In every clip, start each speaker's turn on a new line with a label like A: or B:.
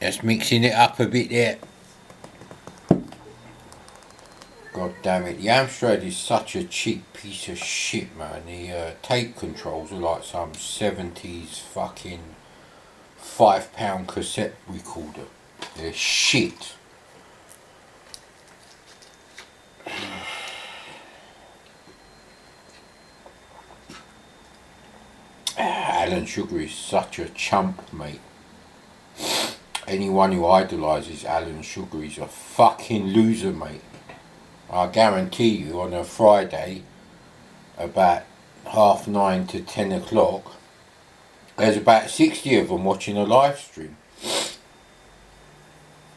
A: Just mixing it up a bit there. God damn it, the Amstrad is such a cheap piece of shit, man. The tape controls are like some 70s fucking £5 cassette recorder. They're shit. Alan Sugar is such a chump, mate. Anyone who idolises Alan Sugar is a fucking loser, mate. I guarantee you on a Friday about 9:30 to 10 o'clock there's about 60 of them watching a live stream.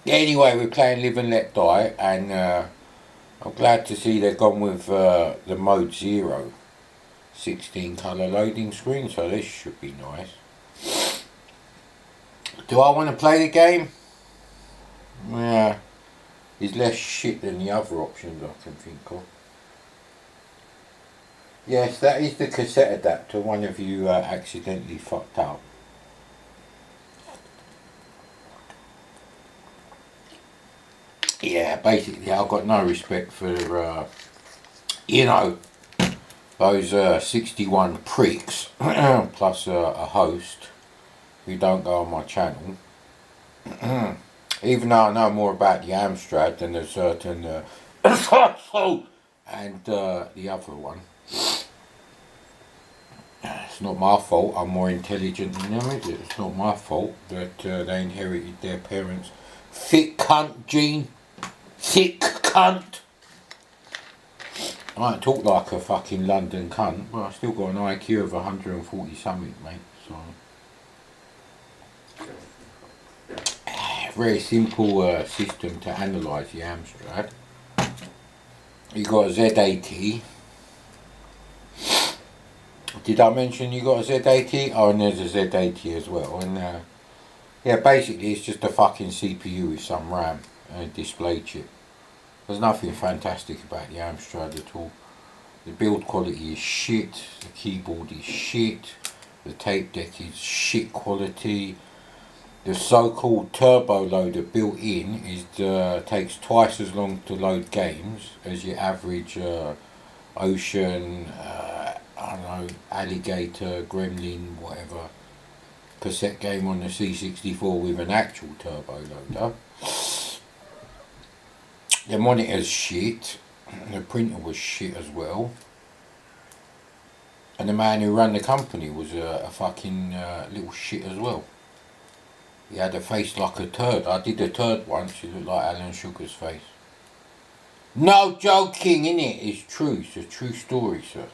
A: Anyway, we're playing Live and Let Die, and I'm glad to see they've gone with the Mode 0 16 colour loading screen, so this should be nice. Do I want to play the game? Yeah. Is less shit than the other options I can think of. Yes, that is the cassette adapter one of you accidentally fucked up. Yeah, basically I've got no respect for, those 61 pricks, plus a host, who don't go on my channel. Even though I know more about the Amstrad than a certain and the other one. It's not my fault, I'm more intelligent than them, is it? It's not my fault that they inherited their parents' thick cunt gene. Thick cunt! I might talk like a fucking London cunt, but I still got an IQ of 140 something, mate, so... Very simple system to analyse the Amstrad. You got a Z80. Did I mention you got a Z80? Oh, and there's a Z80 as well. And yeah, basically it's just a fucking CPU with some RAM and a display chip. There's nothing fantastic about the Amstrad at all. The build quality is shit. The keyboard is shit. The tape deck is shit quality. The so-called turbo loader built in takes twice as long to load games as your average Ocean, I don't know, Alligator, Gremlin, whatever cassette game on the C64 with an actual turbo loader. The monitor's shit. The printer was shit as well. And the man who ran the company was a fucking little shit as well. He had a face like a turd. I did a turd once, it looked like Alan Sugar's face. No joking, innit? It's true, it's a true story, sir.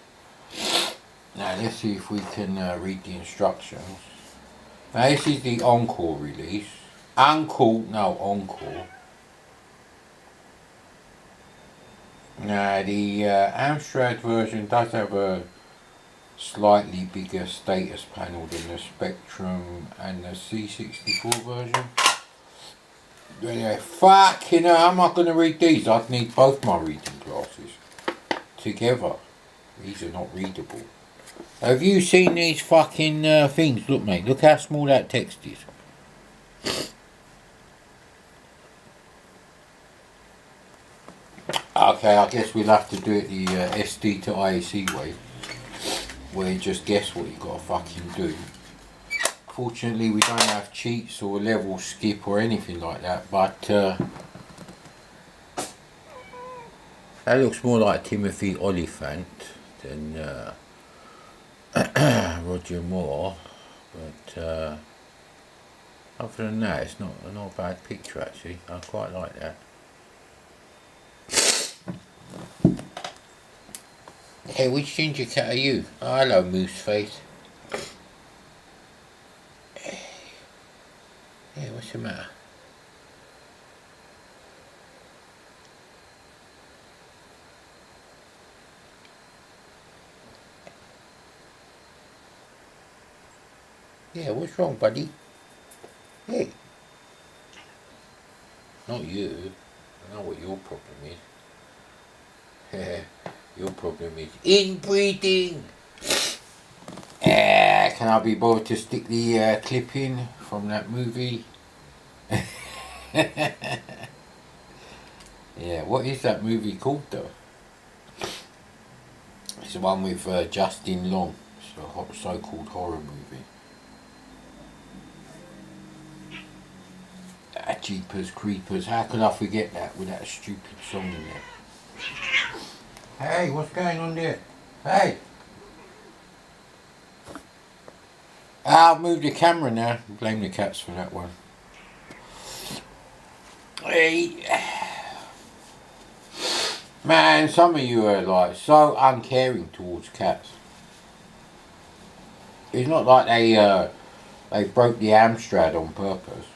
A: Now let's see if we can read the instructions. Now this is the Encore release. Encore. Now the Amstrad version does have a slightly bigger status panel than the Spectrum and the C64 version. But anyway, fucking hell, how am I going to read these? I'd need both my reading glasses together. These are not readable. Have you seen these fucking things? Look, mate, look how small that text is. Okay, I guess we'll have to do it the SD to IAC way, where you just guess what you gotta fucking do. Fortunately, we don't have cheats or level skip or anything like that, but that looks more like Timothy Oliphant than Roger Moore, but other than that, it's not a bad picture actually. I quite like that. Hey, which ginger cat are you? Oh, hello, moose face. Yeah, what's the matter? Yeah, what's wrong, buddy? Hey. Not you. I know what your problem is. Your problem is inbreeding. Can I be bothered to stick the clip in from that movie? Yeah, what is that movie called though? It's the one with Justin Long. It's a so-called horror movie. Jeepers Creepers. How could I forget that with that stupid song in there? Hey, what's going on there? Hey! I'll move the camera now. Blame the cats for that one. Hey! Man, some of you are like so uncaring towards cats. It's not like they broke the Amstrad on purpose.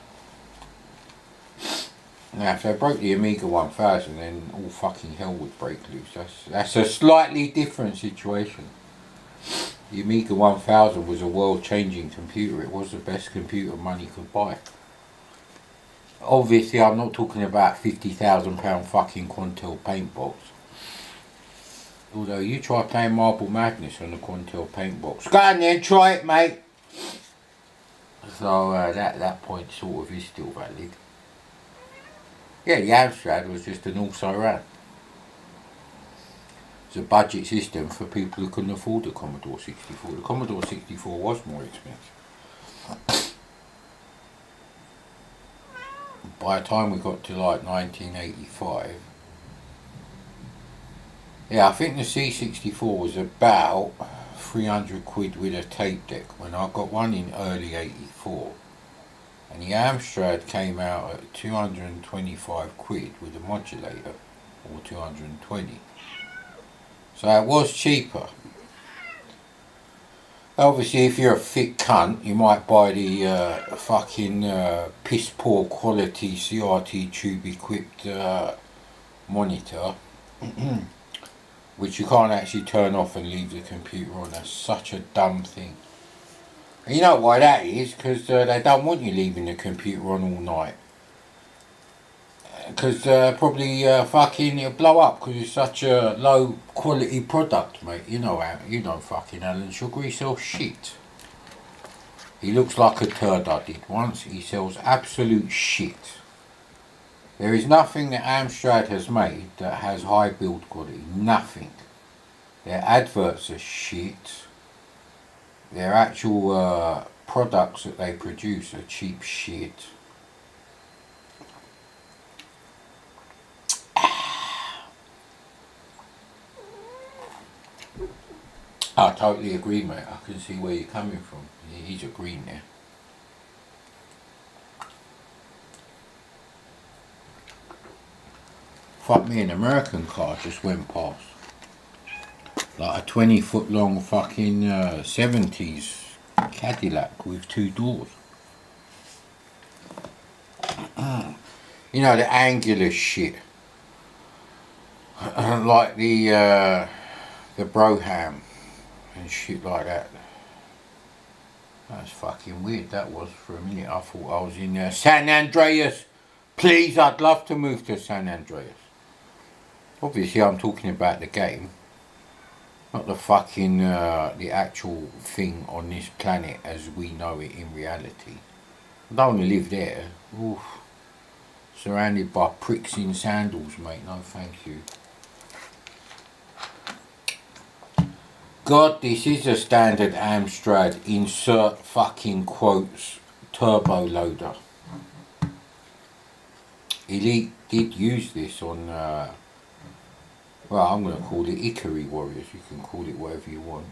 A: Now, if they broke the Amiga 1000, then all fucking hell would break loose. That's a slightly different situation. The Amiga 1000 was a world-changing computer. It was the best computer money could buy. Obviously, I'm not talking about £50,000 fucking Quantel paint box. Although you try playing Marble Madness on the Quantel paint box. Go on then, try it, mate. So that point sort of is still valid. Yeah, the Amstrad was just an also-ran. It's a budget system for people who couldn't afford the Commodore 64. The Commodore 64 was more expensive. By the time we got to like 1985, yeah, I think the C64 was about 300 quid with a tape deck when I got one in early 84. And the Amstrad came out at 225 quid with a modulator, or 220. So it was cheaper. Obviously, if you're a thick cunt, you might buy the fucking piss poor quality CRT tube equipped monitor, which you can't actually turn off and leave the computer on. That's such a dumb thing. And you know why that is? Because they don't want you leaving the computer on all night. Because probably fucking it'll blow up because it's such a low quality product, mate. You know fucking Alan Sugar, he sells shit. He looks like a turd I did once. He sells absolute shit. There is nothing that Amstrad has made that has high build quality. Nothing. Their adverts are shit. Their actual products that they produce are cheap shit. I totally agree, mate. I can see where you're coming from. He's agreeing there. Fuck me, an American car just went past. Like a 20-foot long fucking 70s Cadillac with 2 doors. You know, the angular shit. Like the Broham and shit like that. That's fucking weird, that was. For a minute I thought I was in San Andreas. Please, I'd love to move to San Andreas. Obviously I'm talking about the game. Not the fucking, the actual thing on this planet as we know it in reality. I don't want to live there. Oof. Surrounded by pricks in sandals, mate. No thank you. God, this is a standard Amstrad insert fucking quotes turbo loader. Elite did use this on, well, I'm going to call it Ikari Warriors. You can call it whatever you want.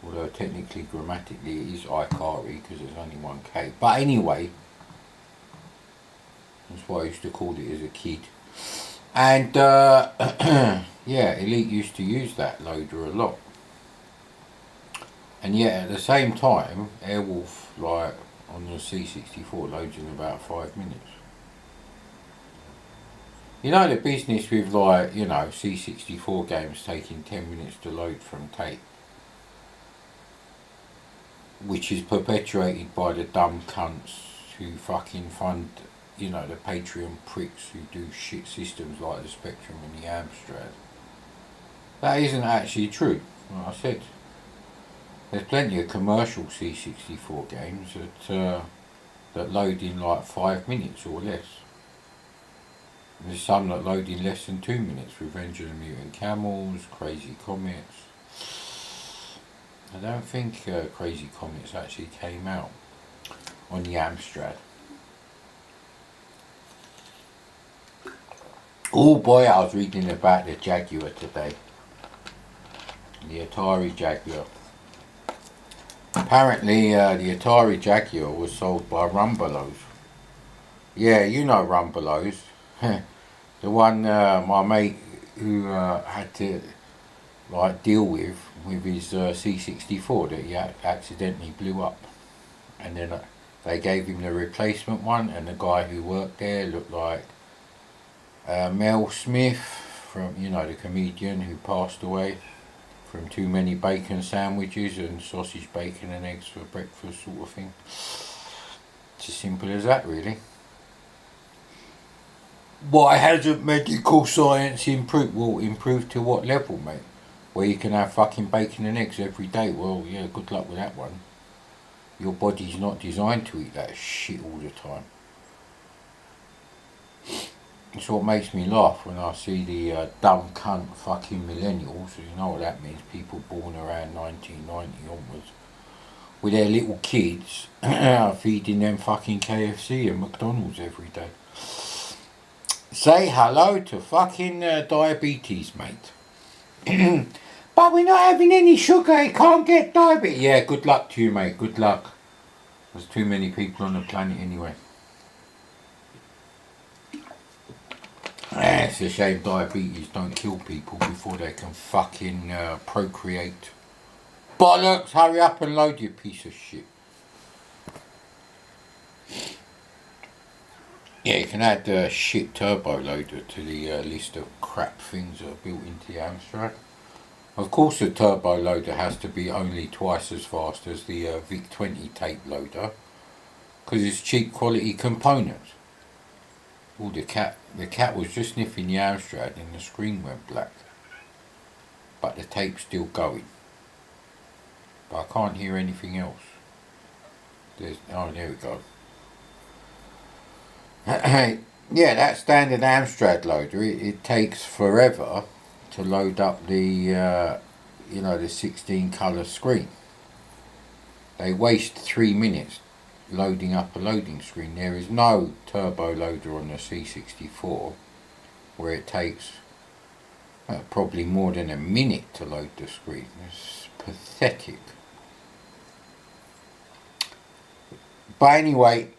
A: Although technically, grammatically, it is Ikari because there's only one K. But anyway, that's what I used to call it as a kid. And, yeah, Elite used to use that loader a lot. And yet, at the same time, Airwolf, like, on the C64, loads in about 5 minutes. You know the business with, like, you know, C64 games taking 10 minutes to load from tape, which is perpetuated by the dumb cunts who fucking fund, you know, the Patreon pricks who do shit systems like the Spectrum and the Amstrad. That isn't actually true, like I said. There's plenty of commercial C64 games that that load in like 5 minutes or less. There's some that load in less than 2 minutes. Revenge of the Mutant Camels, Crazy Comets. I don't think Crazy Comets actually came out on the Amstrad. Oh boy, I was reading about the Jaguar today. The Atari Jaguar. Apparently the Atari Jaguar was sold by Rumbelows. Yeah, you know Rumbelows. The one my mate who had to like deal with his C64 that he accidentally blew up, and then they gave him the replacement one, and the guy who worked there looked like Mel Smith from, you know, the comedian who passed away from too many bacon sandwiches and sausage, bacon and eggs for breakfast sort of thing. It's as simple as that, really. Why hasn't medical science improved? Well, improved to what level, mate? Where you can have fucking bacon and eggs every day? Well, yeah, good luck with that one. Your body's not designed to eat that shit all the time. It's what makes me laugh when I see the dumb cunt fucking millennials. You know what that means? People born around 1990 onwards, with their little kids feeding them fucking KFC and McDonald's every day. Say hello to fucking diabetes, mate. But we're not having any sugar, you can't get diabetes. Yeah, good luck to you, mate, good luck. There's too many people on the planet anyway. It's a shame diabetes don't kill people before they can fucking procreate. Bollocks, hurry up and load, you piece of shit. Yeah, you can add the shit turbo loader to the list of crap things that are built into the Amstrad. Of course the turbo loader has to be only twice as fast as the VIC-20 tape loader, because it's cheap quality components. Oh, the cat was just sniffing the Amstrad and the screen went black. But the tape's still going. But I can't hear anything else. Oh, there we go. Yeah, that standard Amstrad loader, it takes forever to load up the, the 16 colour screen. They waste 3 minutes loading up a loading screen. There is no turbo loader on the C64 where it takes probably more than a minute to load the screen. It's pathetic. But anyway,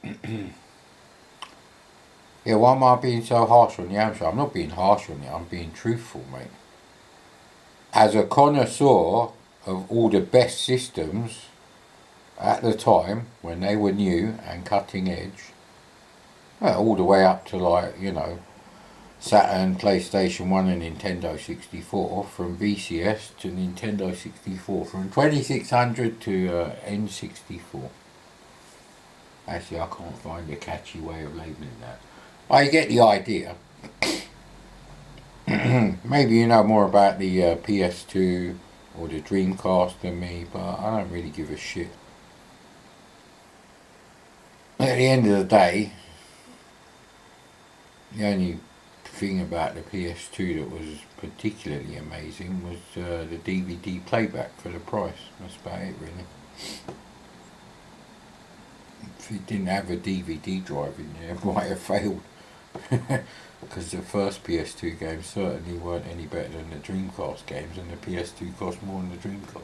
A: yeah, why am I being so harsh on the Amstrad? I'm not being harsh on it, I'm being truthful, mate. As a connoisseur of all the best systems at the time, when they were new and cutting edge, all the way up to Saturn, PlayStation 1 and Nintendo 64, from VCS to Nintendo 64, from 2600 to N64. Actually, I can't find a catchy way of labelling that. I get the idea. Maybe you know more about the PS2 or the Dreamcast than me, but I don't really give a shit. At the end of the day, the only thing about the PS2 that was particularly amazing was the DVD playback for the price. That's about it, really. If it didn't have a DVD drive in there, it might have failed. Because the first PS2 games certainly weren't any better than the Dreamcast games, and the PS2 cost more than the Dreamcast.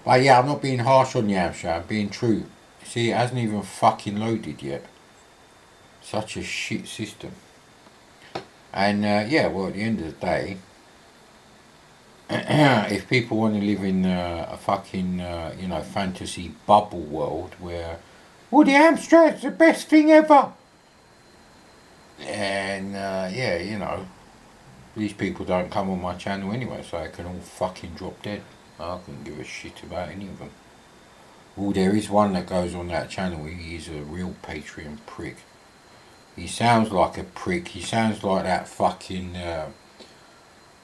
A: But yeah, I'm not being harsh on the Amstrad, I'm being true. See, it hasn't even fucking loaded yet. Such a shit system. And yeah, well, at the end of the day, if people want to live in a fucking, fantasy bubble world where, well, the Amstrad's the best thing ever. And, these people don't come on my channel anyway, so they can all fucking drop dead. I couldn't give a shit about any of them. Oh, there is one that goes on that channel. He's a real Patreon prick. He sounds like a prick. He sounds like that fucking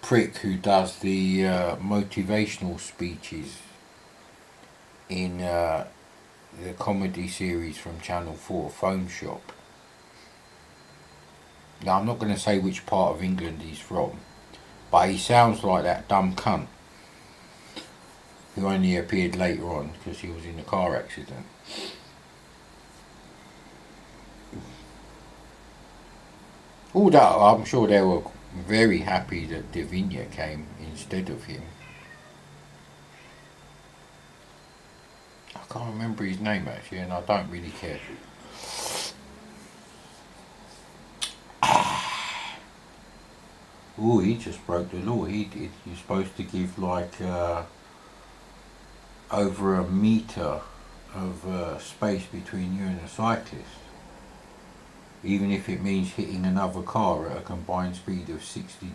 A: prick who does the motivational speeches in the comedy series from Channel 4, Phone Shop. Now, I'm not going to say which part of England he's from, but he sounds like that dumb cunt who only appeared later on because he was in a car accident. Although I'm sure they were very happy that Davinia came instead of him. I can't remember his name actually, and I don't really care. Oh, he just broke the law. He did. You're supposed to give like over a metre of space between you and a cyclist, even if it means hitting another car at a combined speed of 60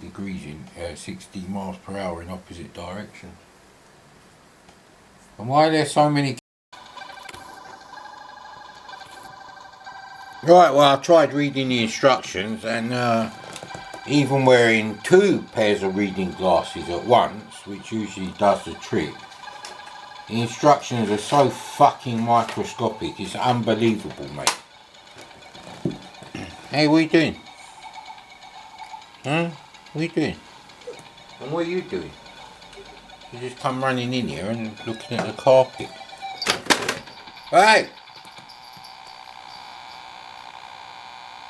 A: miles per hour in opposite directions. And why are there so many? Right, well, I tried reading the instructions, and even wearing 2 pairs of reading glasses at once, which usually does the trick, the instructions are so fucking microscopic, it's unbelievable, mate. Hey, what are you doing? Huh? What are you doing? And what are you doing? You just come running in here and looking at the carpet. Hey!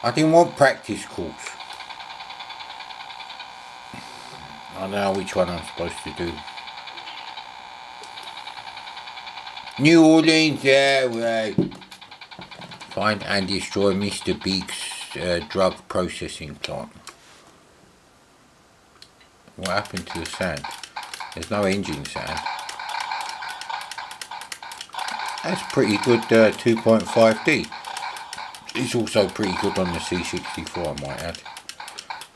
A: I didn't want practice calls. I don't know which one I'm supposed to do. New Orleans, yeah, right. Find and destroy Mr. Big's drug processing plant. What happened to the sand? There's no engine sound. That's pretty good 2.5D. It's also pretty good on the C64, I might add.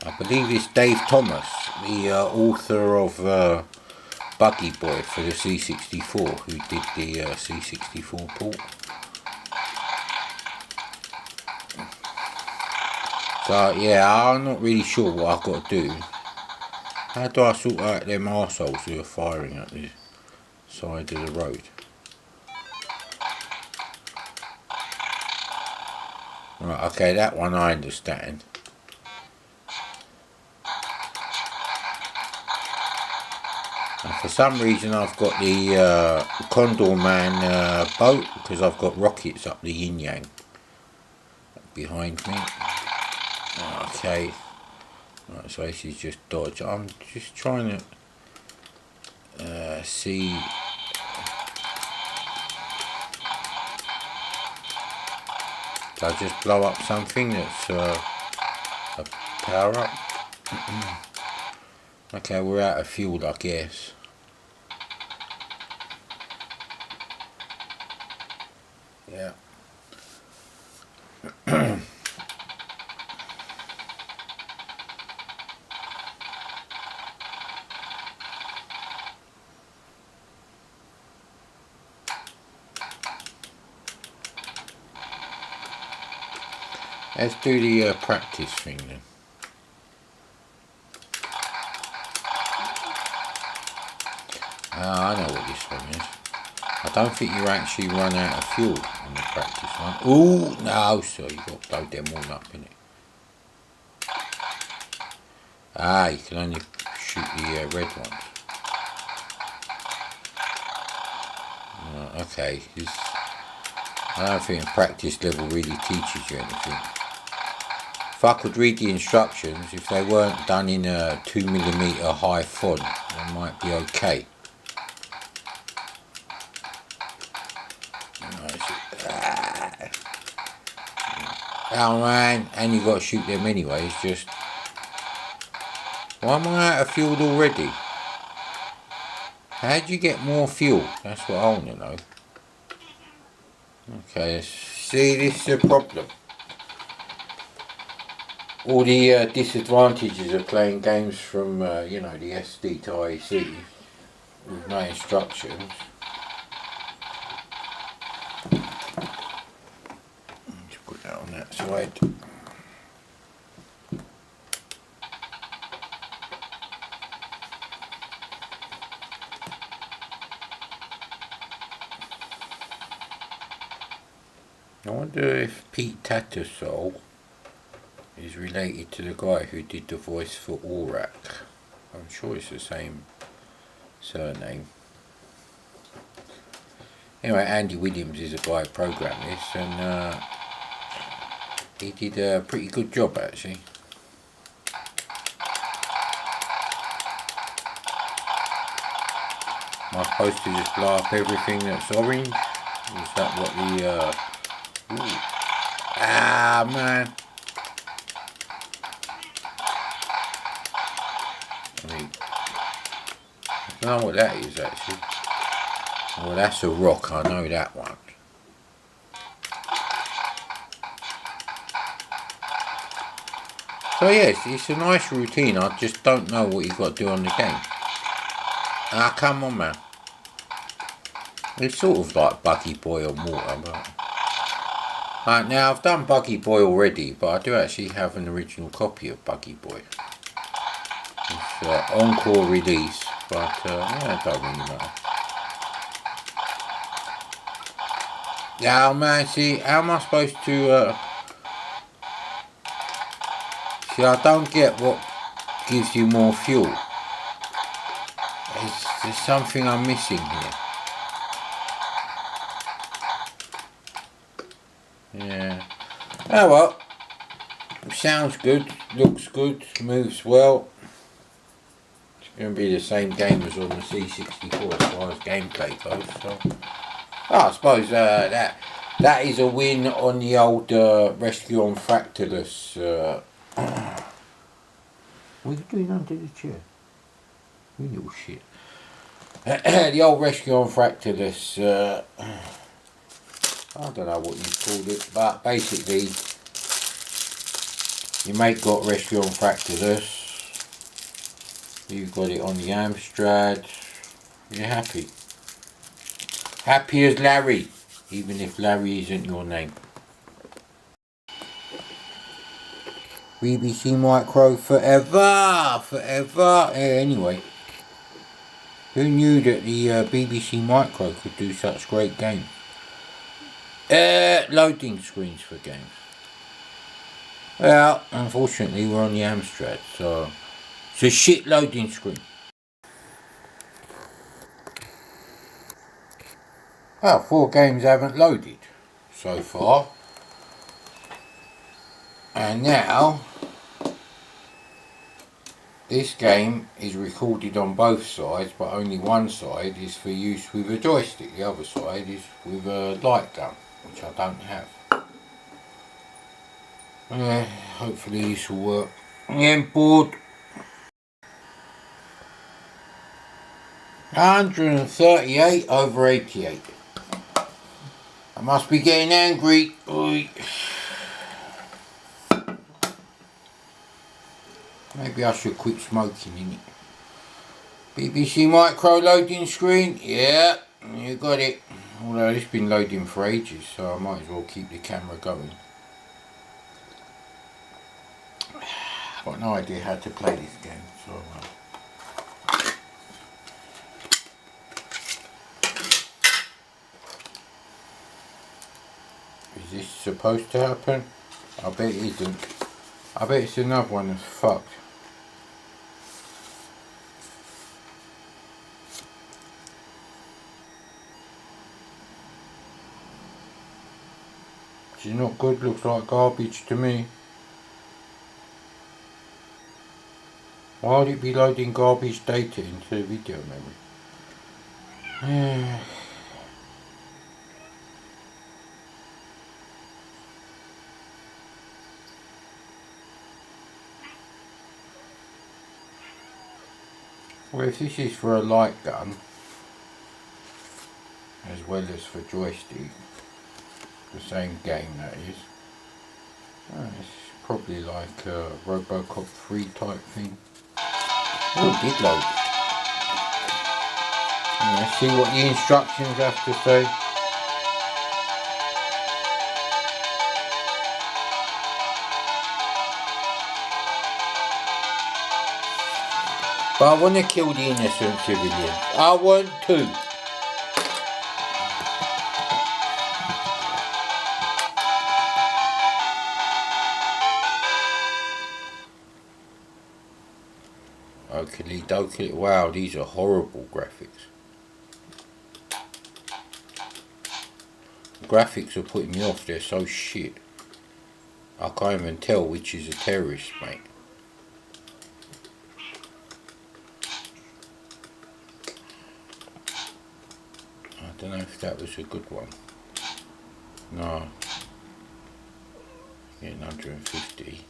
A: I believe it's Dave Thomas, the author of Buggy Boy for the C64, who did the C64 port. So yeah, I'm not really sure what I've got to do. How do I sort out them arseholes who are firing at the side of the road? Right, okay, that one I understand. And for some reason I've got the Condor Man boat, because I've got rockets up the yin yang behind me. Okay. Right, so this is just dodge. I'm just trying to see. Did I just blow up something that's a power up? Okay, we're out of fuel, I guess. Yeah. Let's do the practice thing then. I know what this one is. I don't think you actually run out of fuel on the practice one. Ooh, no, sir, you've got to blow them all up, innit? Ah, you can only shoot the red ones. Okay, I don't think practice level really teaches you anything. If I could read the instructions, if they weren't done in a 2mm high font, they might be okay. Oh man, and you got to shoot them anyway. It's just, why am I out of fuel already? How'd you get more fuel? That's what I want to know. Okay, see, this is a problem. All the disadvantages of playing games from, you know, the SD to IEC with no instructions. Just put that on that side. I wonder if Pete Tattersall is related to the guy who did the voice for Aurak. I'm sure it's the same surname. Anyway, Andy Williams is a guy who programmed this, and he did a pretty good job actually. Am I supposed to just blow up everything that's orange? Is that what the ah man. I mean, I don't know what that is actually. Well, that's a rock, I know that one. So yes, it's a nice routine, I just don't know what you've got to do on the game. Ah, come on man. It's sort of like Buggy Boy on water, but... Right, now I've done Buggy Boy already, but I do actually have an original copy of Buggy Boy. It's encore release, but yeah, it don't really matter. Now man, see, how am I supposed to... See, I don't get what gives you more fuel. There's something I'm missing here. Yeah. Oh well. Sounds good, looks good, moves well. It's going to be the same game as on the C64 as far as gameplay goes. So, I suppose that is a win on the old Rescue on Fractalus. What are you doing under the chair? You little shit. The old Rescue on Fractalus. I don't know what you called it, but basically, your mate got Rescue on Fractalus. You've got it on the Amstrad. You're happy. Happy as Larry, even if Larry isn't your name. BBC Micro forever, forever. Anyway, who knew that the BBC Micro could do such great games? Loading screens for games. Well, unfortunately we're on the Amstrad, so it's a shit loading screen. Well, 4 games haven't loaded so far. And now, this game is recorded on both sides, but only one side is for use with a joystick. The other side is with a light gun, which I don't have. Yeah, hopefully this will work. I'm bored. 138 over 88. I must be getting angry. Oy. Maybe I should quit smoking in it. BBC Micro loading screen. Yeah, you got it. Although it's been loading for ages, so I might as well keep the camera going. I've got no idea how to play this game, so is this supposed to happen? I bet it isn't. I bet it's another one that's fucked. It's not good, looks like garbage to me. Why would it be loading garbage data into video memory? Well, if this is for a light gun, as well as for joystick, the same game that is, it's probably like a Robocop 3 type thing. Oh, it did load. Let's see what the instructions have to say. But I want to kill the innocent civilians. I want to. Oakley dokey. Wow, these are horrible graphics. The graphics are putting me off, they're so shit. I can't even tell which is a terrorist, mate. I don't know if that was a good one. No. Getting 150.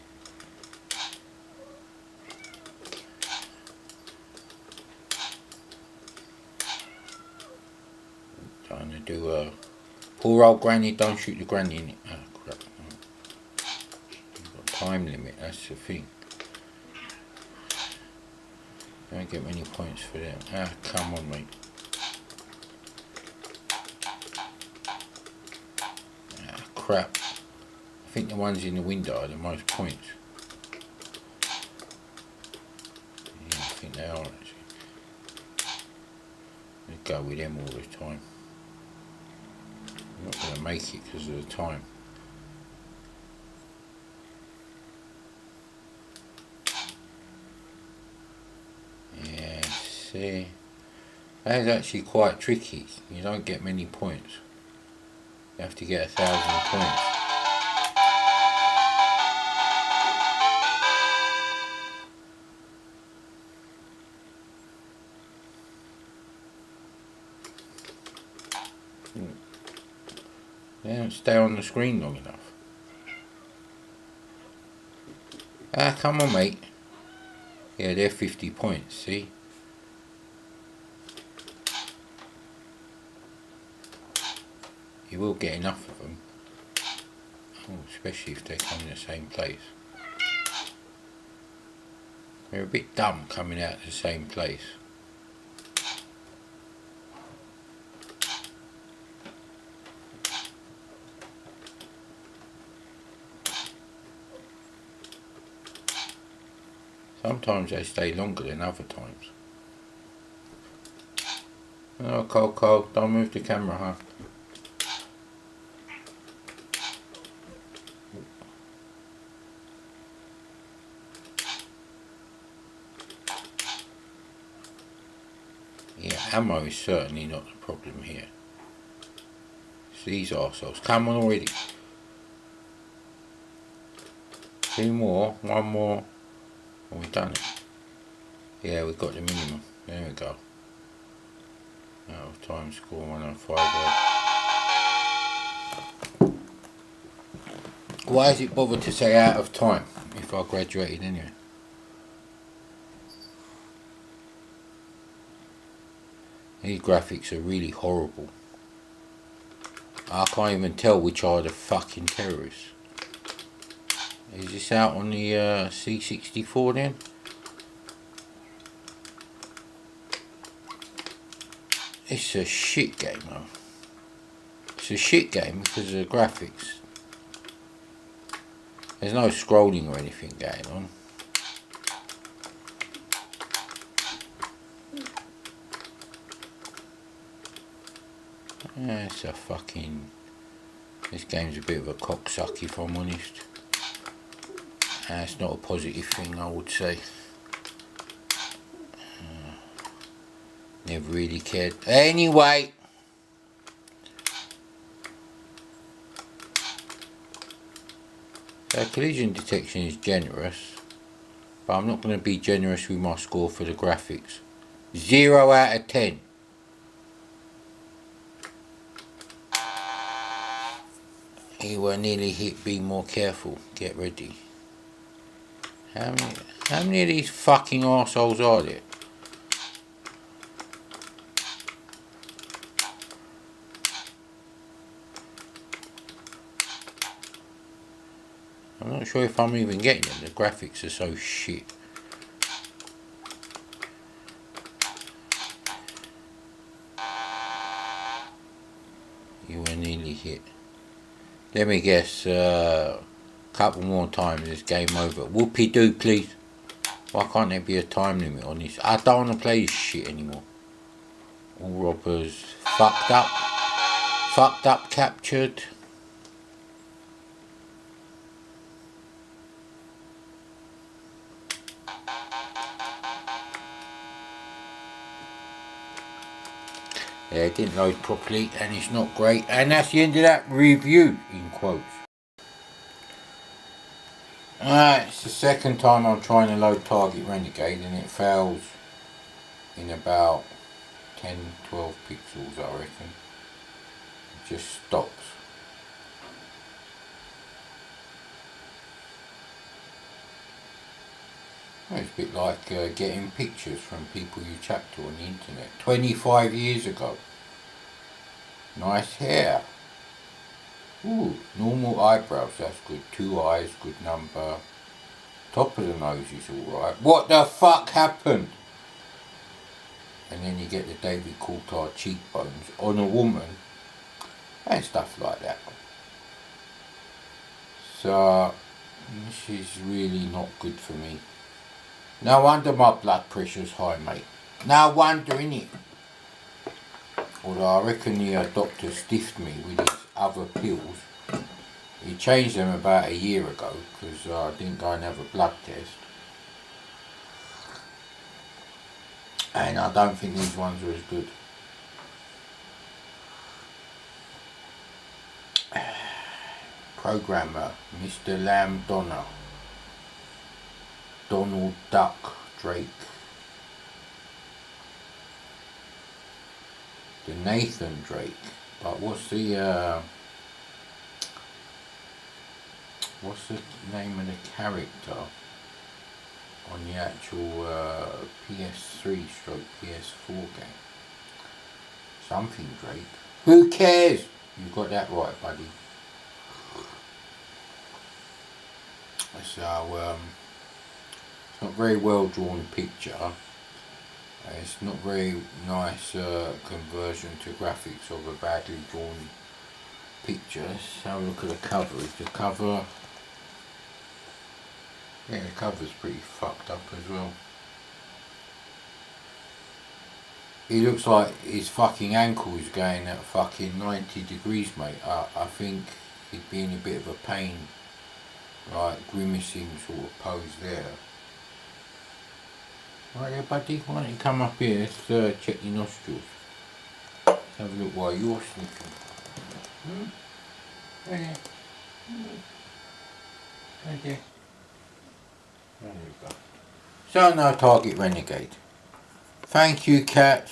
A: Trying to do a poor old granny, don't shoot the granny in it. Oh crap. You've got a time limit, that's the thing. Don't get many points for them. Ah, come on, mate. Ah, crap. I think the ones in the window are the most points. Yeah, I think they are actually. I go with them all the time. I'm not going to make it because of the time. Yeah, see. That is actually quite tricky. You don't get many points. You have to get 1,000 points. They don't stay on the screen long enough. Ah, come on, mate. Yeah, they're 50 points, see? You will get enough of them. Oh, especially if they come in the same place. They're a bit dumb coming out of the same place. Sometimes they stay longer than other times. Oh, Coco, don't move the camera, huh? Yeah, ammo is certainly not the problem here. It's these arseholes. Come on already. 2 more, 1 more. Oh, we've done it. Yeah, we've got the minimum. There we go. Out of time, score 105. Why is it bothered to say out of time if I graduated anyway? These graphics are really horrible. I can't even tell which are the fucking terrorists. Is this out on the C64 then? It's a shit game though. It's a shit game because of the graphics. There's no scrolling or anything going on. It's a fucking... This game's a bit of a cocksuck if I'm honest. It's not a positive thing, I would say. Never really cared. Anyway. So collision detection is generous. But I'm not going to be generous with my score for the graphics. 0 out of 10. You were nearly hit, be more careful. Get ready. How many of these fucking arseholes are there? I'm not sure if I'm even getting them. The graphics are so shit. You were nearly hit. Let me guess, couple more times, it's game over. Whoopie-doo, please. Why can't there be a time limit on this? I don't want to play this shit anymore. All robbers fucked up. Fucked up, captured. Yeah, it didn't load properly and it's not great. And that's the end of that review, in quotes. It's the second time I'm trying to load Target Renegade and it fails in about 10-12 pixels, I reckon. It just stops. Well, it's a bit like getting pictures from people you chat to on the internet 25 years ago. Nice hair. Ooh, normal eyebrows, that's good. 2 eyes, good number. Top of the nose is alright. What the fuck happened? And then you get the David Coulthard cheekbones on a woman and stuff like that. So this is really not good for me. No wonder my blood pressure's high, mate. No wonder, innit? Although I reckon the doctor stiffed me with his other pills. He changed them about a year ago because I didn't go and have a blood test. And I don't think these ones are as good. Programmer, Mr. Lamb Donner. Donald Duck Drake. The Nathan Drake. But what's the name of the character on the actual PS3 stroke PS4 game? Something Drake. Who cares? You got that right, buddy. So it's not very well drawn picture. It's not very nice conversion to graphics of a badly drawn picture. Let's have a look at the cover. Is the cover... yeah, the cover's pretty fucked up as well. He looks like his fucking ankle is going at fucking 90 degrees, mate. I think he'd be in a bit of a pain, like grimacing sort of pose there. Right there, buddy, why don't you come up here, let's check your nostrils. Let's have a look while you're sleeping. Right there. Right there. There we go. So now Target Renegade. Thank you, cat.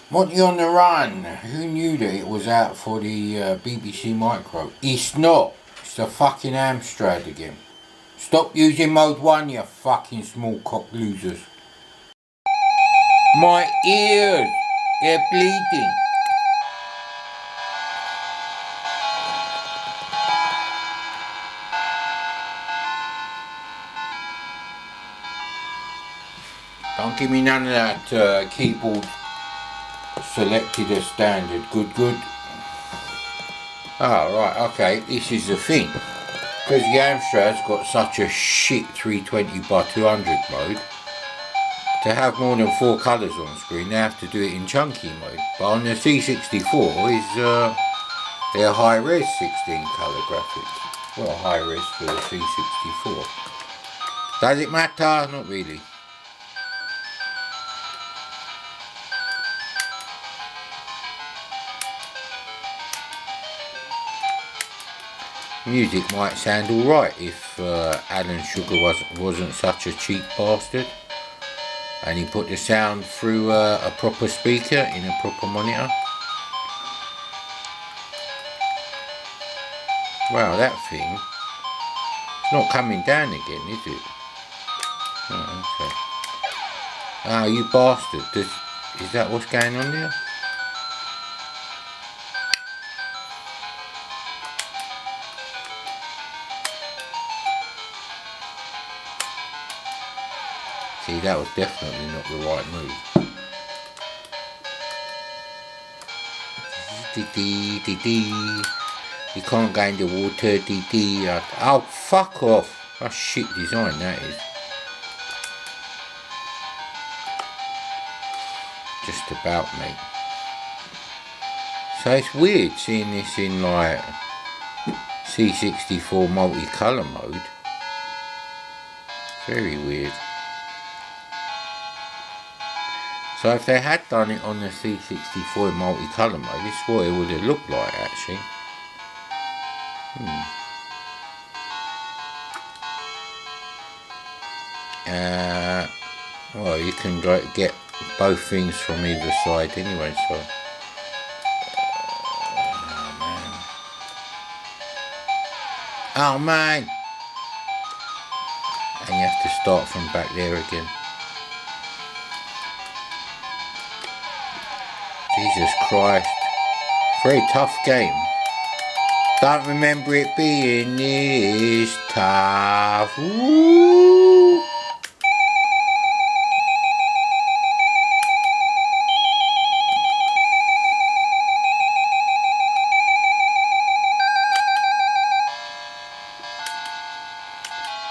A: Monty on the Run. Who knew that it was out for the BBC Micro? It's not. It's the fucking Amstrad again. Stop using mode 1, you fucking small cock losers. My ears, they're bleeding. Don't give me none of that keyboard selected as standard. Good, good. Oh, right, okay, this is the thing. Because the Amstrad's got such a shit 320x200 mode, to have more than 4 colours on screen, they have to do it in chunky mode. But on the C64 is they're high-res 16 colour graphics. Well, high-res for the C64. Does it matter? Not really. Music might sound alright if Alan Sugar wasn't such a cheap bastard and he put the sound through a proper speaker in a proper monitor. Wow, that thing, it's not coming down again, is it? Oh, okay. Ah, you bastard, is that what's going on there? See, that was definitely not the right move. You can't go in the water, Oh, fuck off. That's shit design, that is. Just about, mate. So it's weird seeing this in like C64 multicolour mode. Very weird. So if they had done it on the C64 in multicolour mode, this is what it would have looked like actually. Well, you can get both things from either side anyway, so. Oh man! And you have to start from back there again. Jesus Christ. Very tough game. Don't remember it being this tough. Woo!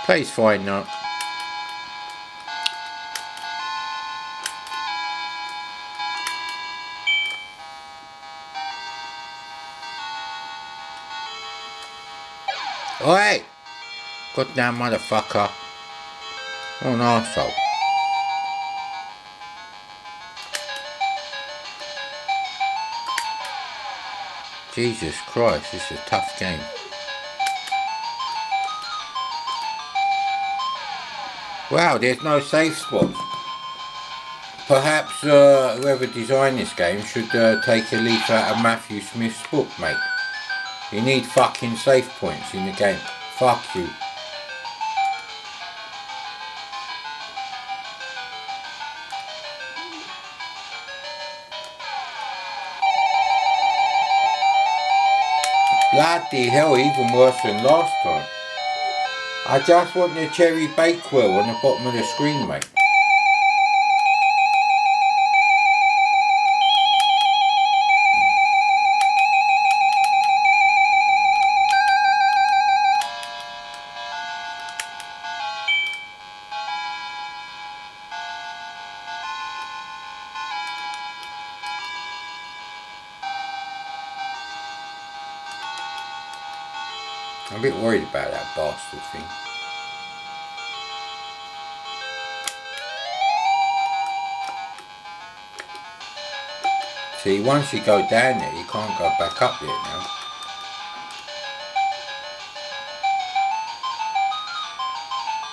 A: Plays fine now. Oi! Goddamn motherfucker. What an arsehole. Jesus Christ, this is a tough game. Wow, there's no safe spots. Perhaps whoever designed this game should take a leaf out of Matthew Smith's book, mate. You need fucking safe points in the game. Fuck you. Bloody hell, even worse than last time. I just want the cherry bakewell on the bottom of the screen, mate. I'm a bit worried about that bastard thing. See, once you go down there, you can't go back up there now.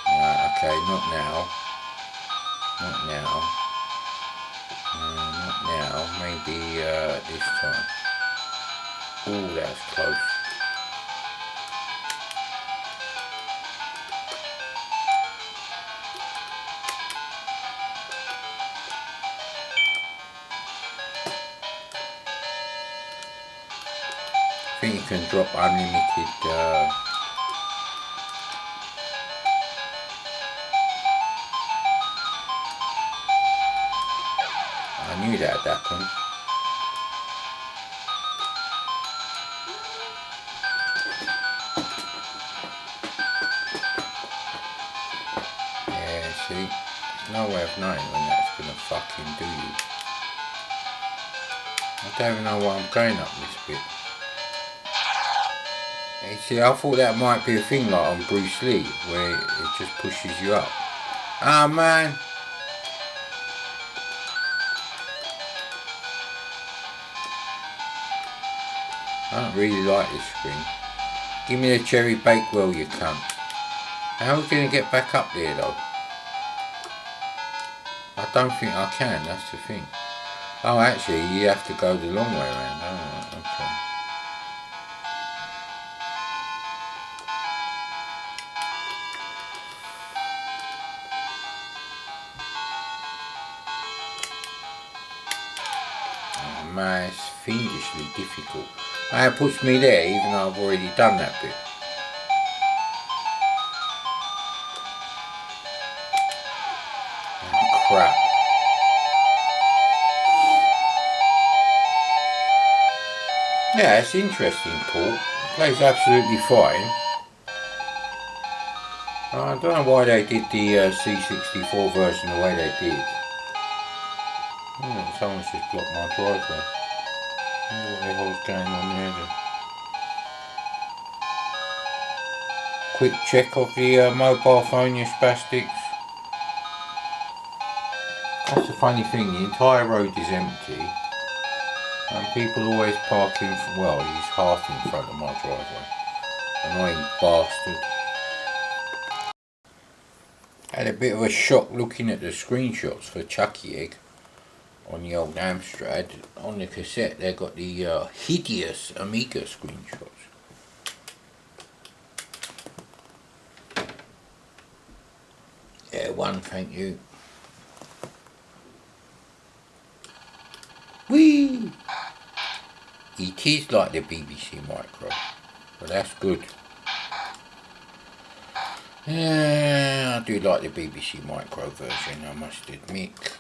A: Right, okay, not now. Not now. Not now, maybe this time. Oh, that's close. I think you can drop unlimited I knew that would happen. Yeah, see? There's no way of knowing when that's gonna fucking do you. I don't even know why I'm going up this bit. You see, I thought that might be a thing like on Bruce Lee, where it just pushes you up. Ah, man! I don't really like this screen. Give me the cherry bakewell, you cunt. How are we going to get back up there, though? I don't think I can, that's the thing. Oh, actually, you have to go the long way around. Oh, okay. Oh man, it's fiendishly difficult. And it puts me there even though I've already done that bit. Oh, crap. Yeah, it's interesting, Paul. It plays absolutely fine. I don't know why they did the C64 version the way they did. Someone's just blocked my driveway. I wonder what the hell's going on there then. Quick check of the mobile phone, you spastics. That's the funny thing, the entire road is empty and people always park in, well, he's half in front of my driveway. Annoying bastard. Had a bit of a shock looking at the screenshots for Chucky Egg on the old Amstrad. On the cassette they got the hideous Amiga screenshots. Yeah, one, thank you. Whee! It is like the BBC Micro, but that's good. Yeah, I do like the BBC Micro version, I must admit.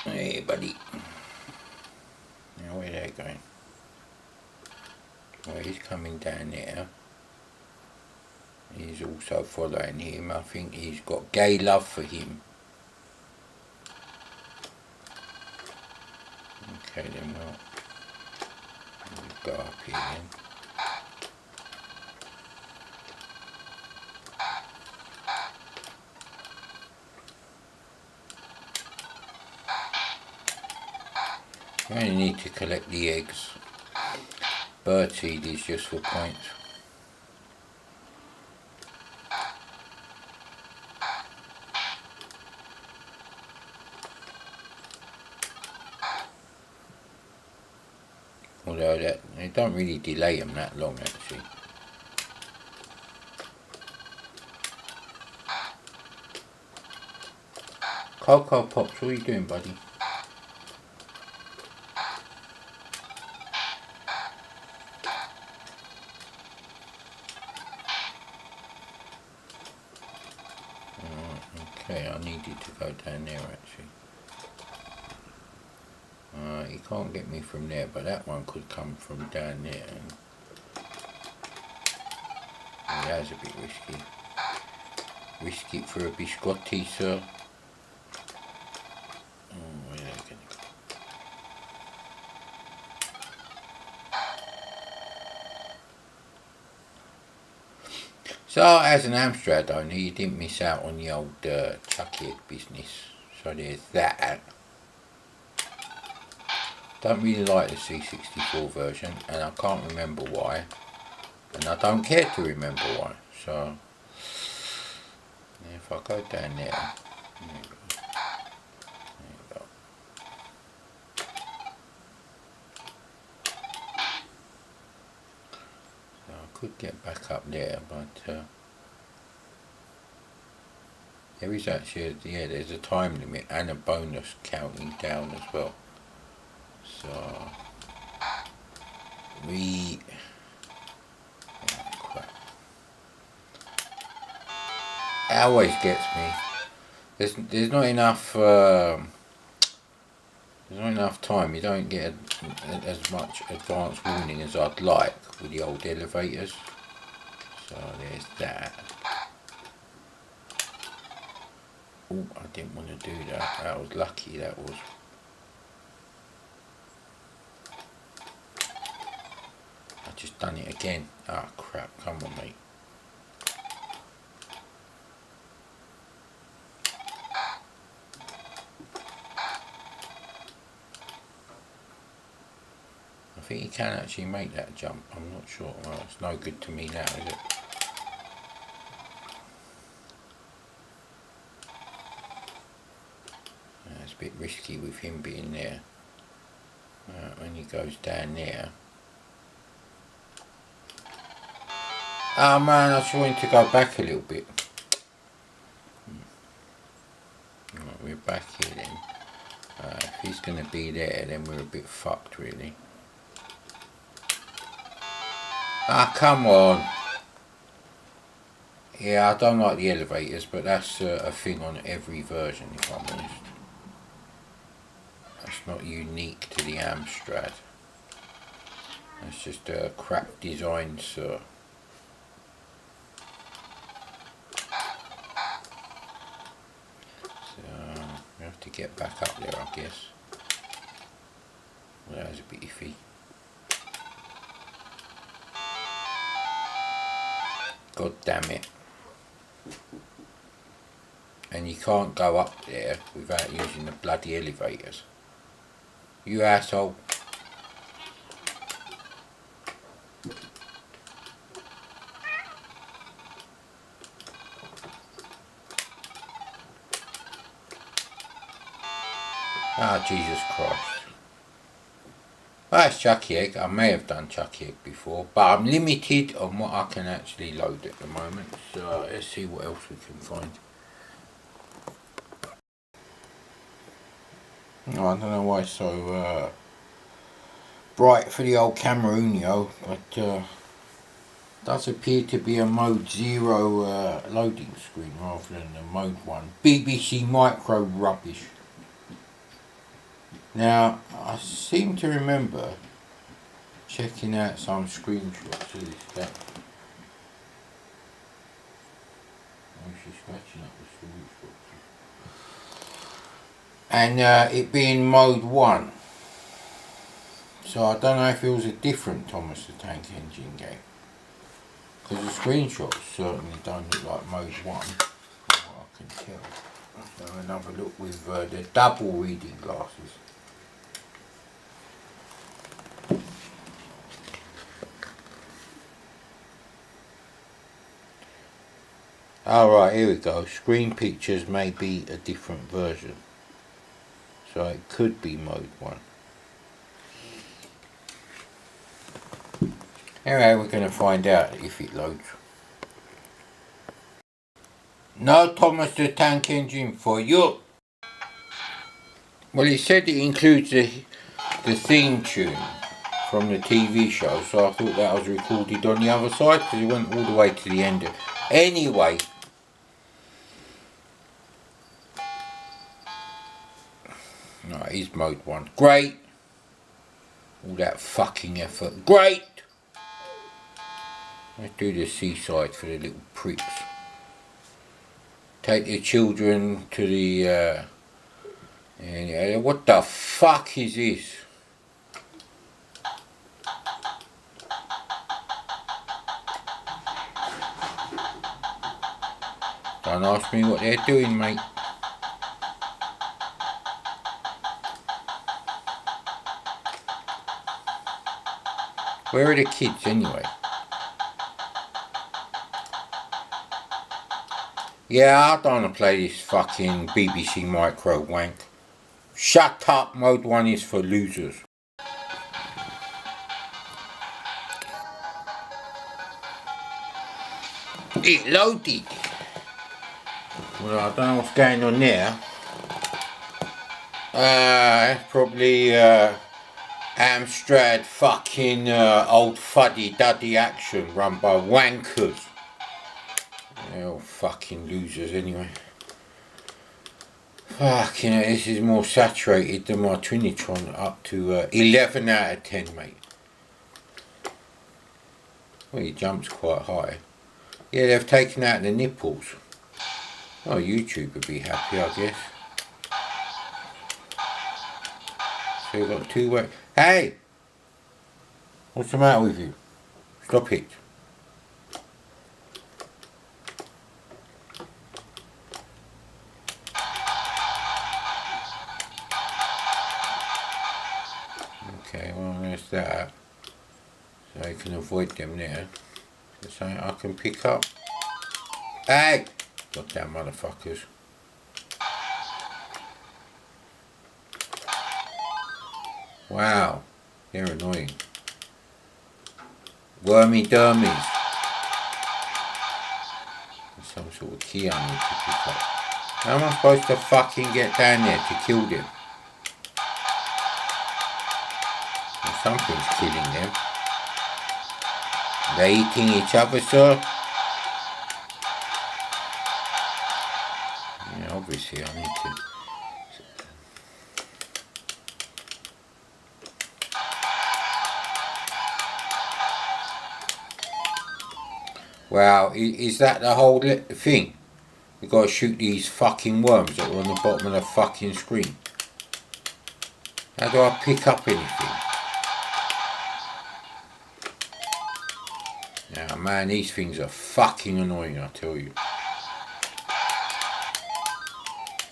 A: Hey, buddy. Now, where are they going? Well, he's coming down there. He's also following him. I think he's got gay love for him. Okay, then we'll go up here then. You only need to collect the eggs. Birdseed is just for points. Although they don't really delay them that long actually. Cocoa Pops, what are you doing, buddy? Okay, I needed to go down there actually. You can't get me from there, but that one could come from down there. And that's a bit risky. Risk it for a biscotti, sir. Oh, where are they going to go? So, as an Amstrad owner, you didn't miss out on the old Chucky Egg business. So there's that. Don't really like the C64 version, and I can't remember why. And I don't care to remember why. So, if I go down there, there you go. So I could get back up there, but there is actually, there's a time limit and a bonus counting down as well. So, it always gets me. There's not enough. There's not enough time. You don't get as much advance warning as I'd like with the old elevators. So there's that. Oh, I didn't want to do that. That was lucky. That was. I just done it again. Ah, crap! Come on, mate. I think you can actually make that jump. I'm not sure. Well, it's no good to me now, is it? It's a bit risky with him being there. When he goes down there. Oh man, I just wanted to go back a little bit. Right, we're back here then. If he's going to be there, then we're a bit fucked really. Ah, come on. Yeah, I don't like the elevators, but that's a thing on every version, if I'm honest. That's not unique to the Amstrad. That's just a crap design, sir. So, we have to get back up there, I guess. Well, that was a bit iffy. God damn it. and you can't go up there without using the bloody elevators. You asshole. Ah, Jesus Christ. That's Chucky Egg. I may have done Chucky Egg before, but I'm limited on what I can actually load at the moment. So let's see what else we can find. Oh, I don't know why it's so bright for the old Cameroonio, but does appear to be a mode 0 loading screen rather than a mode 1. BBC Micro rubbish. Now, I seem to remember checking out some screenshots of this stuff. Oh, she's scratching up the storage boxes. And it being mode 1. So I don't know if it was a different Thomas the Tank Engine game. Because the screenshots certainly don't look like mode 1, from what I can tell. Let's have another look with the double reading glasses. Alright, here we go. Screen pictures may be a different version. So it could be mode 1. Anyway, we're going to find out if it loads. No Thomas the Tank Engine for you. Well, it said it includes the theme tune from the TV show, so I thought that was recorded on the other side because it went all the way to the end. Anyway. No, it is mode 1. Great. All that fucking effort. Great. Let's do the seaside for the little pricks. Take your children to the what the fuck is this? Don't ask me what they're doing, mate. Where are the kids anyway? Yeah, I don't want to play this fucking BBC Micro wank. Shut up, mode 1 is for losers. It loaded. Well, I don't know what's going on there. Probably Amstrad fucking old fuddy duddy action run by wankers. They're all fucking losers anyway. Fucking hell, this is more saturated than my Trinitron, up to 11 out of 10, mate. Well, he jumps quite high. Yeah, they've taken out the nipples. Oh, YouTube would be happy, I guess. So we've got 2 ways. Hey! What's the matter with you? Stop it. Okay, well there's that. So you can avoid them there. There's something I can pick up. Hey! Goddamn motherfuckers. Wow, they're annoying. Wormy Dermies. There's some sort of key I need to pick up. How am I supposed to fucking get down there to kill them? Well, something's killing them. They're eating each other, sir. Yeah, obviously I need to... Wow, is that the whole thing? We've got to shoot these fucking worms that are on the bottom of the fucking screen. How do I pick up anything? Now, man, these things are fucking annoying, I tell you.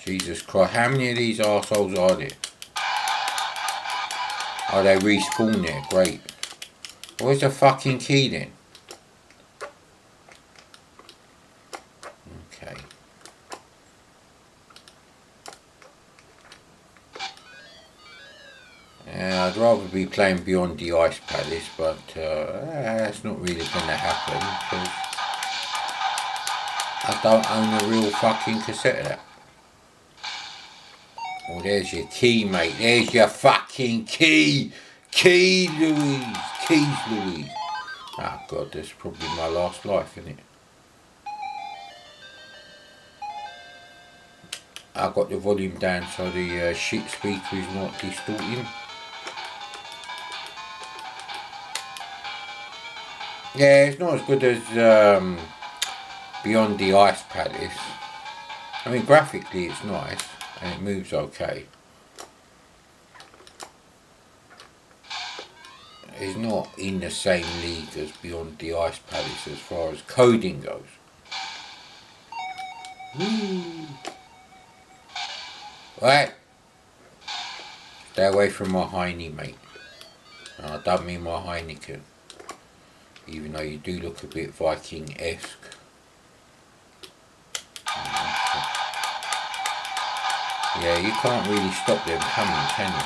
A: Jesus Christ, how many of these arseholes are there? Oh, they respawn there, great. Where's the fucking key then? Okay. Yeah, I'd rather be playing Beyond the Ice Palace, but that's not really going to happen because I don't own a real fucking cassette of that. Oh, there's your key, mate. There's your fucking key. Key, Louise. Keys, Louise. Oh, God, that's probably my last life, isn't it? I got the volume down so the shit speaker is not distorting. Yeah, it's not as good as Beyond the Ice Palace. I mean, graphically it's nice and it moves okay. It's not in the same league as Beyond the Ice Palace as far as coding goes. Woo. Right. Stay away from my Heine, mate. And I don't mean my Heineken. Even though you do look a bit Viking-esque. Yeah, you can't really stop them coming, can you?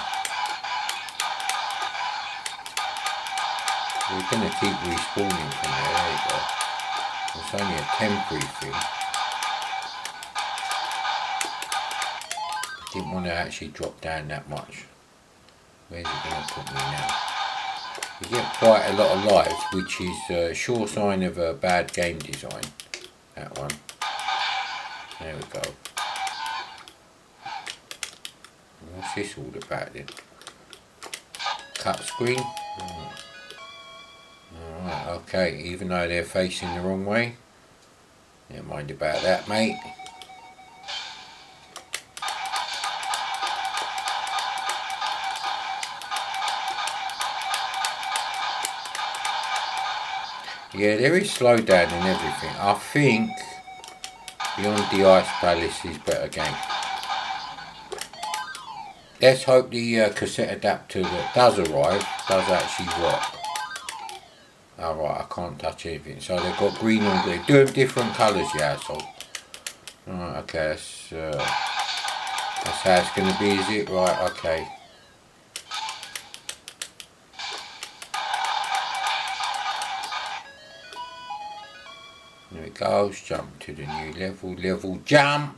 A: We're going to keep respawning from there, there you go. It's only a temporary thing. I didn't want to actually drop down that much. Where's it going to put me now? You get quite a lot of lives, which is a sure sign of a bad game design. That one. There we go. What's this all about then? Cut screen? Alright, okay, even though they're facing the wrong way. Never mind about that, mate. Yeah, there is slowdown and everything. I think Beyond the Ice Palace is a better game. Let's hope the cassette adapter that does arrive does actually work. Alright, I can't touch anything. So they've got green on green. Do them different colours, you asshole. Alright, okay, that's how it's going to be, is it? Right, okay. There it goes, jump to the new level jump!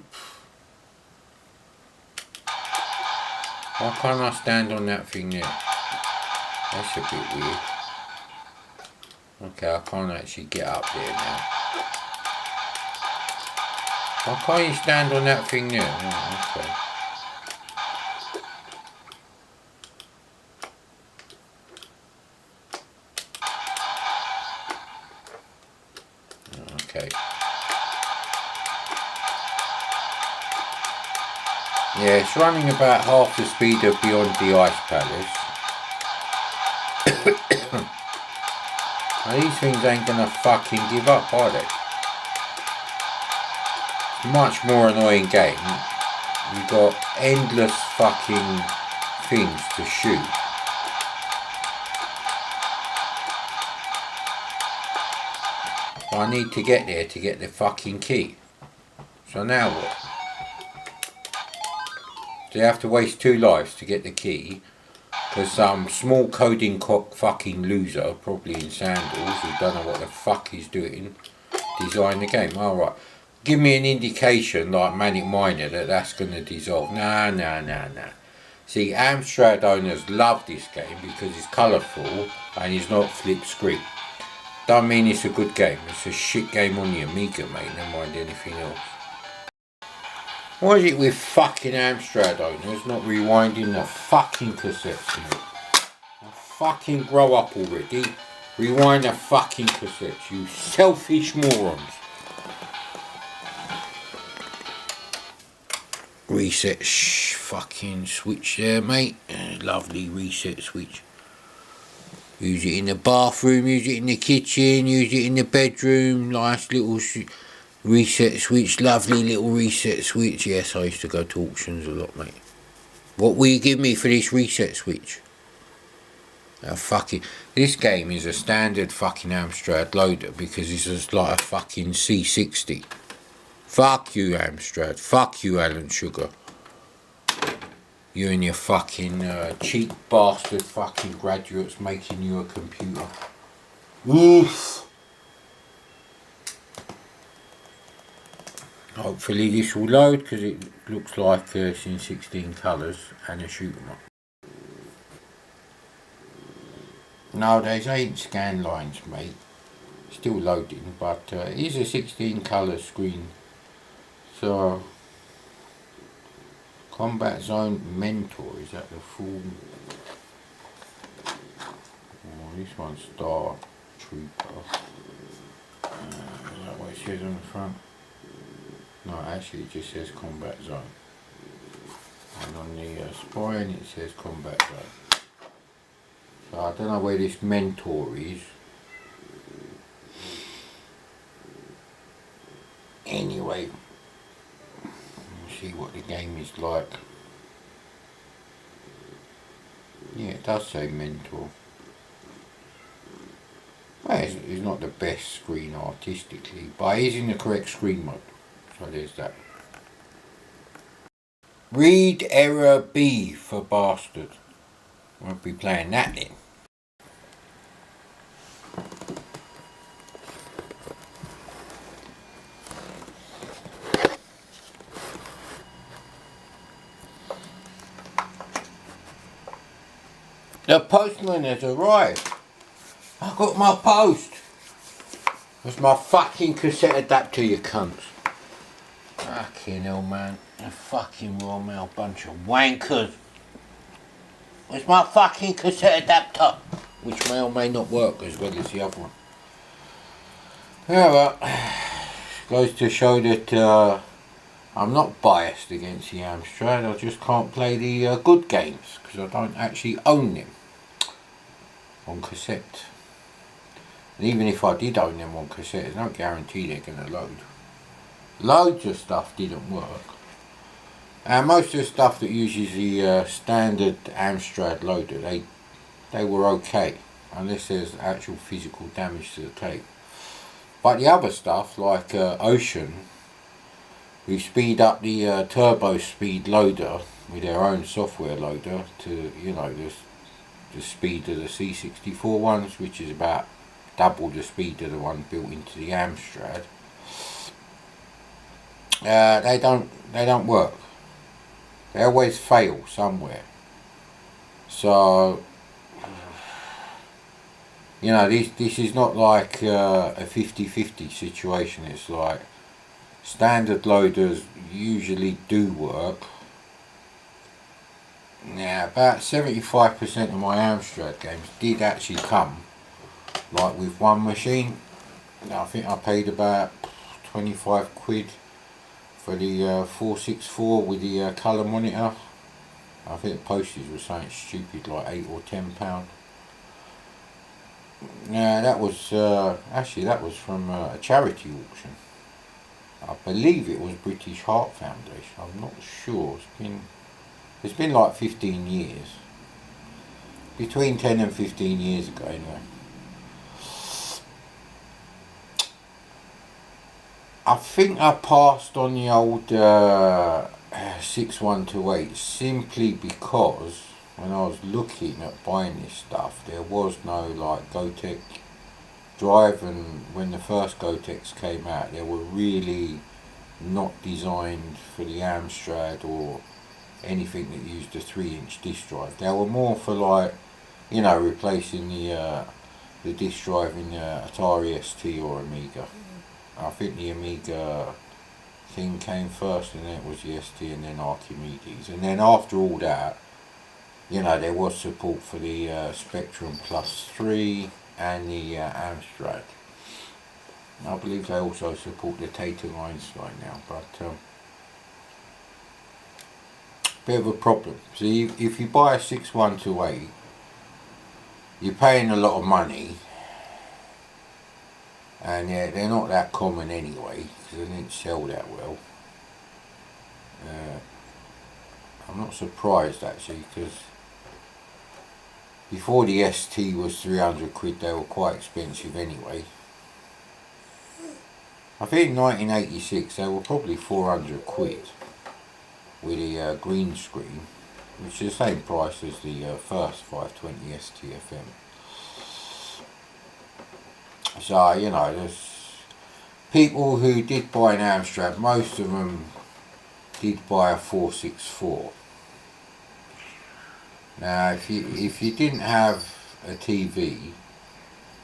A: Why can't I stand on that thing there? That's a bit weird. Okay, I can't actually get up there now. Why can't you stand on that thing there? Oh, okay. Okay. Yeah, it's running about half the speed of Beyond the Ice Palace. Now, these things ain't gonna fucking give up, are they? Much more annoying game. You've got endless fucking things to shoot. I need to get there to get the fucking key. So now what? Do you have to waste 2 lives to get the key? Because some small coding cock fucking loser, probably in sandals, who don't know what the fuck he's doing, designed the game. Alright. Give me an indication, like Manic Miner, that that's going to dissolve. Nah. See, Amstrad owners love this game because it's colourful and it's not flip screen. Don't mean it's a good game. It's a shit game on the Amiga, mate. Never mind anything else. Why is it with fucking Amstrad owners not rewinding the fucking cassettes, mate? Fucking grow up already. Rewind the fucking cassettes, you selfish morons. Reset fucking switch there, mate. Lovely reset switch. Use it in the bathroom, use it in the kitchen, use it in the bedroom. Nice little Reset switch, lovely little reset switch. Yes, I used to go to auctions a lot, mate. What will you give me for this reset switch? This game is a standard fucking Amstrad loader because it's just like a fucking C60. Fuck you, Amstrad. Fuck you, Alan Sugar. You and your fucking cheap bastard fucking graduates making you a computer. Oof. Hopefully this will load because it looks like it's in 16 colours and a shoot 'em up. No, there's 8 scan lines, mate. Still loading, but it is a 16 colour screen. So, Combat Zone Mentor, is that the full? Oh, this one's Star Trooper. Is that what it says on the front? No, actually it just says Combat Zone. And on the spine it says Combat Zone. So I don't know where this Mentor is. Anyway, we'll see what the game is like. Yeah, it does say Mentor. Well, it's not the best screen artistically, but it is in the correct screen mode. So there's that. Read error B for bastard. Won't be playing that then. The postman has arrived. I got my post. Where's my fucking cassette adapter, you cunts? Fucking hell, man. A fucking Royal Mail bunch of wankers. Where's my fucking cassette adapter? Which may or may not work as well as the other one. Yeah, well, goes to show that I'm not biased against the Amstrad. I just can't play the good games because I don't actually own them on cassette. And even if I did own them on cassette, there's no guarantee they're going to load. Loads of stuff didn't work. And most of the stuff that uses the standard Amstrad loader, they were okay, unless there's actual physical damage to the tape. But the other stuff, like Ocean, we speed up the turbo speed loader with their own software loader to, you know, the speed of the C64 ones, which is about double the speed of the one built into the Amstrad. They don't work. They always fail somewhere. So, you know, this is not like a 50-50 situation. It's like standard loaders usually do work. Now, about 75% of my Amstrad games did actually come like with one machine. I think I paid about 25 quid for the 464 with the colour monitor. I think the postage was something stupid like £8 or £10. Yeah, that was actually that was from a charity auction. I believe it was British Heart Foundation. I'm not sure. It's been like 15 years. Between 10 and 15 years ago anyway. I think I passed on the old 6128 simply because when I was looking at buying this stuff, there was no like Gotek drive, and when the first Gotex came out, they were really not designed for the Amstrad or anything that used a 3-inch disk drive. They were more for like, you know, replacing the disk drive in the Atari ST or Amiga. I think the Amiga thing came first, and then it was the ST, and then Archimedes, and then after all that, you know, there was support for the Spectrum Plus 3 and the Amstrad. I believe they also support the Tata Einstein now, but bit of a problem. So if you buy a 6128, you're paying a lot of money, And yeah, they're not that common anyway, because they didn't sell that well. I'm not surprised actually, because before the ST was 300 quid, they were quite expensive anyway. I think in 1986 they were probably 400 quid with a green screen, which is the same price as the first 520 STFM. So, you know, there's people who did buy an Amstrad, most of them did buy a 464. Now, if you didn't have a TV,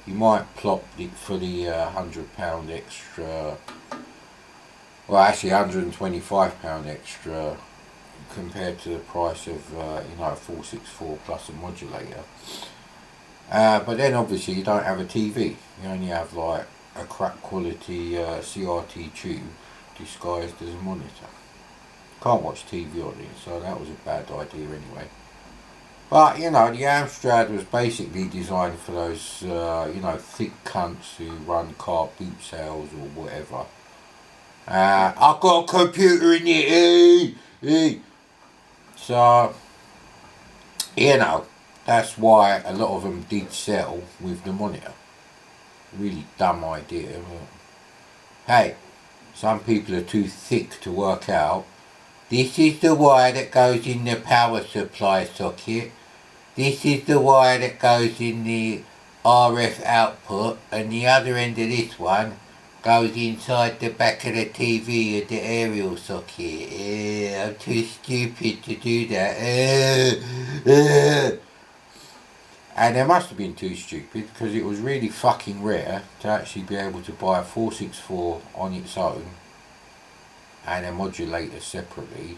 A: you might plop it for the £100 extra, well actually £125 extra compared to the price of you know, a 464 plus a modulator. But then obviously you don't have a TV, you only have like a crap quality CRT tube disguised as a monitor. Can't watch TV on it, so that was a bad idea anyway. But you know, the Amstrad was basically designed for those you know, thick cunts who run car boot sales or whatever. I've got a computer in it, So, you know, that's why a lot of them did sell with the monitor. Really dumb idea. But hey, some people are too thick to work out. This is the wire that goes in the power supply socket. This is the wire that goes in the RF output, and the other end of this one goes inside the back of the TV at the aerial socket. I'm too stupid to do that. And they must have been too stupid, because it was really fucking rare to actually be able to buy a 464 on its own and a modulator separately,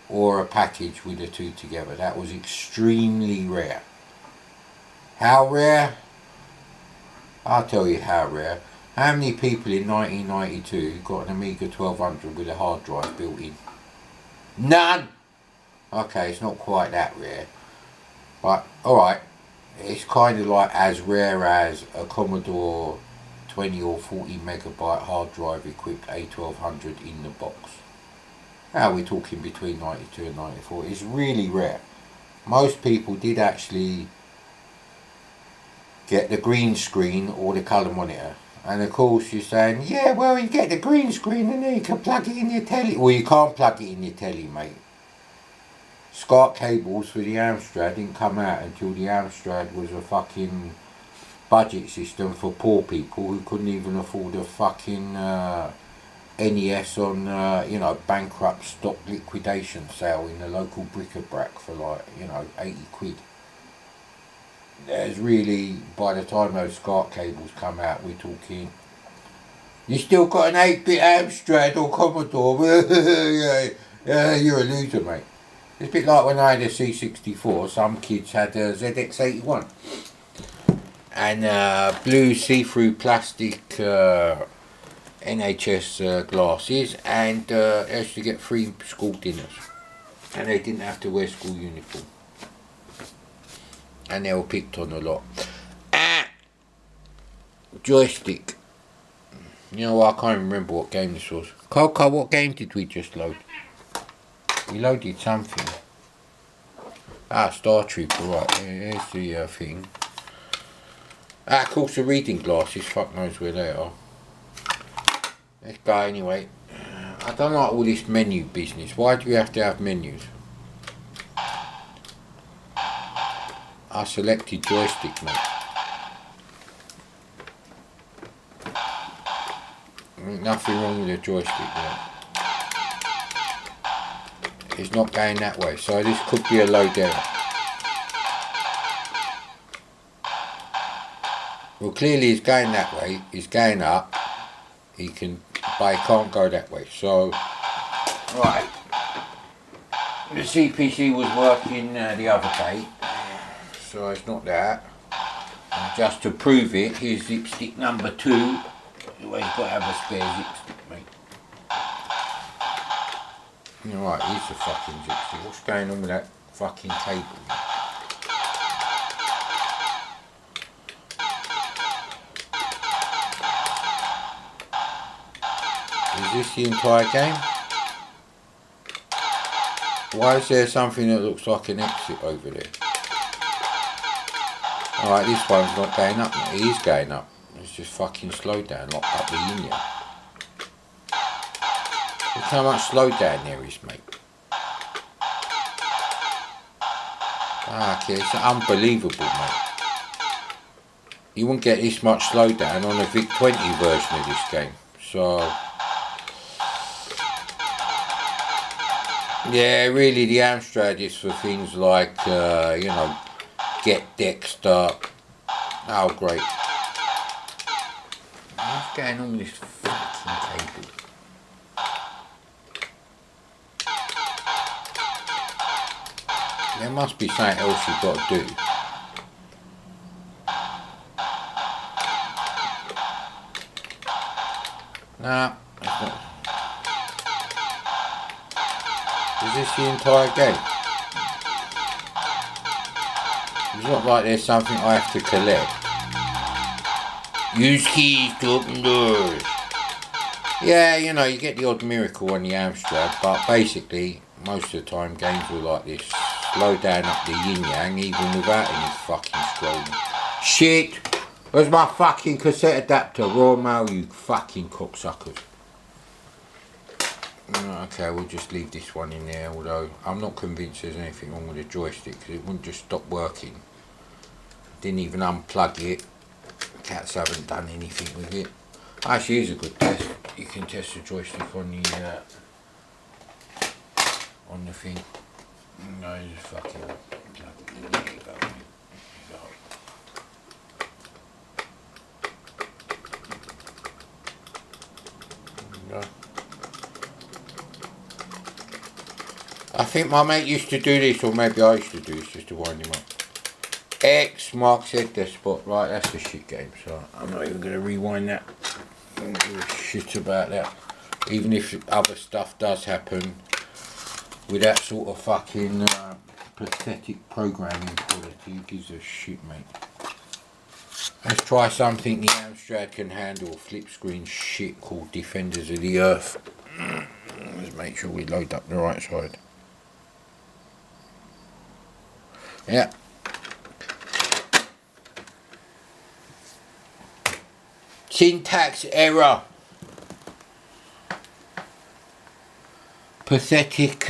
A: or a package with the two together. That was extremely rare. How rare? I'll tell you how rare. How many people in 1992 got an Amiga 1200 with a hard drive built in? None! Okay, it's not quite that rare. But, alright, it's kind of like as rare as a Commodore 20 or 40 megabyte hard drive equipped A1200 in the box. Now we're talking between 92 and 94. It's really rare. Most people did actually get the green screen or the colour monitor. And of course you're saying, yeah, well, you get the green screen and then you can plug it in your telly. Well, you can't plug it in your telly, mate. SCART cables for the Amstrad didn't come out until the Amstrad was a fucking budget system for poor people who couldn't even afford a fucking NES on, you know, bankrupt stock liquidation sale in the local bric-a-brac for like, you know, 80 quid. There's really, by the time those SCART cables come out, we're talking, you still got an 8-bit Amstrad or Commodore? Yeah, you're a loser, mate. It's a bit like when I had a C64, some kids had a ZX81 and blue see-through plastic NHS glasses, and they used to get free school dinners, and they didn't have to wear school uniform, and they were picked on a lot. Joystick. You know what, I can't remember what game this was. Coco, what game did we just load? We loaded something. Star Trooper, right, here's the thing. Of course the reading glasses, fuck knows where they are. Let's go anyway. I don't like all this menu business. Why do we have to have menus? I selected joystick, mate. Nothing wrong with the joystick there. It's not going that way, so this could be a load error. Well, clearly it's going that way. It's going up. He can, but it can't go that way. So, right. The CPC was working the other day, so it's not that. And just to prove it, here's zipstick number 2. Well, you've got to have a spare zipstick, mate. Right, here's the fucking zipstick. What's going on with that fucking cable? Is this the entire game? Why is there something that looks like an exit over there? Alright, this one's not going up now. It is going up. It's just fucking slowed down, locked up the yin yang. Look how much slowdown there is, mate. Okay, it's unbelievable, mate. You wouldn't get this much slowdown on a VIC-20 version of this game. So, yeah, really the Amstrad is for things like, you know, Get Dexter. Oh, great. What's going on with this fucking cable? There must be something else you've got to do. Nah, that's not. Is this the entire game? It's not like there's something I have to collect. Use keys to open doors. Yeah, you know, you get the odd miracle on the Amstrad, but basically, most of the time games are like this. Slow down up the yin-yang even without any fucking scrolling. Shit! Where's my fucking cassette adapter? Raw mail, you fucking cocksuckers. Okay, we'll just leave this one in there, although I'm not convinced there's anything wrong with the joystick, because it wouldn't just stop working. Didn't even unplug it. The cats haven't done anything with it. Actually, here's a good test. You can test the joystick on the thing. No, just fucking plug it. There you go. There you go. I think my mate used to do this, or maybe I used to do this just to wind him up. X marks head the spot. Right, that's a shit game, so I'm not even going to rewind that. I don't give a shit about that. Even if other stuff does happen with that sort of fucking pathetic programming quality, who gives a shit, mate. Let's try something the Amstrad can handle. Flip screen shit called Defenders of the Earth. Let's make sure we load up the right side. Yeah. Syntax error. Pathetic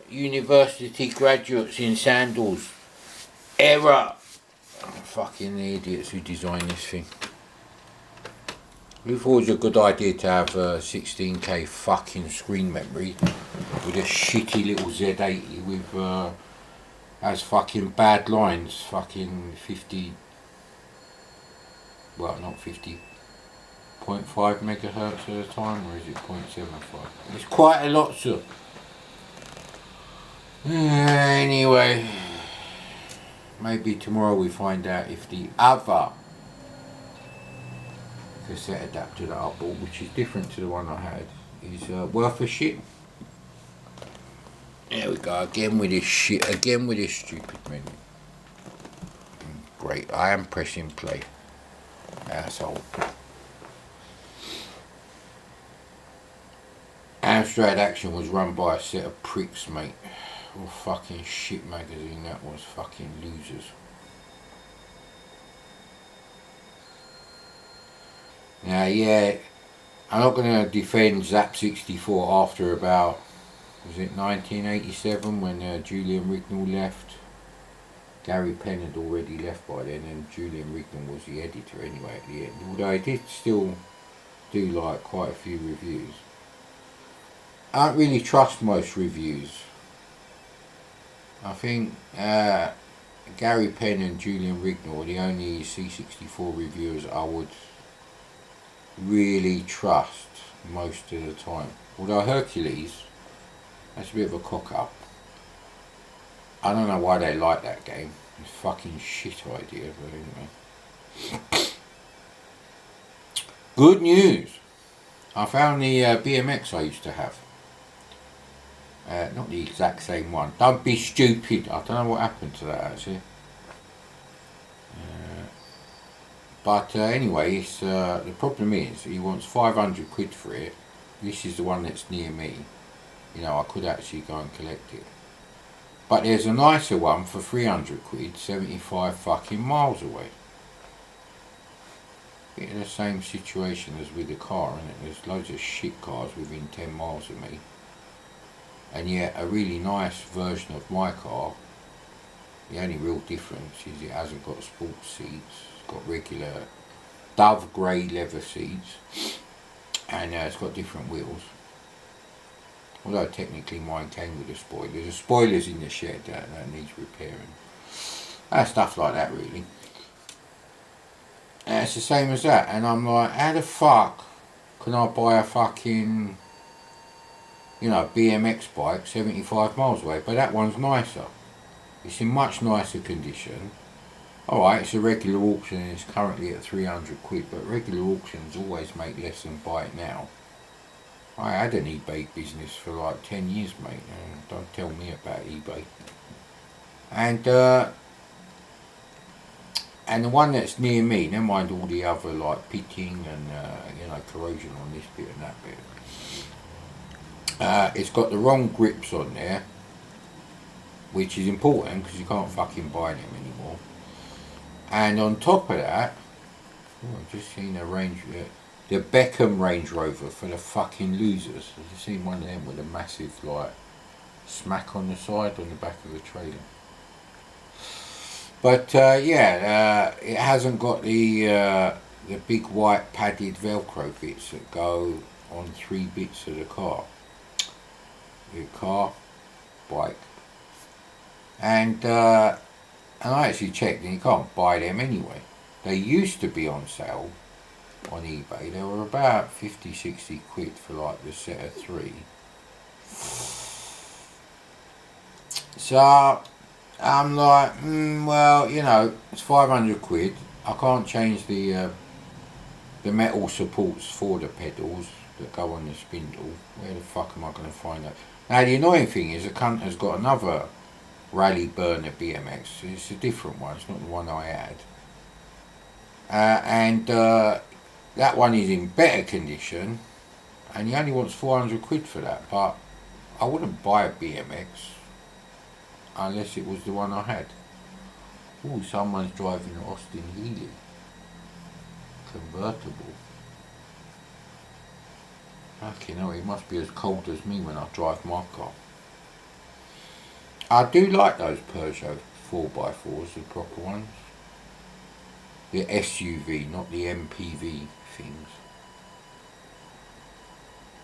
A: university graduates in sandals. Error. Fucking idiots who designed this thing. We thought it was a good idea to have 16K fucking screen memory with a shitty little Z80 with has fucking bad lines, fucking 50, well not 50.5 megahertz at a time, or is it 0.75? It's quite a lot, sir. Anyway, maybe tomorrow we find out if the other cassette adapter that I bought, which is different to the one I had, is worth a shit. There we go, again with this shit, again with this stupid menu. Great, I am pressing play. Asshole. Amstrad Action was run by a set of pricks, mate. What fucking shit magazine that was, fucking losers. Now, yeah, I'm not going to defend Zap64 after about, was it 1987 when Julian Rignall left? Gary Penn had already left by then, and Julian Rignall was the editor anyway at the end. Although I did still do like quite a few reviews. I don't really trust most reviews. I think Gary Penn and Julian Rignall are the only C64 reviewers I would really trust most of the time. Although Hercules, that's a bit of a cock up. I don't know why they like that game. It's a fucking shit idea, but anyway. Good news. I found the BMX I used to have. Not the exact same one. Don't be stupid. I don't know what happened to that actually. But anyway, it's, the problem is he wants 500 quid for it, This is the one that's near me. You know, I could actually go and collect it. But there's a nicer one for 300 quid, 75 fucking miles away. Bit of the same situation as with the car, isn't it? There's loads of shit cars within 10 miles of me. And yet a really nice version of my car, the only real difference is it hasn't got sports seats. It's got regular Dove grey leather seats, and it's got different wheels. Although technically mine came with a spoiler. There's spoilers in the shed that needs repairing. Stuff like that really. And it's the same as that, and I'm like, how the fuck can I buy a fucking, you know, BMX bike 75 miles away? But that one's nicer. It's in much nicer condition. Alright, it's a regular auction and it's currently at 300 quid, but regular auctions always make less than buy it now. I had an eBay business for like 10 years, mate, and don't tell me about eBay. And the one that's near me, never mind all the other like pitting and you know, corrosion on this bit and that bit. It's got the wrong grips on there, which is important because you can't fucking buy them anymore. And on top of that, I've just seen a the Beckham Range Rover for the fucking losers. I've just seen one of them with a massive like smack on the side on the back of the trailer. But it hasn't got the big white padded Velcro bits that go on 3 bits of the car. The car, bike, and I actually checked, and you can't buy them anyway. They used to be on sale on eBay. They were about 50-60 quid for like the set of 3. So I'm like, well, you know, it's 500 quid. I can't change the metal supports for the pedals that go on the spindle. Where the fuck am I going to find that? Now the annoying thing is the cunt has got another Rally Burner BMX. It's a different one. It's not the one I had. That one is in better condition, and he only wants 400 quid for that. But I wouldn't buy a BMX unless it was the one I had. Oh, someone's driving an Austin Healey convertible. Fucking hell, it must be as cold as me when I drive my car. I do like those Peugeot 4x4s, the proper ones. The SUV, not the MPV things.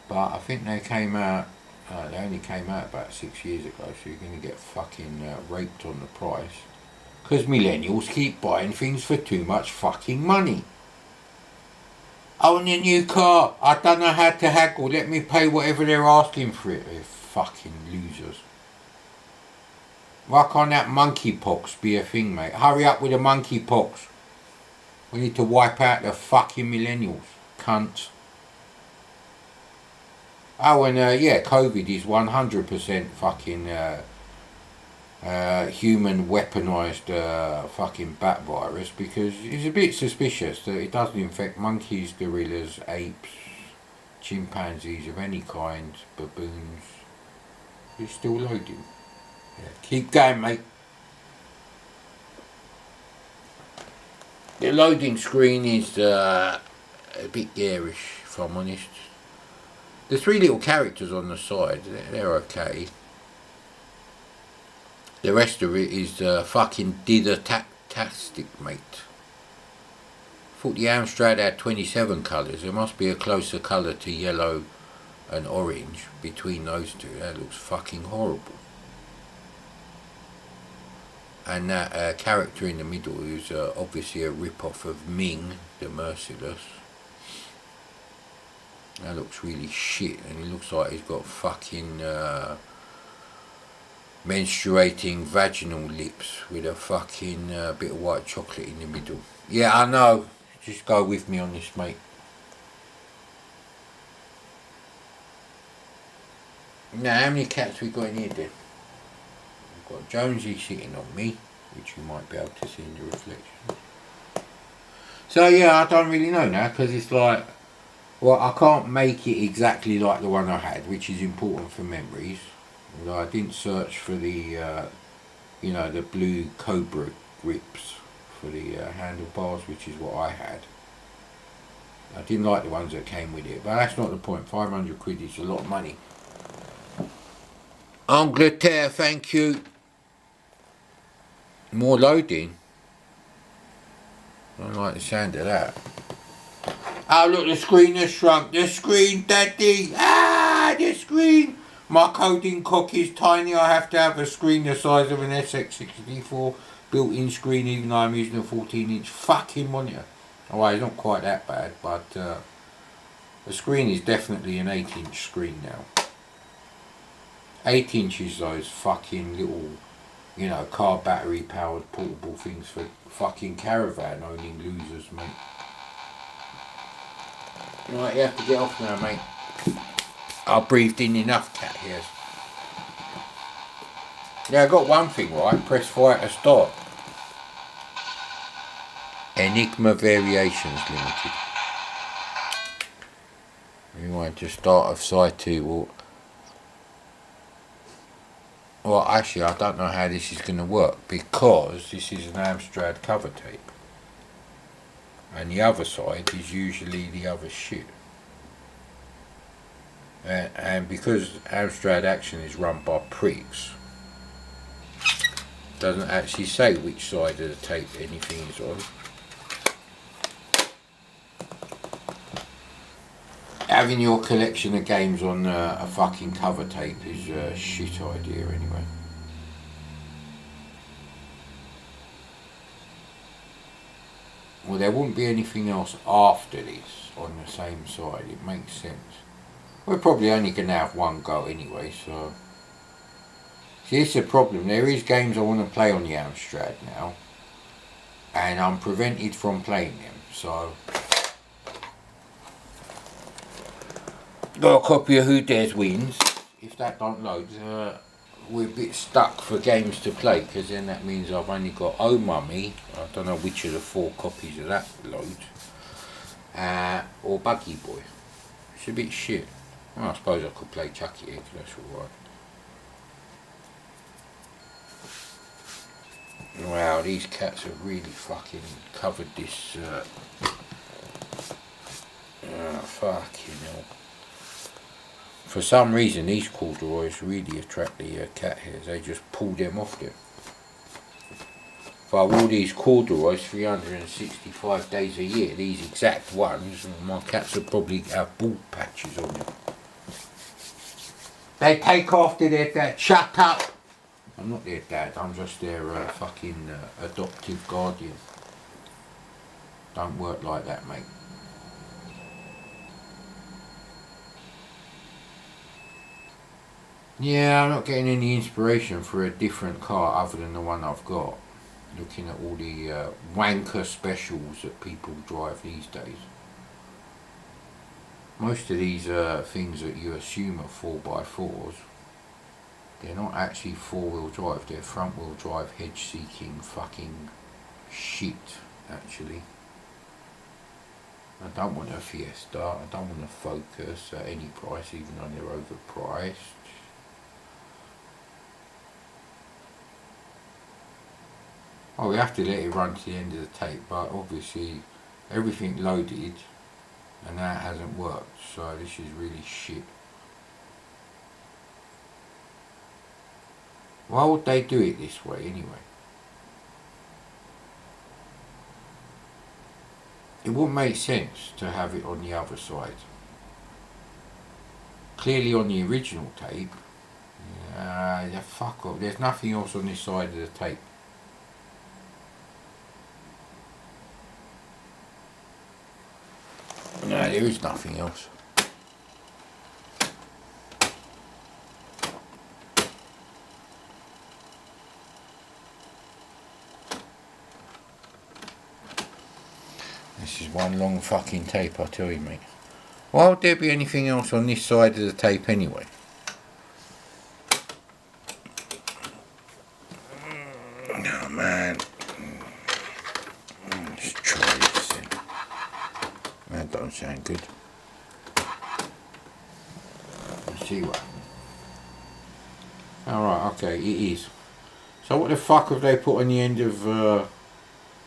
A: But I think they came out, they only came out about 6 years ago, so you're going to get fucking raped on the price. Because millennials keep buying things for too much fucking money. I want a new car, I don't know how to haggle, let me pay whatever they're asking for it. They're fucking losers. Why can't that monkeypox be a thing, mate? Hurry up with the monkeypox. We need to wipe out the fucking millennials, cunts. Oh, and COVID is 100% fucking human weaponised fucking bat virus, because it's a bit suspicious that it doesn't infect monkeys, gorillas, apes, chimpanzees of any kind, baboons. It's still loading. Yeah, keep going, mate. The loading screen is a bit garish, if I'm honest. The 3 little characters on the side, they're okay. The rest of it is fucking didactic, mate. I thought the Amstrad had 27 colours. There must be a closer colour to yellow and orange between those two. That looks fucking horrible. And that character in the middle is obviously a rip-off of Ming, the Merciless. That looks really shit, and it looks like he's got fucking menstruating vaginal lips with a fucking bit of white chocolate in the middle. Yeah, I know. Just go with me on this, mate. Now, how many cats we got in here then? We've got Jonesy sitting on me, which you might be able to see in the reflection. So yeah, I don't really know now, because it's like, Well, I can't make it exactly like the one I had, which is important for memories. Although I didn't search for the, the blue Cobra grips for the handlebars, which is what I had. I didn't like the ones that came with it, but that's not the point. 500 quid is a lot of money. Angleterre, thank you. More loading. I don't like the sound of that. Oh look, the screen has shrunk. The screen, daddy. Ah, the screen. My coding cock is tiny. I have to have a screen the size of an SX64 built-in screen, even though I'm using a 14-inch fucking monitor. Oh, well, it's not quite that bad, but the screen is definitely an 8-inch screen now. 8 inches those fucking little, car battery powered portable things for fucking caravan owning losers, mate. Right, you have to get off now, mate. I breathed in enough cat hairs. Yeah, I got one thing right. Press fire to start. Enigma Variations Limited. We want to start off side 2. Well, actually, I don't know how this is going to work because this is an Amstrad cover tape. And the other side is usually the other shit. And because Amstrad Action is run by pricks, doesn't actually say which side of the tape anything is on. Having your collection of games on a fucking cover tape is a shit idea anyway. Well, there wouldn't be anything else after this on the same side. It makes sense. We're probably only going to have one go anyway, so... See, it's a problem. There is games I want to play on the Amstrad now, and I'm prevented from playing them, so... Got a copy of Who Dares Wins. If that don't load, we're a bit stuck for games to play, because then that means I've only got Oh Mummy, I don't know which of the 4 copies of that load, or Buggy Boy. It's a bit shit. Well, I suppose I could play Chucky here, because that's alright. Wow, these cats have really fucking covered this, fucking hell. For some reason, these corduroys really attract the cat hairs. They just pull them off them. If I wore these corduroys 365 days a year, these exact ones, my cats would probably have bald patches on them. They take after their dad. Shut up! I'm not their dad, I'm just their fucking adoptive guardian. Don't work like that, mate. Yeah, I'm not getting any inspiration for a different car other than the one I've got. Looking at all the wanker specials that people drive these days. Most of these things that you assume are 4x4s, they're not actually 4-wheel drive, they're front-wheel drive, hedge-seeking fucking shit, actually. I don't want a Fiesta, I don't want a Focus at any price, even though they're overpriced. Oh, we have to let it run to the end of the tape, but obviously everything loaded and that hasn't worked, so this is really shit. Why would they do it this way anyway? It wouldn't make sense to have it on the other side. Clearly on the original tape, yeah, fuck off, there's nothing else on this side of the tape. No, there is nothing else. This is one long fucking tape, I tell you, mate. Why would there be anything else on this side of the tape anyway? Oh man. Let's try this then. That don't sound good. see one. Alright, okay, it is. So what the fuck have they put on the end of,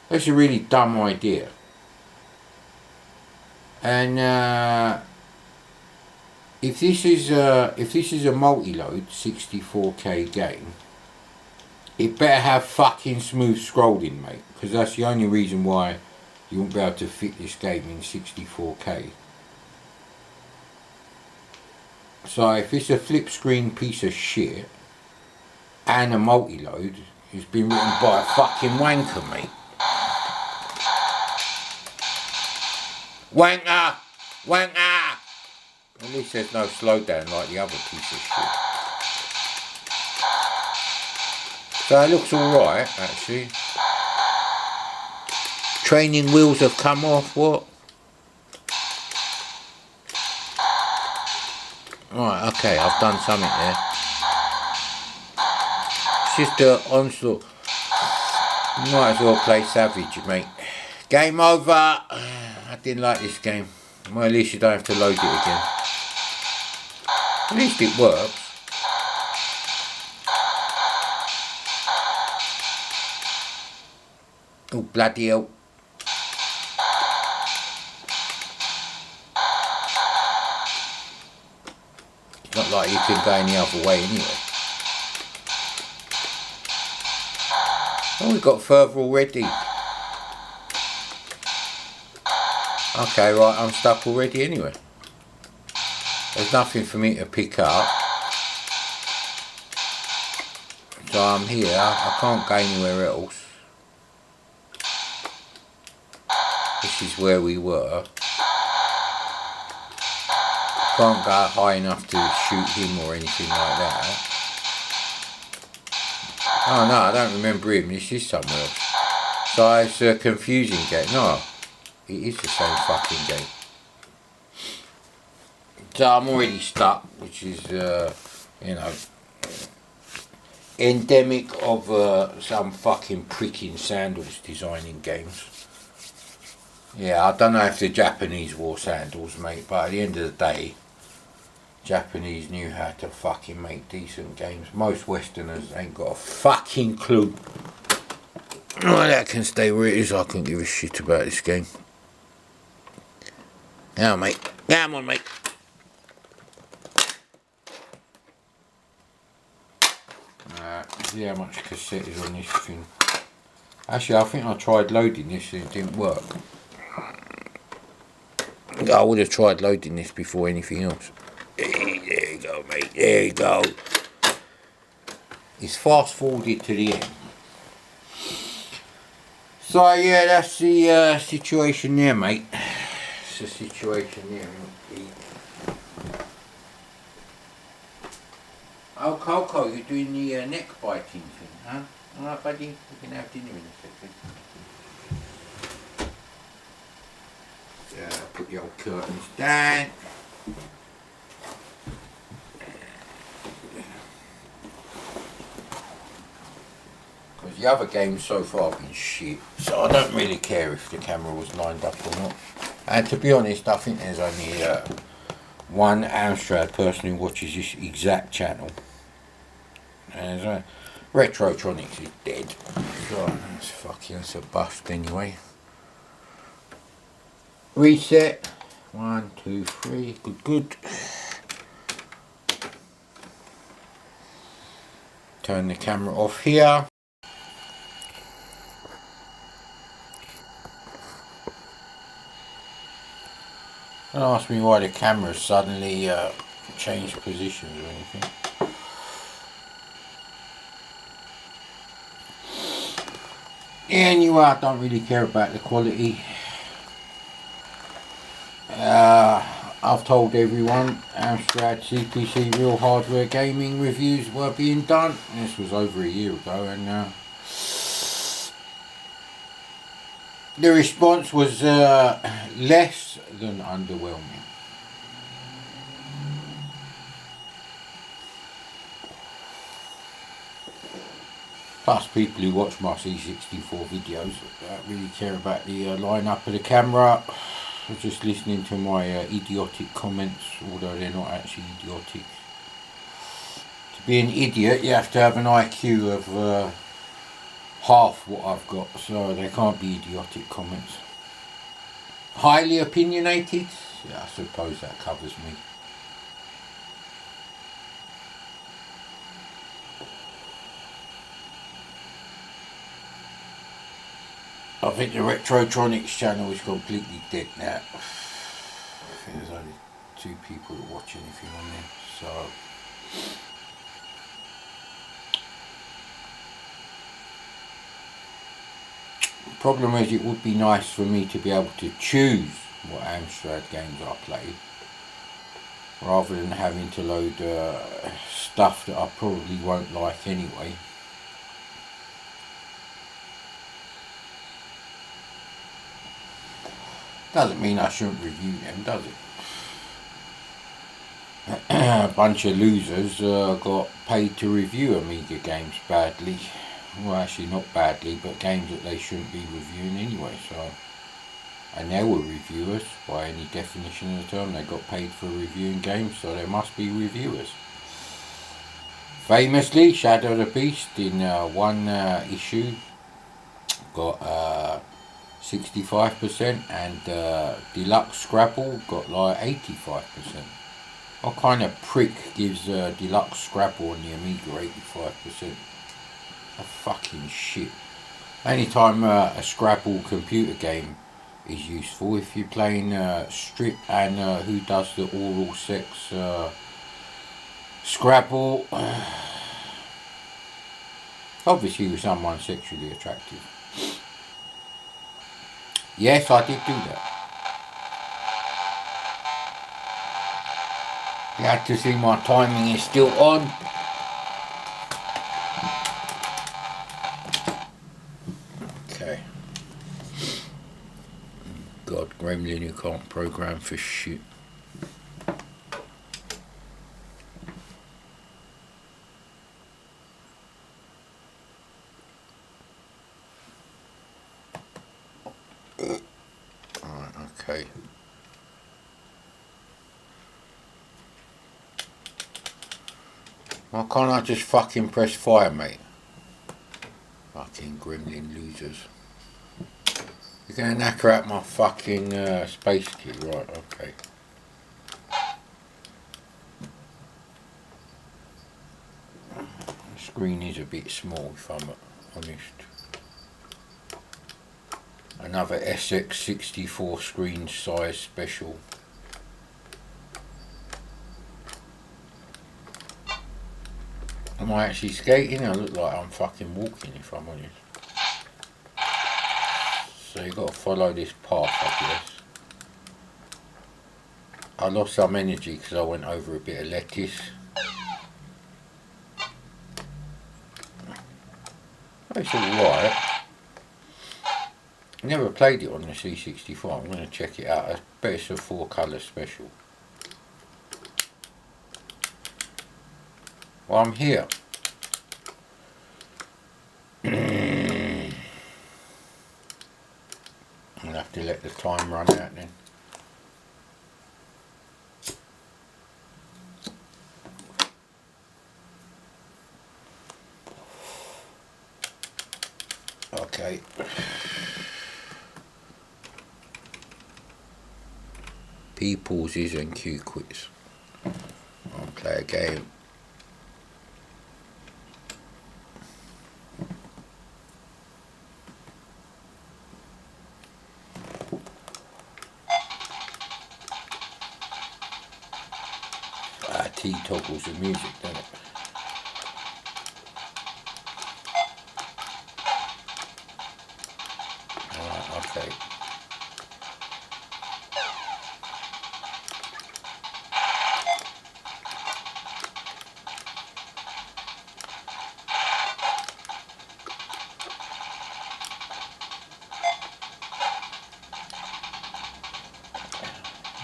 A: that's a really dumb idea. And if this is a multi-load 64K game, it better have fucking smooth scrolling, mate, because that's the only reason why you won't be able to fit this game in 64K. So if it's a flip screen piece of shit and a multi-load, it's been written by a fucking wanker, mate. Wanker! Wanker! At least there's no slowdown like the other piece of shit. So it looks alright, actually. Training wheels have come off, what? Right, okay, I've done something there. It's just an onslaught. You might as well play Savage, mate. Game over! I didn't like this game. Well, at least you don't have to load it again. At least it works. Oh, bloody hell. It's not like you can go any other way anyway. Oh, we got further already. Okay, right, I'm stuck already anyway. There's nothing for me to pick up. So I'm here, I can't go anywhere else. This is where we were. Can't go high enough to shoot him or anything like that. Oh no, I don't remember him, this is somewhere else. So it's a confusing game. No, it is the same fucking game. So I'm already stuck, which is, you know, endemic of some fucking pricking sandals designing games. Yeah, I don't know if the Japanese wore sandals, mate, but at the end of the day, Japanese knew how to fucking make decent games. Most Westerners ain't got a fucking clue. Well, that can stay where it is. I couldn't give a shit about this game. Now, mate. Come on, mate. See how much cassette is on this thing. Actually, I think I tried loading this and it didn't work. I would have tried loading this before anything else. There you go, mate. There you go. It's fast forwarded to the end. So yeah, that's the situation there, mate. It's the situation there. Oh, Coco, you're doing the neck biting thing, huh? Alright, buddy, we can have dinner in a second. Put the old curtains down. Because the other games so far have been shit, so I don't really care if the camera was lined up or not. And to be honest, I think there's only one Amstrad person who watches this exact channel. And Retrotronics is dead. So that's fucking, that's a bust anyway. Reset. 1, 2, 3. Good, good. Turn the camera off here. Don't ask me why the camera suddenly changed positions or anything. Anyway, I don't really care about the quality. I've told everyone Amstrad CPC real hardware gaming reviews were being done. This was over a year ago, and the response was less than underwhelming. Plus, people who watch my C64 videos don't really care about the line-up of the camera. They're just listening to my idiotic comments, although they're not actually idiotic. be an idiot, you have to have an IQ of half what I've got, so they can't be idiotic comments. Highly opinionated? Yeah, I suppose that covers me. I think the Retrotronics channel is completely dead now. I think there's only 2 people that watch anything on there, so... Problem is, it would be nice for me to be able to choose what Amstrad games I play, rather than having to load stuff that I probably won't like anyway. Doesn't mean I shouldn't review them, does it? A bunch of losers got paid to review Amiga games badly. Well, actually not badly, but games that they shouldn't be reviewing anyway, so... And they were reviewers, by any definition of the term. They got paid for reviewing games, so they must be reviewers. Famously, Shadow of the Beast in one issue got 65%, and Deluxe Scrabble got like 85%. What kind of prick gives Deluxe Scrabble on the Amiga 85%? A fucking shit. Anytime a Scrabble computer game is useful, if you're playing Strip and Who Does the Oral Sex Scrabble, obviously with someone sexually attractive. Yes, I did do that. You have to see my timing is still on. Okay. God, Gremlin who can't program for shit. Alright, okay. Why can't I just fucking press fire, mate? Fucking Gremlin losers. You're gonna knacker out my fucking space key, right? Okay. The screen is a bit small, if I'm honest. Another SX64 screen size special. Am I actually skating? I look like I'm fucking walking, if I'm honest. So you got to follow this path, I guess. I lost some energy because I went over a bit of lettuce. It's alright. I never played it on the C64. I'm going to check it out. I bet it's a 4-colour special. Well, I'm here. I'll have to let the time run out then. Okay. P pauses and Q quits. I'll play a game. T toggles the music, doesn't it? Alright, okay.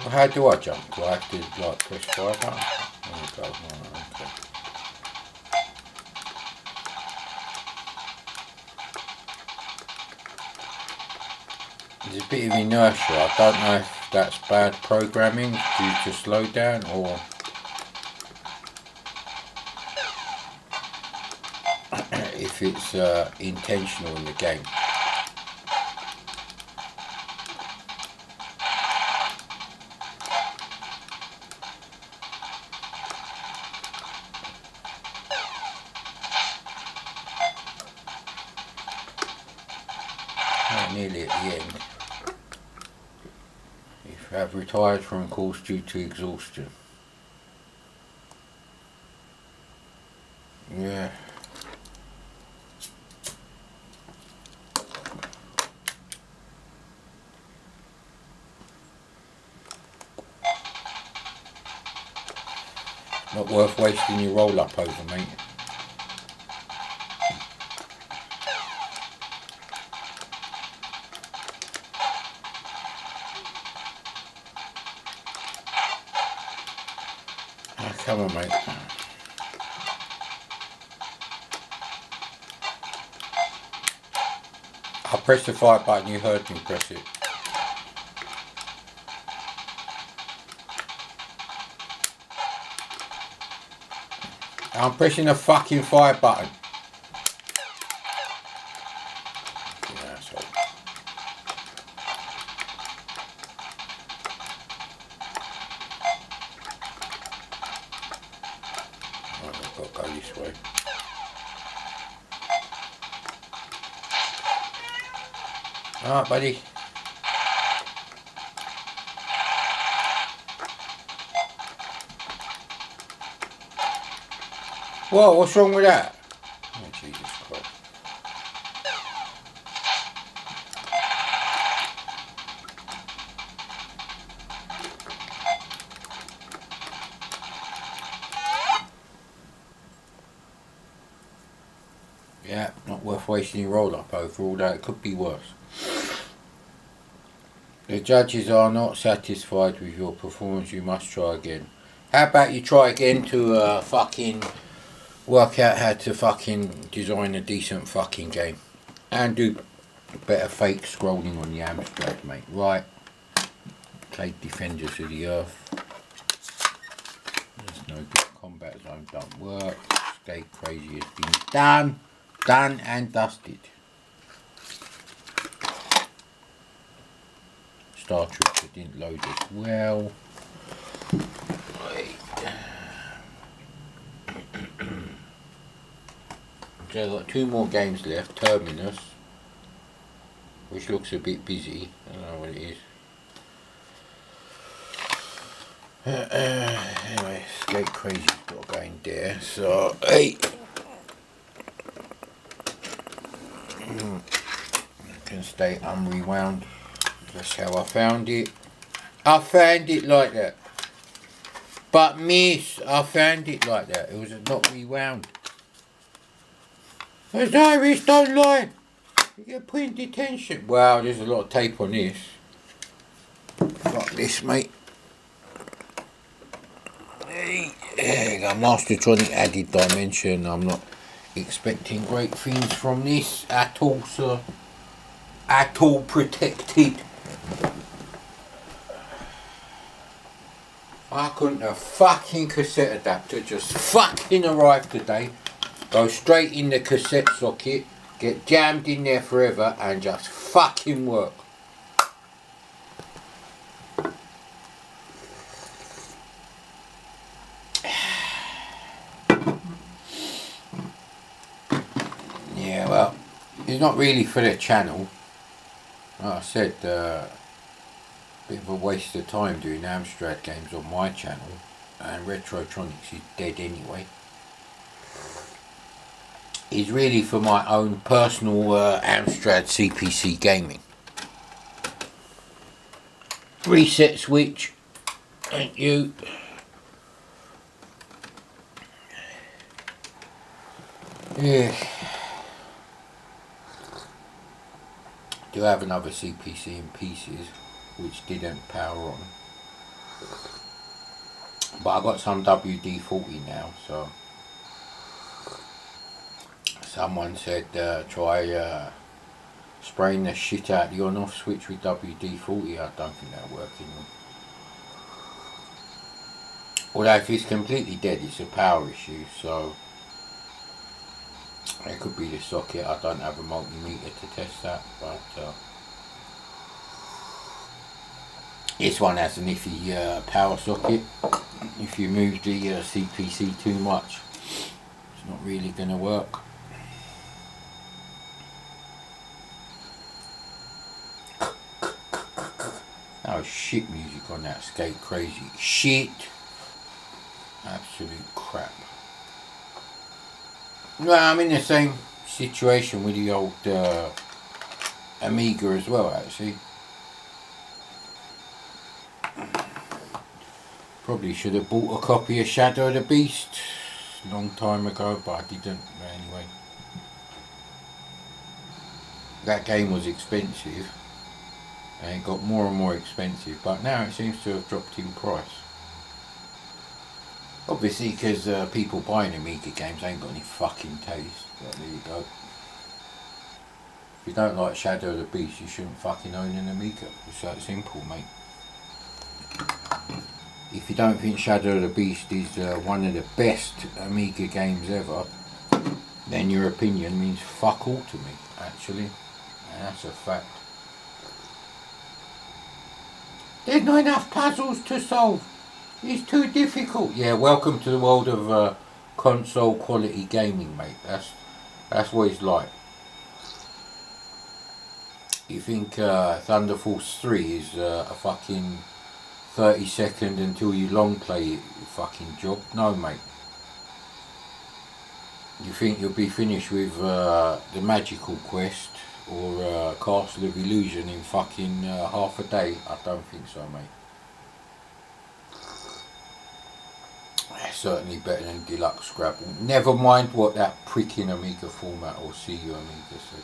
A: Well, how do I jump? Do I have to like press fire button? There we go. Right, okay. There's a bit of inertia. I don't know if that's bad programming due to slowdown or... if it's intentional in the game. Nearly at the end. If you have retired from course due to exhaustion. Yeah. Not worth wasting your roll up over, mate. Oh, come on, mate. I pressed the fire button, you heard me press it. I'm pressing the fucking fire button. Yeah, that's all. I've got to go this way. Alright, buddy. What? What's wrong with that? Oh, Jesus Christ. Yeah, not worth wasting your roll up over, although it could be worse. The judges are not satisfied with your performance, you must try again. How about you try again to fucking work out how to fucking design a decent fucking game. And do better fake scrolling on the Amstrad, mate. Right. Played Defenders of the Earth. There's no good. Combat Zone don't work. Skate Crazy has been done. Done and dusted. Star Trooper didn't load as well. So I've got 2 more games left. Terminus, which looks a bit busy. I don't know what it is. Anyway, Skate Crazy's got to go in there. So, hey. Can stay unrewound. That's how I found it. I found it like that. But miss, I found it like that. It was not rewound. There's Irish, don't lie. You get put in detention. Wow, there's a lot of tape on this. Fuck this, mate. Hey, there you go. Mastertronic added dimension. I'm not expecting great things from this at all, sir. At all protected. Why couldn't a fucking cassette adapter just fucking arrive today? Go straight in the cassette socket, get jammed in there forever and just fucking work. Yeah, well, it's not really for the channel. Like I said, bit of a waste of time doing Amstrad games on my channel, and Retrotronics is dead anyway. Is really for my own personal Amstrad CPC gaming. Reset switch. Thank you. Yeah. Do have another CPC in pieces, which didn't power on. But I got some WD-40 now, so. Someone said try spraying the shit out the on-off switch with WD-40. I don't think that'll work anymore. Although if it's completely dead, it's a power issue, so It could be the socket. I don't have a multimeter to test that, but this one has an iffy power socket. If you move the CPC too much, it's not really going to work. Oh, shit music on that skate, crazy shit. Absolute crap. Well, I'm in the same situation with the old Amiga as well, actually. Probably should have bought a copy of Shadow of the Beast a long time ago, but I didn't. But anyway, that game was expensive, and it got more and more expensive, but now it seems to have dropped in price. Obviously, because people buying Amiga games ain't got any fucking taste, but there you go. If you don't like Shadow of the Beast, you shouldn't fucking own an Amiga. It's that simple, mate. If you don't think Shadow of the Beast is one of the best Amiga games ever, then your opinion means fuck all to me, actually. And that's a fact. There's not enough puzzles to solve. It's too difficult. Yeah, welcome to the world of console quality gaming, mate. That's what it's like. You think Thunder Force 3 is a fucking 30-second until you long play it fucking job? No, mate. You think you'll be finished with the Magical Quest or Castle of Illusion in fucking half a day? I don't think so, mate. Certainly better than Deluxe Scrabble. Never mind what that pricking Amiga format or CU Amiga said.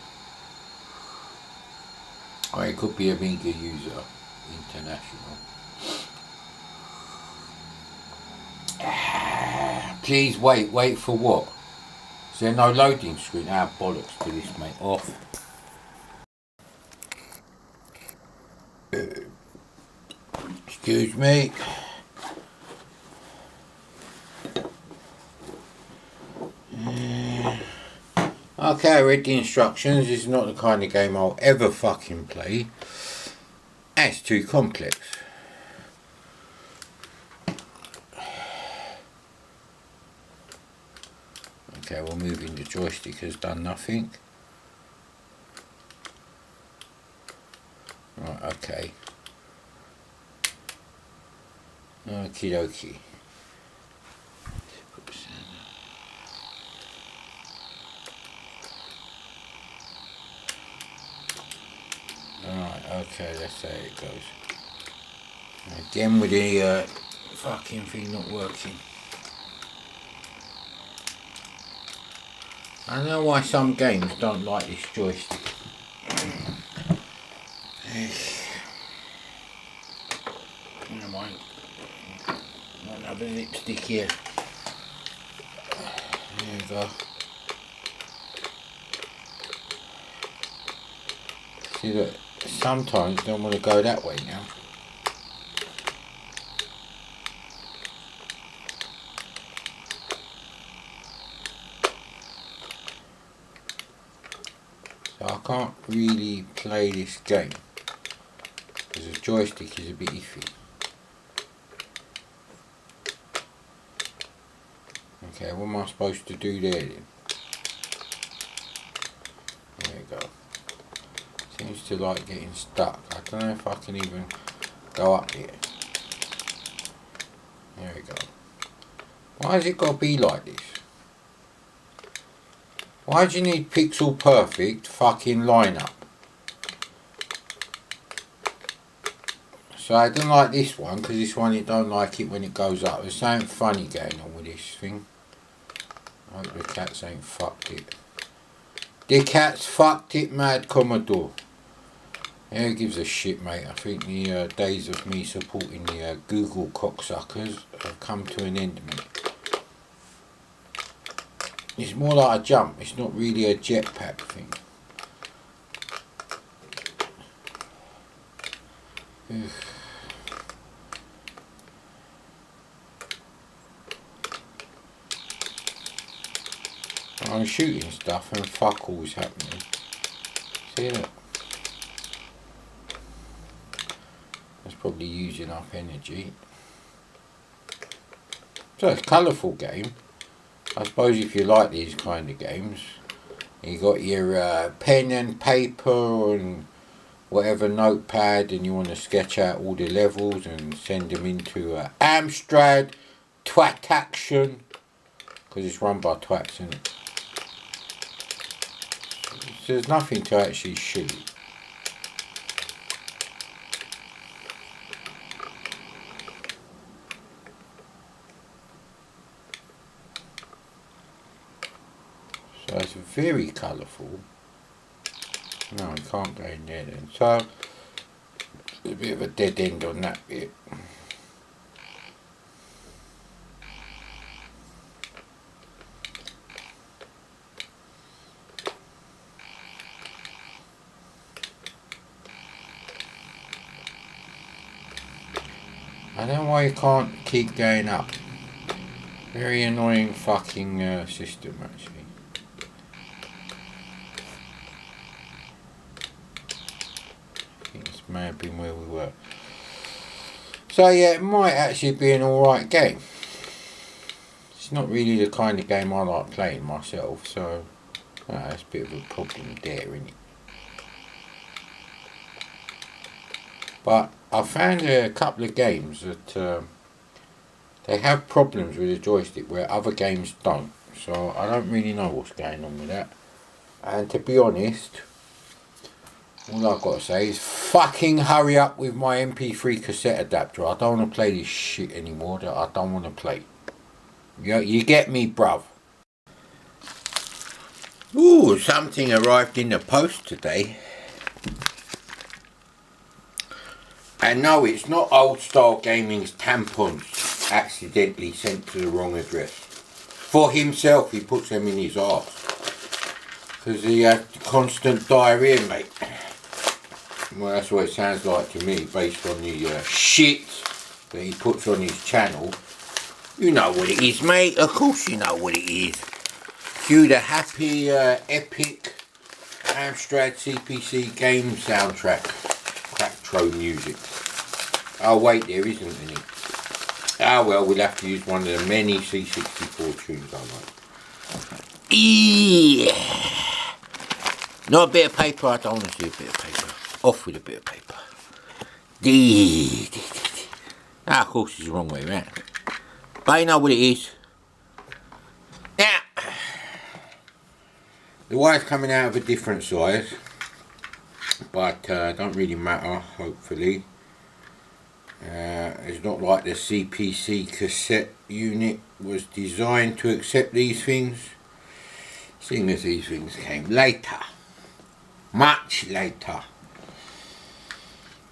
A: Or it could be Amiga User International. Please wait for what? Is there no loading screen? Ah, bollocks to this, mate. Off. Excuse me. Okay, I read the instructions. This is not the kind of game I'll ever fucking play. It's too complex. Okay, well, moving the joystick has done nothing. Right, okay. Okie dokie. Alright, okay, that's how it goes. Again with the fucking thing not working. I don't know why some games don't like this joystick. Never mind. Another lipstick here. There we go. See that sometimes don't want to go that way now. So I can't really play this game because the joystick is a bit iffy. Okay, what am I supposed to do there then? There we go. Seems to like getting stuck. I don't know if I can even go up here. There we go. Why has it got to be like this? Why do you need pixel perfect fucking lineup? So I don't like this one because this one you don't like it when it goes up. There's something funny going on with this thing. I hope the cats ain't fucked it. The cats fucked it, Mad Commodore. Yeah, who gives a shit, mate? I think the days of me supporting the Google cocksuckers have come to an end, mate. It's more like a jump. It's not really a jetpack thing. Ugh. I'm shooting stuff and fuck all's happening. See that? That's probably using up energy. So it's a colourful game. I suppose if you like these kind of games, you got your pen and paper and whatever notepad, and you want to sketch out all the levels and send them into Amstrad Twat Action, because it's run by twats, isn't it? So there's nothing to actually shoot. So it's very colourful. No, I can't go in there then. So, there's a bit of a dead end on that bit. I don't know why you can't keep going up. Very annoying fucking system, actually. This may have been where we were. So yeah, it might actually be an alright game. It's not really the kind of game I like playing myself, so that's a bit of a problem there, isn't it? But I found a couple of games that they have problems with the joystick where other games don't. So I don't really know what's going on with that. And to be honest, all I've got to say is fucking hurry up with my MP3 cassette adapter. I don't want to play this shit anymore that I don't want to play. You get me, bruv. Ooh, something arrived in the post today. And no, it's not Old Style Gaming's tampons accidentally sent to the wrong address. For himself, he puts them in his arse. Because he had constant diarrhea, mate. Well, that's what it sounds like to me, based on the shit that he puts on his channel. You know what it is, mate. Of course you know what it is. Cue the happy, epic Amstrad CPC game soundtrack. Quattro music. Oh, wait, there isn't any. Ah, well, we'll have to use one of the many C64 tunes I like. Yeah. Not a bit of paper, I don't want to see a bit of paper. Off with a bit of paper. Ah, of course, it's the wrong way around. But you know what it is. Now, the wire's coming out of a different size, but don't really matter, hopefully. It's not like the CPC cassette unit was designed to accept these things, seeing as these things came later. Much later.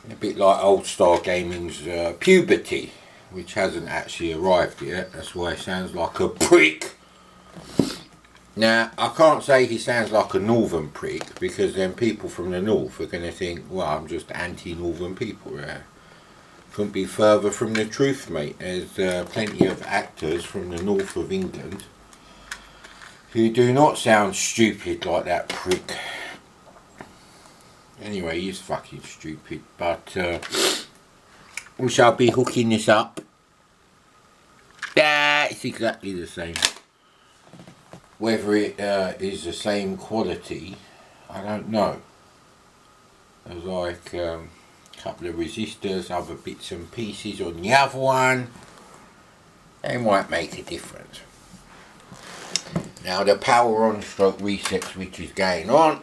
A: A bit like Old Star Gaming's puberty, which hasn't actually arrived yet. That's why he sounds like a prick. Now, I can't say he sounds like a northern prick, because then people from the north are going to think, well, I'm just anti-northern people there. Couldn't be further from the truth, mate. There's plenty of actors from the north of England who do not sound stupid like that prick. Anyway, he's fucking stupid, but we shall be hooking this up. It's exactly the same. Whether it is the same quality, I don't know. There's like a couple of resistors, other bits and pieces on the other one. They might make a difference. Now the power on stroke reset switch is going on.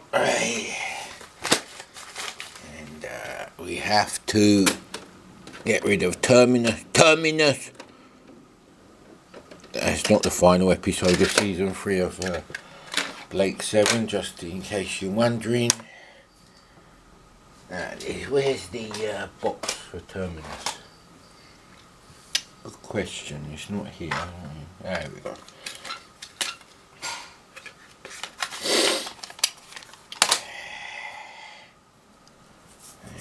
A: We have to get rid of Terminus. That's not the final episode of season 3 of Blake 7, just in case you're wondering. Where's the box for Terminus? Good question, it's not here. There we go.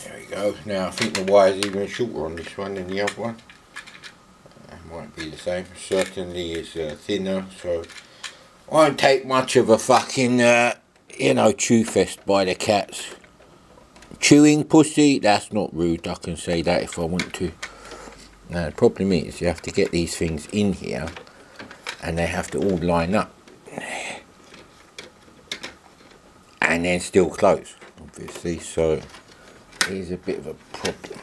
A: There we go. Now I think the wire is even shorter on this one than the other one. Might be the same. Certainly is thinner. So Won't take much of a fucking, chew fest by the cats. Chewing pussy, that's not rude, I can say that if I want to. Now the problem is you have to get these things in here and they have to all line up. And then still close, obviously, so it is a bit of a problem.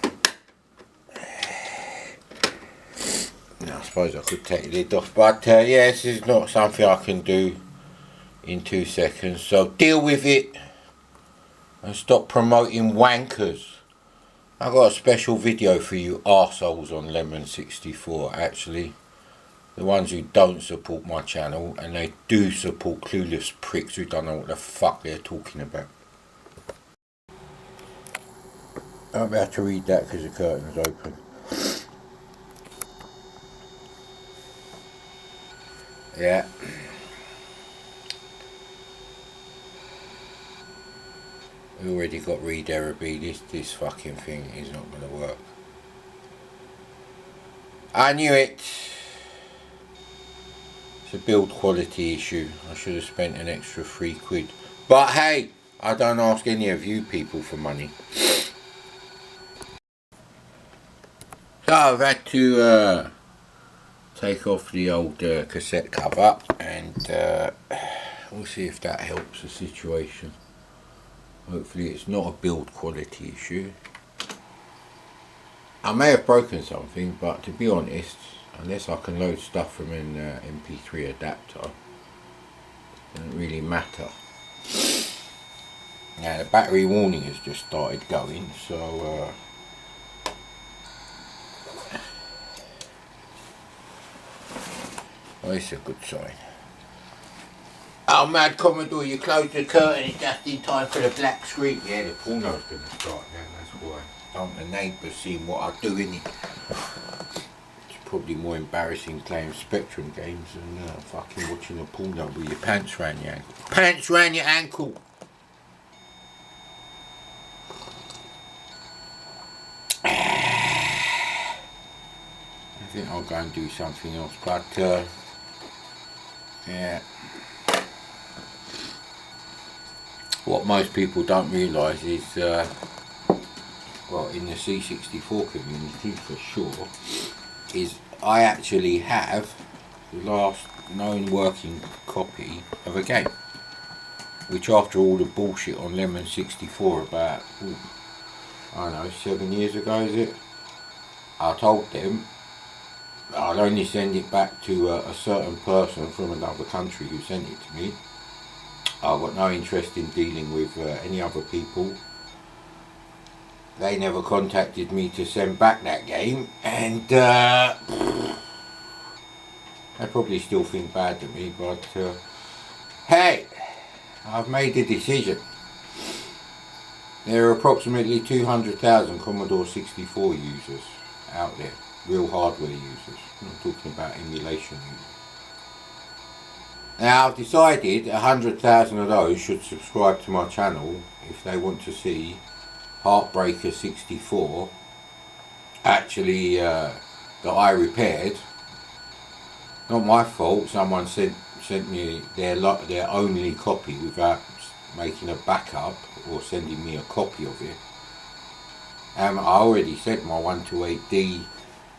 A: Now, I suppose I could take the lid off, but yeah, this is not something I can do in 2 seconds, so deal with it and stop promoting wankers. I've got a special video for you arseholes on Lemon 64, actually. The ones who don't support my channel, and they do support clueless pricks who don't know what the fuck they're talking about. I'm about to read that because the curtain's open. Yeah. We already got read Araby. This fucking thing is not going to work. I knew it. It's a build quality issue. I should have spent an extra £3. But hey, I don't ask any of you people for money. So I've had to take off the old cassette cover, and we'll see if that helps the situation. Hopefully it's not a build quality issue. I may have broken something, but to be honest, unless I can load stuff from an MP3 adapter, it doesn't really matter. Now the battery warning has just started going, so well, it's a good sign. Oh, mad Commodore, you closed the curtain just in time for the black screen. Yeah, the porno's going to start now, that's why. Don't the neighbours see what I do in it. It's probably more embarrassing playing Spectrum games than fucking watching a porno with your pants round your ankle. Pants round your ankle! I think I'll go and do something else, but yeah. What most people don't realise is, well, in the C64 community for sure, is I actually have the last known working copy of a game, which after all the bullshit on Lemon 64 about, I don't know, 7 years ago is it? I told them I'll only send it back to a certain person from another country who sent it to me. I've got no interest in dealing with any other people. They never contacted me to send back that game, and they probably still think bad of me, but hey, I've made a decision. There are approximately 200,000 Commodore 64 users out there, real hardware users. I'm not talking about emulation users. Now I've decided 100,000 of those should subscribe to my channel if they want to see Heartbreaker 64 actually that I repaired. Not my fault, someone sent me their only copy without making a backup or sending me a copy of it. I already said my 128D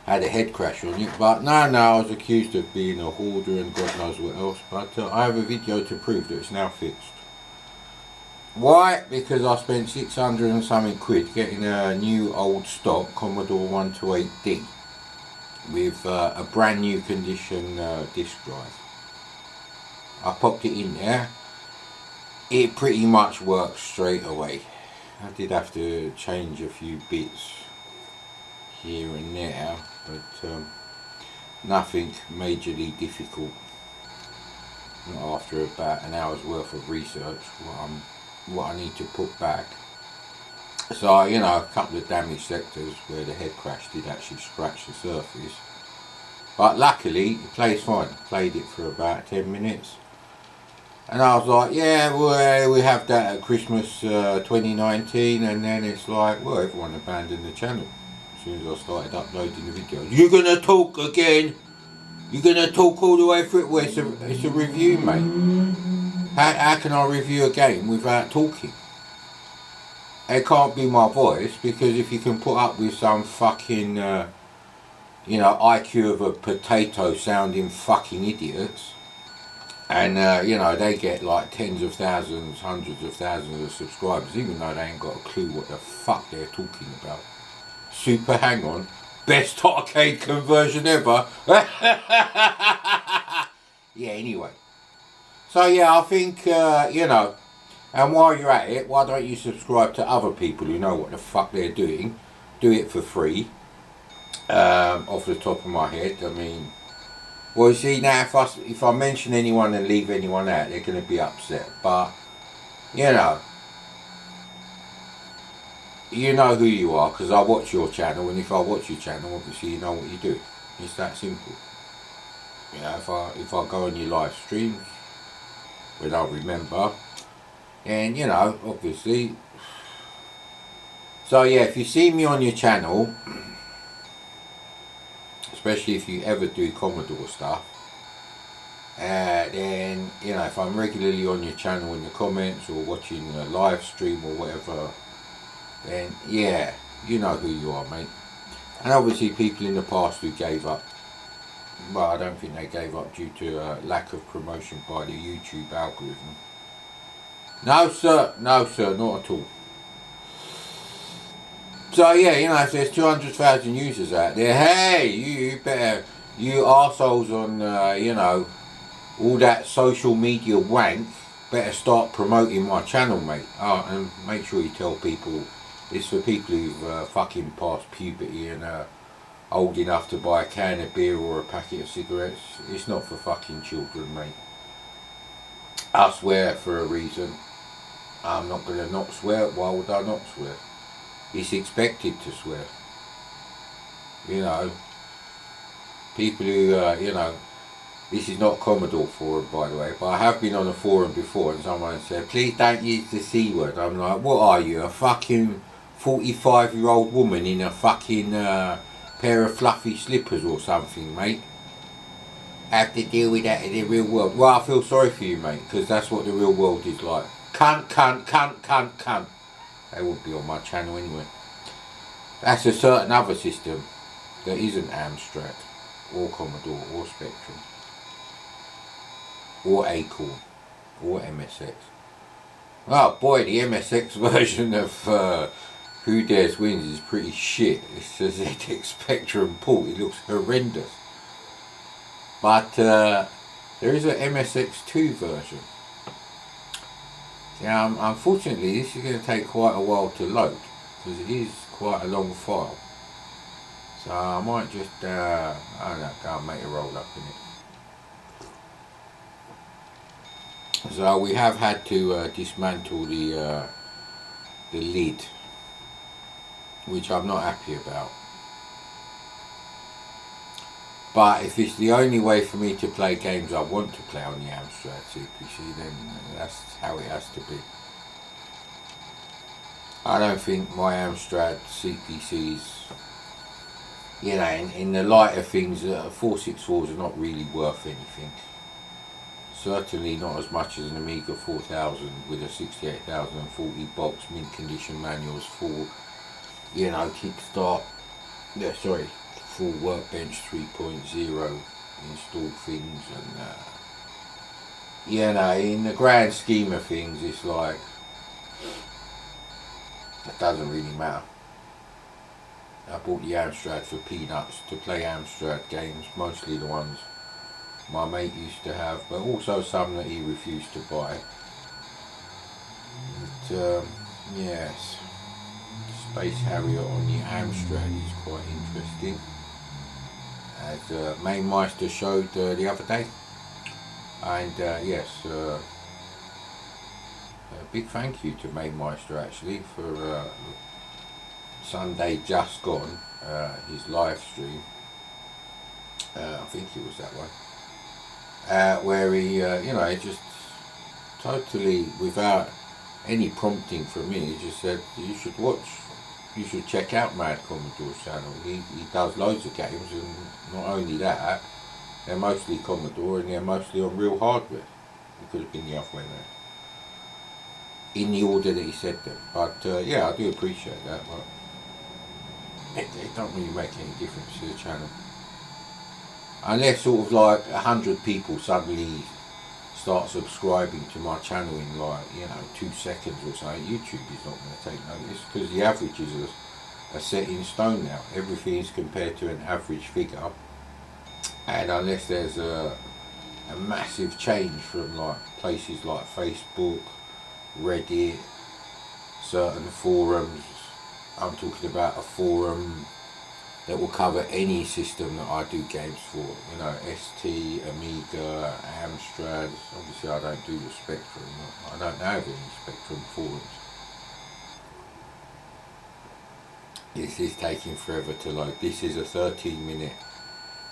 A: had a head crash on it, but no, I was accused of being a hoarder and God knows what else, but I have a video to prove that it's now fixed. Why? Because I spent 600 and something quid getting a new old stock Commodore 128D with a brand new condition disk drive. I popped it in there, it pretty much worked straight away. I did have to change a few bits here and there, but nothing majorly difficult. Not after about an hour's worth of research what I need to put back. So, you know, a couple of damaged sectors where the head crash did actually scratch the surface, but luckily it plays fine. Played it for about 10 minutes and I was like, yeah, well, we have that at Christmas 2019, and then it's like, well, everyone abandoned the channel as soon as I started uploading the videos. You're gonna talk again? You're gonna talk all the way through it. Well, it's a review, mate. How can I review a game without talking? It can't be my voice, because if you can put up with some fucking, IQ of a potato sounding fucking idiots, and, they get like tens of thousands, hundreds of thousands of subscribers, even though they ain't got a clue what the fuck they're talking about. Super Hang On, best arcade conversion ever. Yeah, anyway. So yeah, I think, and while you're at it, why don't you subscribe to other people who know what the fuck they're doing? Do it for free. Off the top of my head, I mean, well, you see, now if I mention anyone and leave anyone out, they're going to be upset. But, you know who you are, because I watch your channel, and if I watch your channel, obviously you know what you do. It's that simple. If I go on your live streams, when I remember, and obviously. So yeah, if you see me on your channel, especially if you ever do Commodore stuff, then if I'm regularly on your channel in the comments or watching a live stream or whatever, then yeah, you know who you are, mate. And obviously people in the past who gave up, well, I don't think they gave up due to lack of promotion by the YouTube algorithm. No sir, not at all. So yeah, if there's 200,000 users out there, hey, you better, you arseholes on, all that social media wank, better start promoting my channel, mate. And make sure you tell people, it's for people who've fucking passed puberty and old enough to buy a can of beer or a packet of cigarettes. It's not for fucking children, mate. I swear for a reason. I'm not going to not swear. Why would I not swear? It's expected to swear. People who, this is not Commodore forum, by the way, but I have been on a forum before and someone said, please don't use the C word. I'm like, what are you, a fucking 45-year-old woman in a fucking pair of fluffy slippers or something, mate? Have to deal with that in the real world. Well, I feel sorry for you, mate, because that's what the real world is like. Cunt. They wouldn't be on my channel anyway. That's a certain other system that isn't Amstrad or Commodore or Spectrum or Acorn or MSX. Oh boy, the MSX version of Who Dares Wins is pretty shit. It's a ZX Spectrum port. It looks horrendous. But there is an MSX2 version. Now, unfortunately, this is going to take quite a while to load, because it is quite a long file. So I might just, I don't know, go and make a roll up in it. So we have had to dismantle the lid, which I'm not happy about. But if it's the only way for me to play games I want to play on the Amstrad CPC, then that's how it has to be. I don't think my Amstrad CPCs, in the light of things, 464s are not really worth anything. Certainly not as much as an Amiga 4000 with a 68040 box, mint condition manuals, full, kickstart, full Workbench 3.0 installed things, and in the grand scheme of things, it's like, it doesn't really matter. I bought the Amstrad for peanuts to play Amstrad games, mostly the ones my mate used to have, but also some that he refused to buy. But, yes, Space Harrier on the Amstrad is quite interesting, as Mainmeister showed the other day. And yes, a big thank you to Mainmeister actually for Sunday just gone, his live stream. I think it was that one, where he, just totally without any prompting from me, he just said, you should check out Mad Commodore's channel. He does loads of games, and not only that, They're mostly Commodore and they're mostly on real hardware. It could have been the other way around. In the order that he said them. But yeah, I do appreciate that, but it don't really make any difference to the channel. Unless sort of like 100 people suddenly start subscribing to my channel in like, 2 seconds or something, YouTube is not going to take notice because the averages are set in stone now. Everything is compared to an average figure, and unless there's a massive change from like places like Facebook, Reddit, certain forums. I'm talking about a forum that will cover any system that I do games for. ST, Amiga, Amstrad. Obviously I don't do the Spectrum. I don't have any Spectrum forums. This is taking forever to load. This is a 13-minute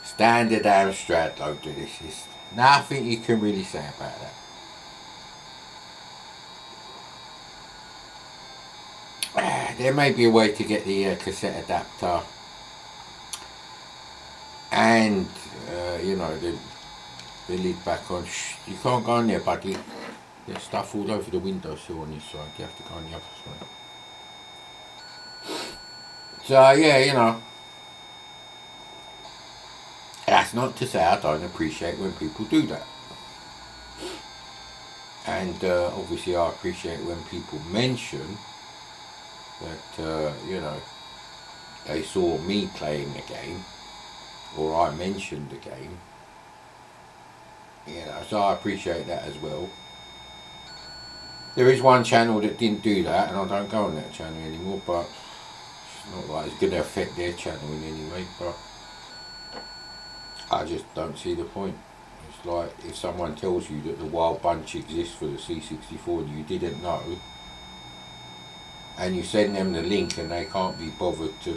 A: standard Amstrad loader. This is nothing you can really say about that. There may be a way to get the cassette adapter and the lid back on. Shh, you can't go on there, buddy. There's stuff all over the windowsill on this side. You have to go on the other side. So yeah, that's not to say I don't appreciate when people do that. And obviously I appreciate when people mention that, they saw me playing the game, or I mentioned the game. So I appreciate that as well. There is one channel that didn't do that, and I don't go on that channel anymore, but it's not like it's going to affect their channel in any way, but I just don't see the point. It's like if someone tells you that the Wild Bunch exists for the C64 and you didn't know, and you send them the link and they can't be bothered to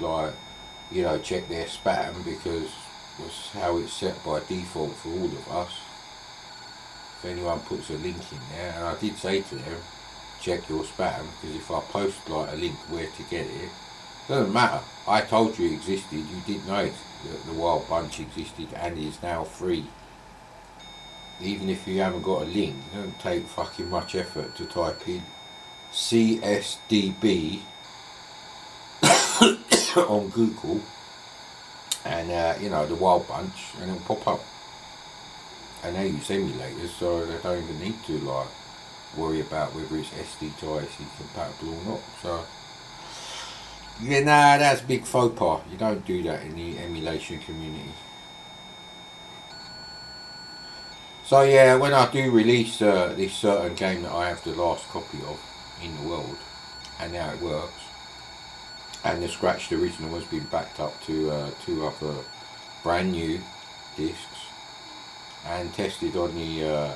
A: check their spam because that's how it's set by default for all of us. If anyone puts a link in there, and I did say to them, check your spam, because if I post a link where to get it, doesn't matter. I told you it existed, you didn't know it, that the Wild Bunch existed and is now free. Even if you haven't got a link, it doesn't take fucking much effort to type in CSDB on Google and the Wild Bunch, and it'll pop up. And they use emulators, so they don't even need to worry about whether it's SD to IC compatible or not. So that's big faux pas. You don't do that in the emulation community. So yeah, when I do release this certain game that I have the last copy of in the world, and now it works, and the scratched original has been backed up to 2 other brand new discs and tested on the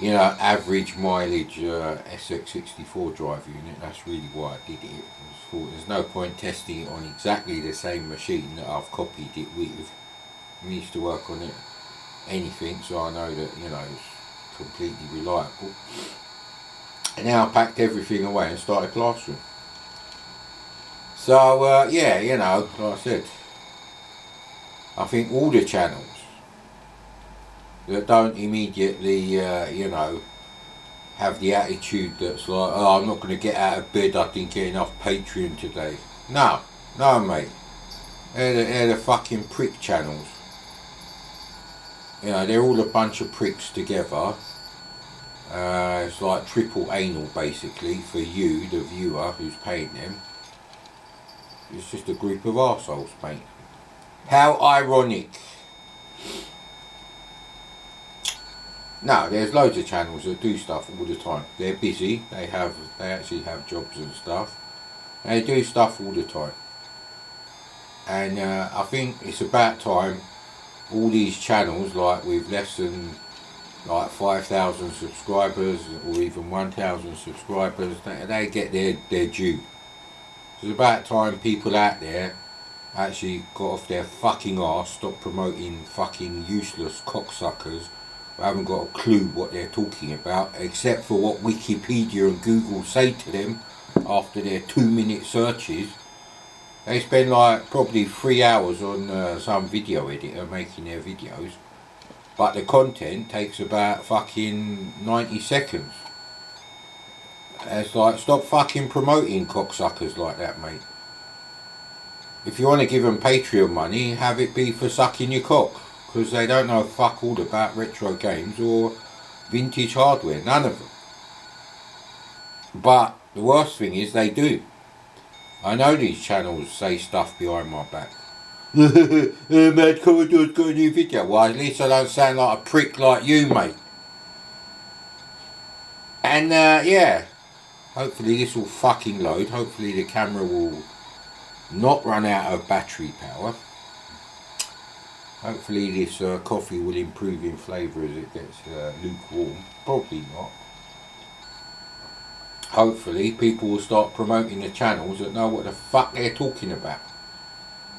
A: average mileage SX64 drive unit. That's really why I did it. There's no point testing it on exactly the same machine that I've copied it with. It needs to work on it anything, so I know that it's completely reliable. And now I packed everything away and started plastering. So like I said, I think all the channels that don't immediately have the attitude that's like, oh, I'm not going to get out of bed, I didn't get enough Patreon today. No mate, they're the fucking prick channels. They're all a bunch of pricks together. It's like triple anal basically for you, the viewer who's paying them. It's just a group of arseholes, mate. How ironic. No, there's loads of channels that do stuff all the time. They're busy, they actually have jobs and stuff. They do stuff all the time. And I think it's about time all these channels, with less than 5,000 subscribers or even 1,000 subscribers, they get their due. It's about time people out there actually got off their fucking arse, stop promoting fucking useless cocksuckers who haven't got a clue what they're talking about, except for what Wikipedia and Google say to them after their 2-minute searches. They spend like probably 3 hours on some video editor making their videos, but the content takes about fucking 90 seconds. It's like, stop fucking promoting cocksuckers like that, mate. If you want to give them Patreon money, have it be for sucking your cock, because they don't know fuck all about retro games or vintage hardware, none of them. But the worst thing is they do. I know these channels say stuff behind my back. Mad Commodore's got a new video. Well, at least I don't sound like a prick like you, mate. And yeah, hopefully this will fucking load. Hopefully the camera will not run out of battery power. Hopefully this coffee will improve in flavour as it gets lukewarm. Probably not. Hopefully people will start promoting the channels that know what the fuck they're talking about.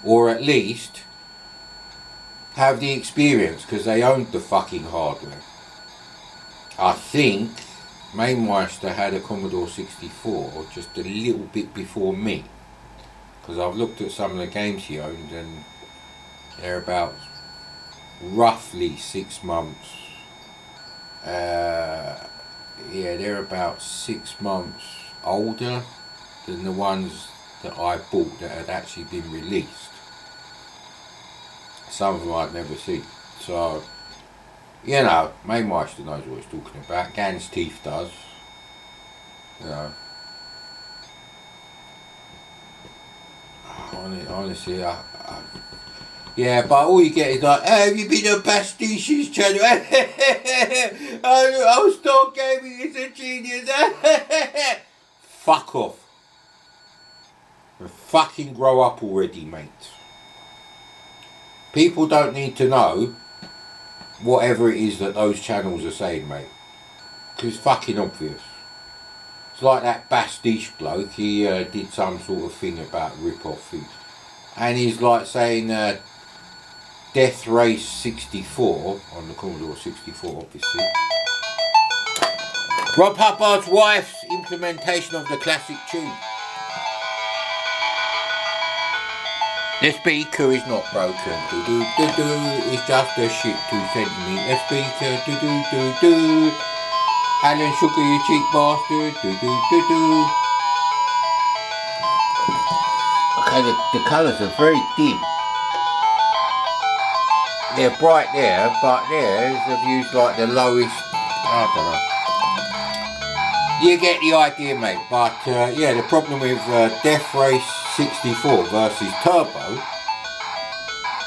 A: Or at least have the experience because they owned the fucking hardware. I think Mainmeister had a Commodore 64 just a little bit before me. Because I've looked at some of the games he owned and they're about roughly 6 months. Yeah, they're about 6 months older than the ones that I bought that had actually been released. Some of them I'd never seen. So, you know, Mainmeister knows what he's talking about. Gans Teeth does. You know. Honestly, yeah, but all you get is like, hey, have you been on Pastiche's channel? I'll start gaming as a genius. Fuck off. Fucking grow up already, mate. People don't need to know whatever it is that those channels are saying, mate. Because it's fucking obvious. It's like that Pastiche bloke, he did some sort of thing about rip-off things. And he's like saying Death Race 64, on the Commodore 64 obviously. Rob Hubbard's wife's implementation of the classic tune. The speaker is not broken, do-do-do-do, it's just a shit 2 centimetre speaker, do-do-do-do. Alan Sugar, you cheap bastard, do-do-do-do. Okay, the colours are very dim. They're bright there, but theirs have used like the lowest, I don't know. You get the idea, mate. But yeah, the problem with Death Race 64 versus Turbo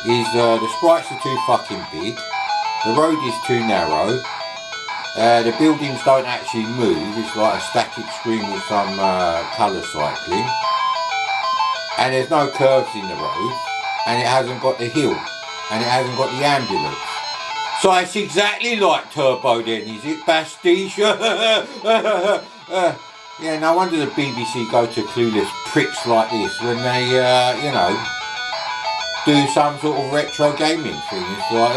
A: is the sprites are too fucking big, the road is too narrow, the buildings don't actually move, it's like a static screen with some colour cycling, and there's no curves in the road, and it hasn't got the hill, and it hasn't got the ambulance. So it's exactly like Turbo then, is it, Pastiche? Yeah, no wonder the BBC go to clueless pricks like this when they, you know, do some sort of retro gaming thing. It's like,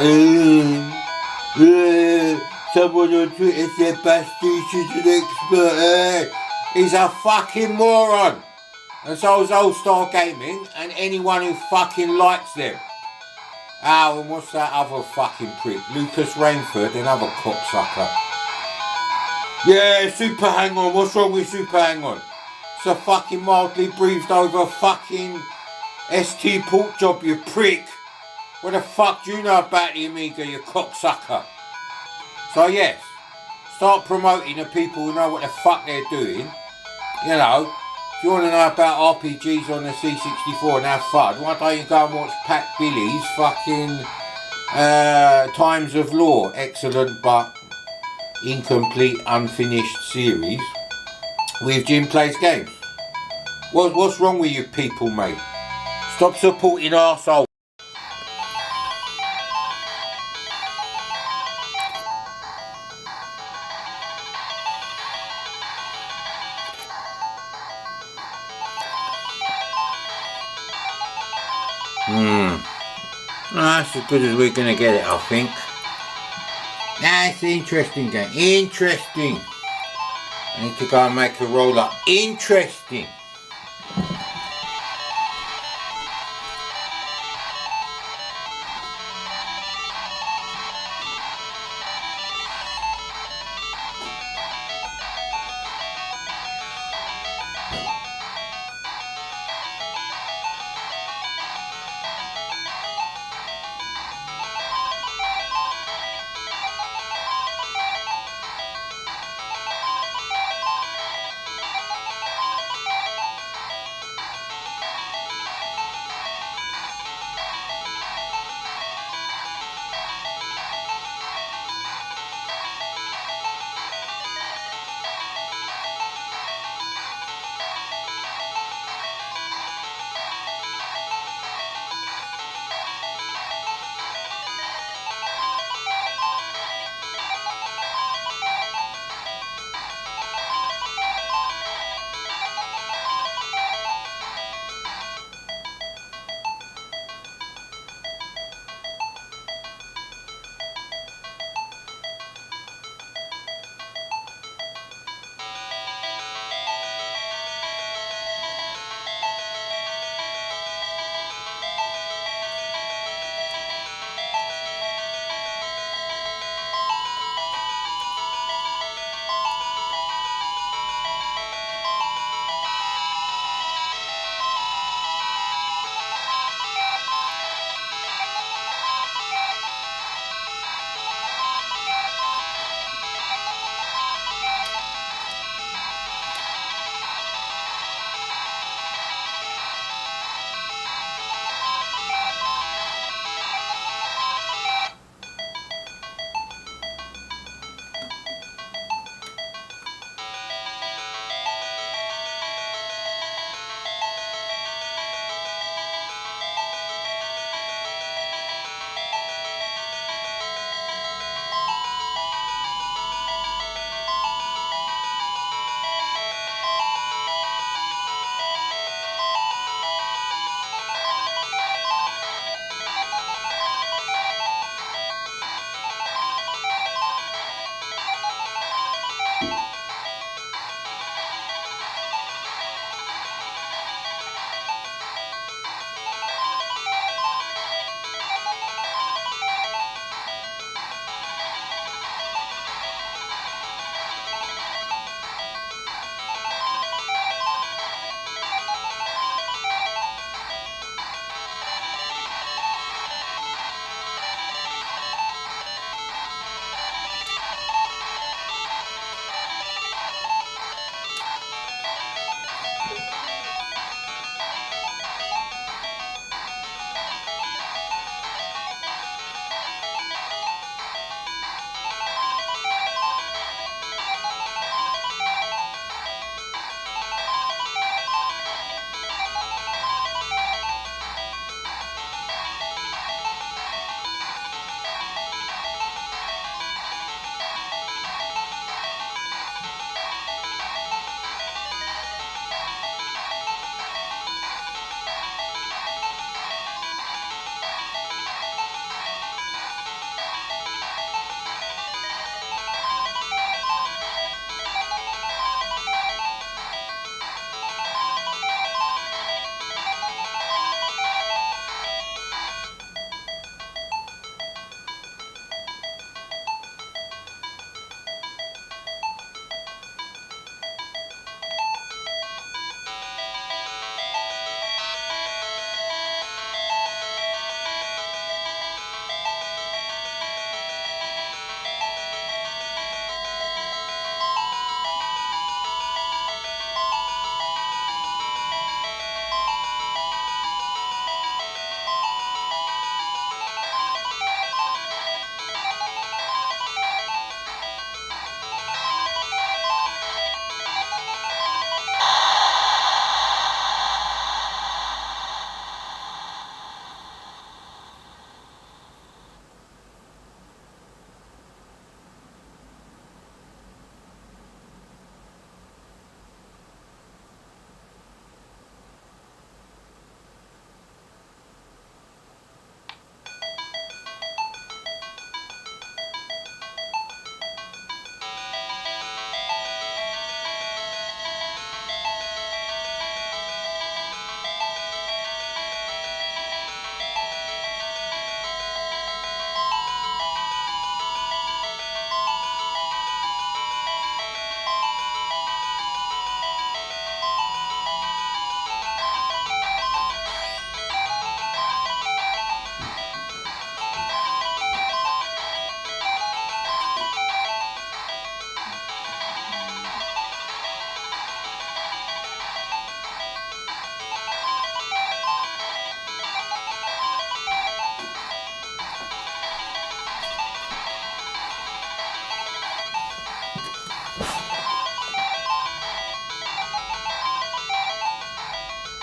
A: someone on Twitter said Pastiche is an expert. He's a fucking moron. And so is Old Star Gaming and anyone who fucking likes them. Oh, and what's that other fucking prick? Lucas Rainford, another cocksucker. Yeah, Super Hang-On. What's wrong with Super Hang-On? It's a fucking mildly breathed over fucking ST port job, you prick. What the fuck do you know about the Amiga, you cocksucker? So yes, start promoting the people who know what the fuck they're doing. You know, if you want to know about RPGs on the C64 and have fun, why don't you go and watch Pat Billy's fucking Times of Law, excellent but incomplete, unfinished series with Jim Plays Games. What's wrong with you people, mate? Stop supporting arsehole. That's as good as we're going to get it, I think. That's an interesting game. Interesting. I need to go and make a roll up. Interesting.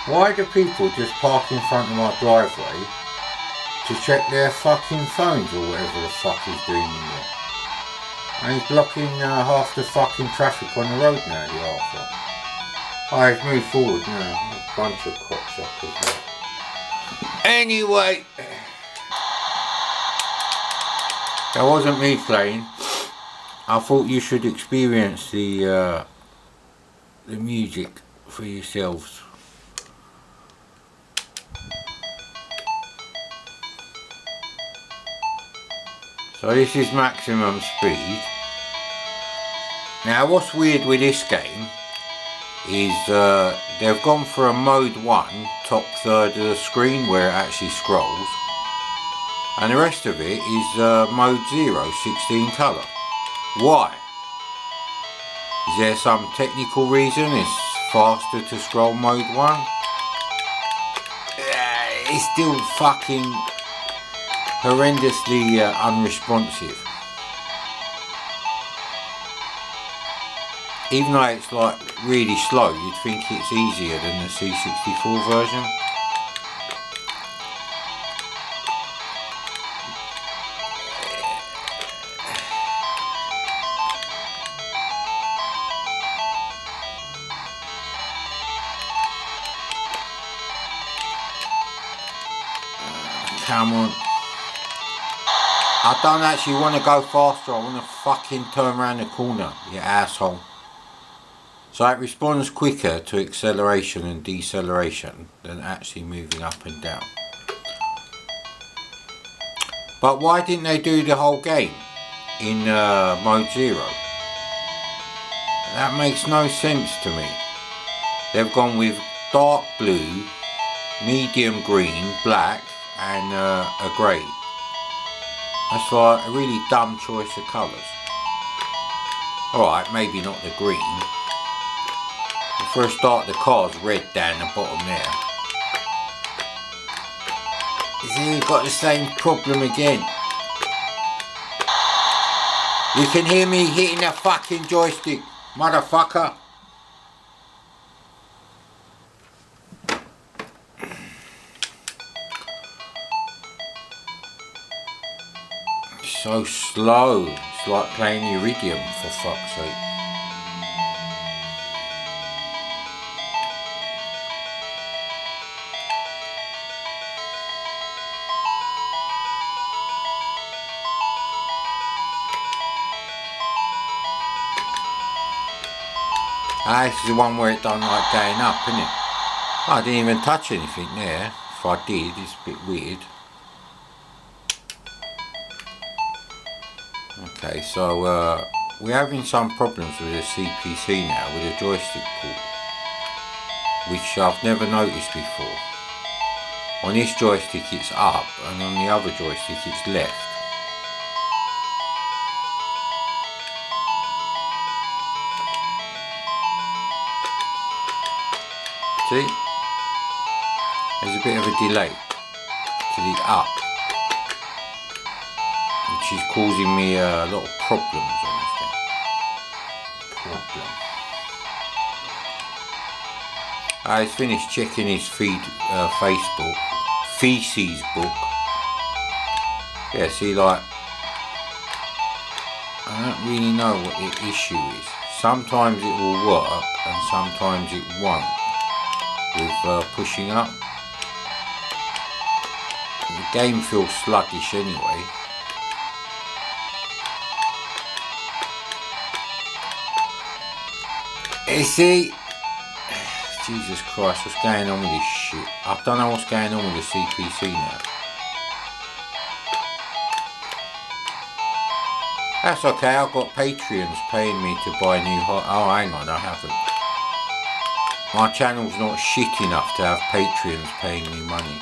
A: Why do people just park in front of my driveway to check their fucking phones or whatever the fuck he's doing in there? And he's blocking half the fucking traffic on the road now, the arsehole. I've moved forward now. A bunch of cocksuckers. Anyway, that wasn't me playing. I thought you should experience the music for yourselves. So this is maximum speed. Now what's weird with this game is they've gone for a mode 1, top third of the screen where it actually scrolls, and the rest of it is mode 0, 16 colour. Why? Is there some technical reason it's faster to scroll mode 1? It's still fucking horrendously unresponsive. Even though it's like really slow, you'd think it's easier than the C64 version. Come on. I don't actually want to go faster, I want to fucking turn around the corner, you asshole. So it responds quicker to acceleration and deceleration than actually moving up and down. But why didn't they do the whole game in mode 0? That makes no sense to me. They've gone with dark blue, medium green, black and a grey. That's like a really dumb choice of colours. Alright, maybe not the green. For a start, the car's red down the bottom there. You see, we've got the same problem again. You can hear me hitting the fucking joystick, motherfucker. It's so slow. It's like playing Iridium, for fuck's sake. Ah, this is the one where it don't like going up, isn't it? I didn't even touch anything there. If I did, it's a bit weird. Okay, so we're having some problems with the CPC now, with the joystick port, which I've never noticed before. On this joystick it's up, and on the other joystick it's left. See? There's a bit of a delay to the up, which is causing me a lot of problems on this thing. He's finished checking his feed, Facebook, feces book. Yeah, see, like, I don't really know what the issue is. Sometimes it will work and sometimes it won't with pushing up. The game feels sluggish anyway. You see, Jesus Christ, what's going on with this shit? I don't know what's going on with the CPC now. That's okay, I've got Patreons paying me to buy new oh, hang on, I haven't. My channel's not shit enough to have Patreons paying me money.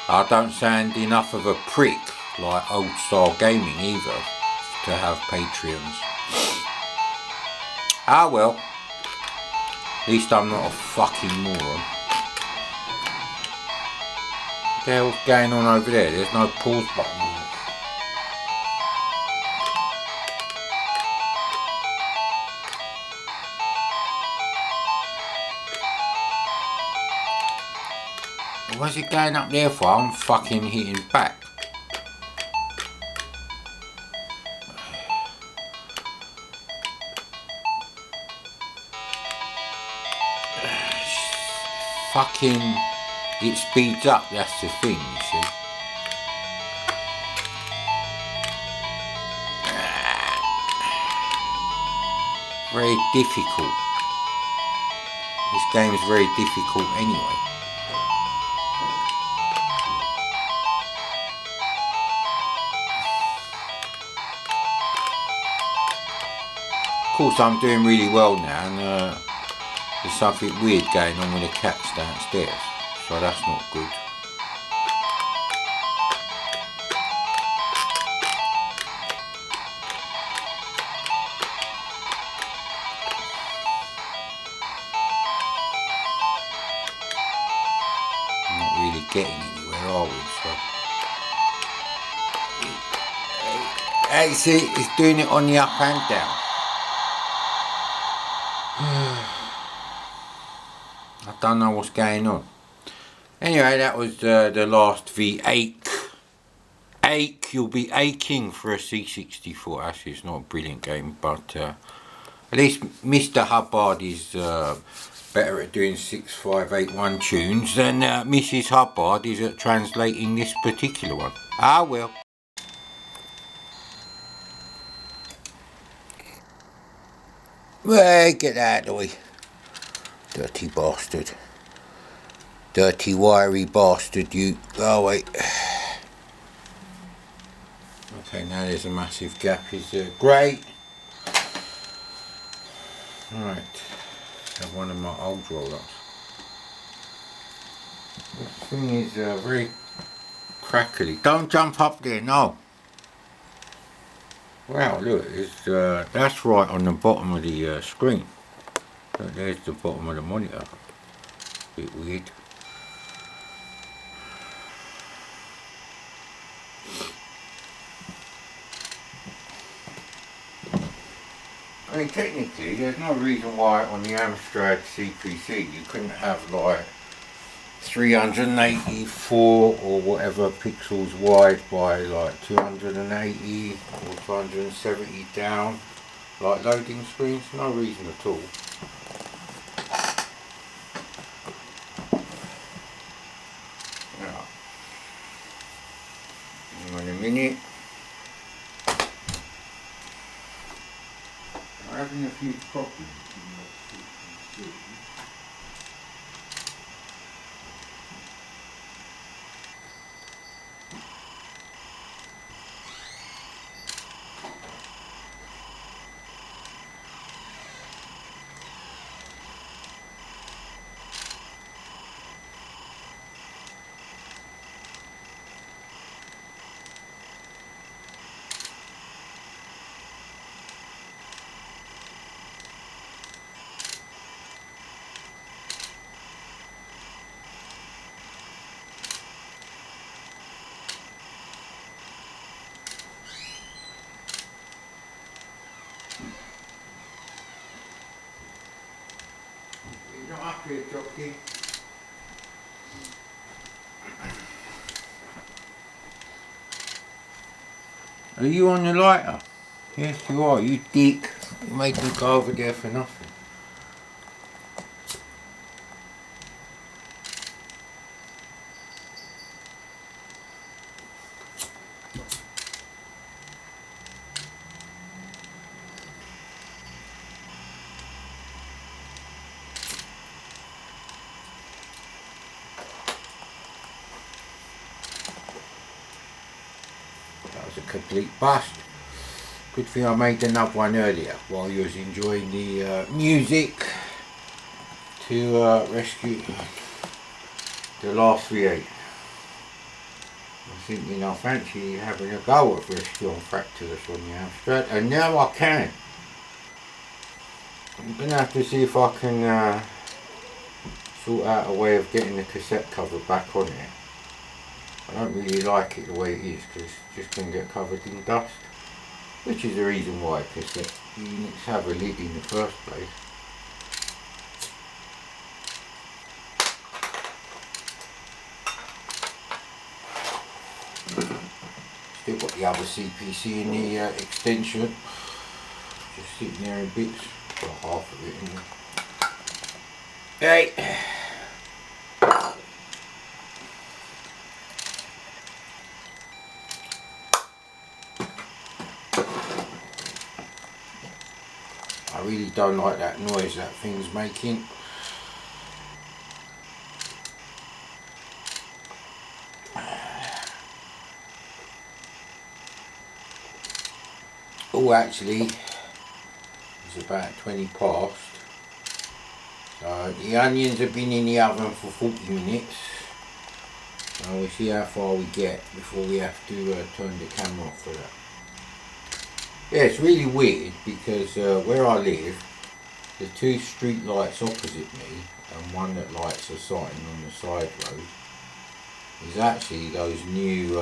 A: I don't sound enough of a prick like old style gaming either to have Patreons. Ah well, at least I'm not a fucking moron. What the hell's going on over there? There's no pause button. What's it going up there for? I'm fucking hitting back. Fucking, it speeds up, that's the thing, you see. Very difficult. This game is very difficult anyway. Of course, I'm doing really well now, and there's something weird going on with the cats downstairs, so that's not good. I'm not really getting anywhere, are we? So, hey, see, it's doing it on the up and down. I don't know what's going on. Anyway, that was the last V8. You'll be aching for a C64. Actually, it's not a brilliant game, but at least Mr. Hubbard is better at doing 6581 tunes than Mrs. Hubbard is at translating this particular one. Ah, well. Well, get out of the way. Dirty bastard. Dirty wiry bastard, you. Oh, wait. Okay, now there's a massive gap. Is great. Right. Let's have one of my old roll-ups. This thing is very crackly. Don't jump up there, no. Wow, look, it's, that's right on the bottom of the screen. So there's the bottom of the monitor. Bit weird. I mean, technically, there's no reason why on the Amstrad CPC you couldn't have like 384 or whatever pixels wide by like 280 or 270 down, like loading screens. No reason at all. Now, in a minute. I'm having a few problems. Not up here, jockey. Are you on the lighter? Yes, you are, you dick. You made me go over there for nothing. That was a complete bust. Good thing I made another one earlier while you was enjoying the music to rescue the last V8. I think, you know, I fancy having a go at rescue on Fractalus on the Amstrad, and now I can. I'm going to have to see if I can sort out a way of getting the cassette cover back on it. I don't really like it the way it is because it's just going to get covered in dust, which is the reason why cassette units have a lid in the first place. Still got the other CPC in the extension. Just sitting there in bits. Got half of it in there. Okay. I really don't like that noise that thing's making. Oh, actually, it's about 20 past. So the onions have been in the oven for 40 minutes. So we'll see how far we get before we have to turn the camera off for that. Yeah, it's really weird because where I live, the two street lights opposite me and one that lights a sign on the side road is actually those new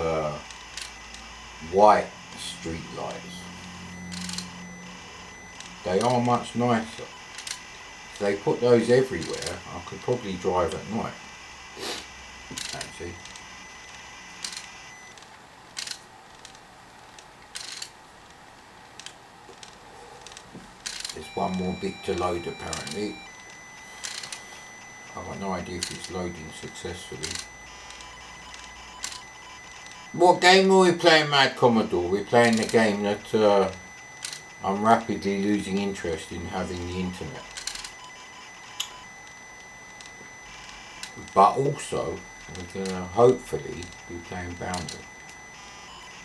A: white street lights. They are much nicer. If they put those everywhere, I could probably drive at night. Actually. There's one more bit to load apparently. I've got no idea if it's loading successfully. What game are we playing, Mad Commodore? We're playing the game that I'm rapidly losing interest in having the internet. But also, we're going to hopefully be playing Boundary.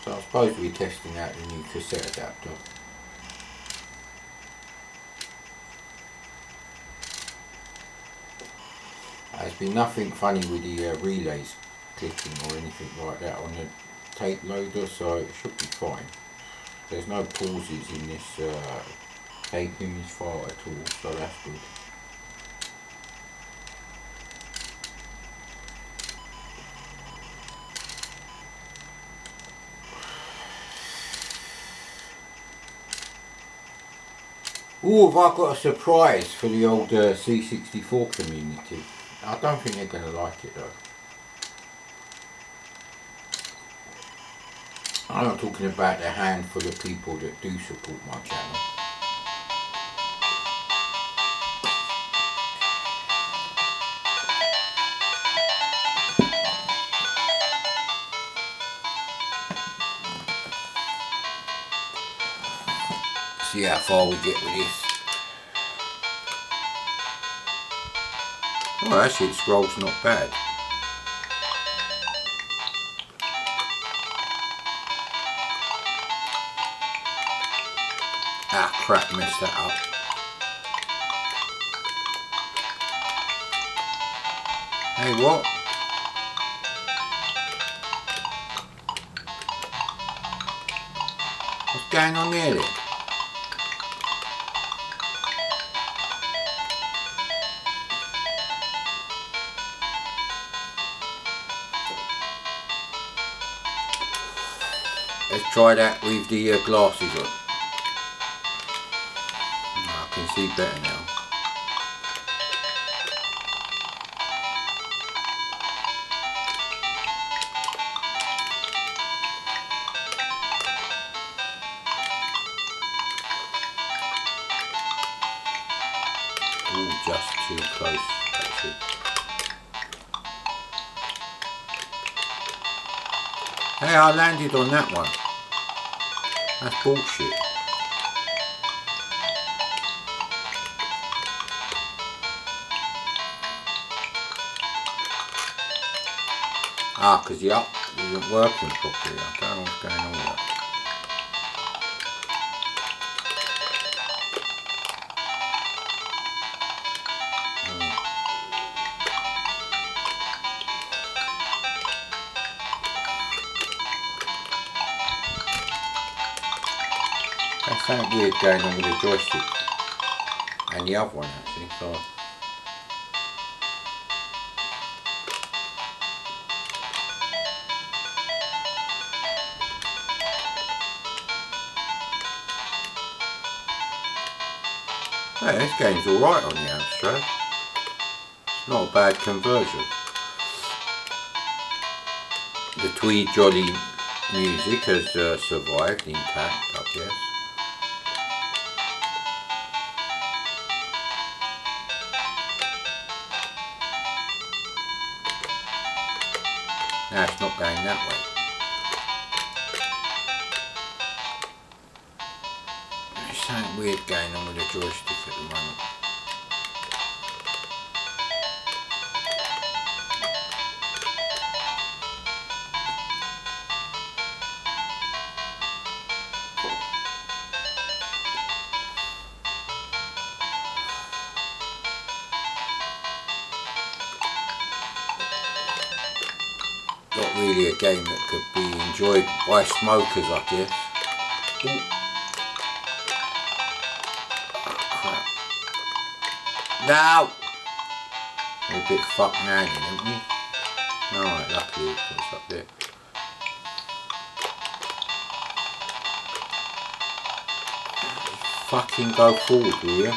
A: So I suppose we're testing out the new cassette adapter. There's been nothing funny with the relays clicking or anything like that on the tape loader, so it should be fine. There's no pauses in this tape image file at all, so that's good. Oh, have I got a surprise for the old C64 community? I don't think they're going to like it though. I'm not talking about the handful of people that do support my channel. See how far we get with this. Oh, actually it scrolls not bad. Ah crap, messed that up. Hey, what? What's going on there then? Let's try that with the glasses on. I can see better now. Ooh, just too close, actually. Hey, I landed on that one. That's bullshit. Ah, because the up isn't working properly. I don't know what's going on with that. There's something weird going on with the joystick and the other one actually, so yeah, this game's alright on the Amstrad. It's not a bad conversion. The Tweed Jolly music has survived intact, I guess. Now it's not going that way. There's something weird going on with the joystick at the moment. Not really a game that could be enjoyed by smokers, I guess. Ooh. Oh, crap. No! We're a bit fucked now, aren't we? Alright, luckily it puts up there. Fucking go forward, will you?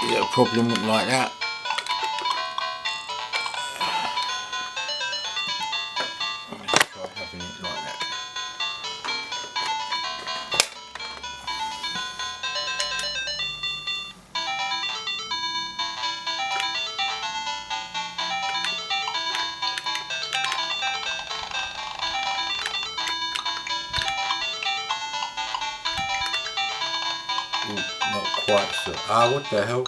A: Is it a problem like that? Not quite so. Ah, what the hell?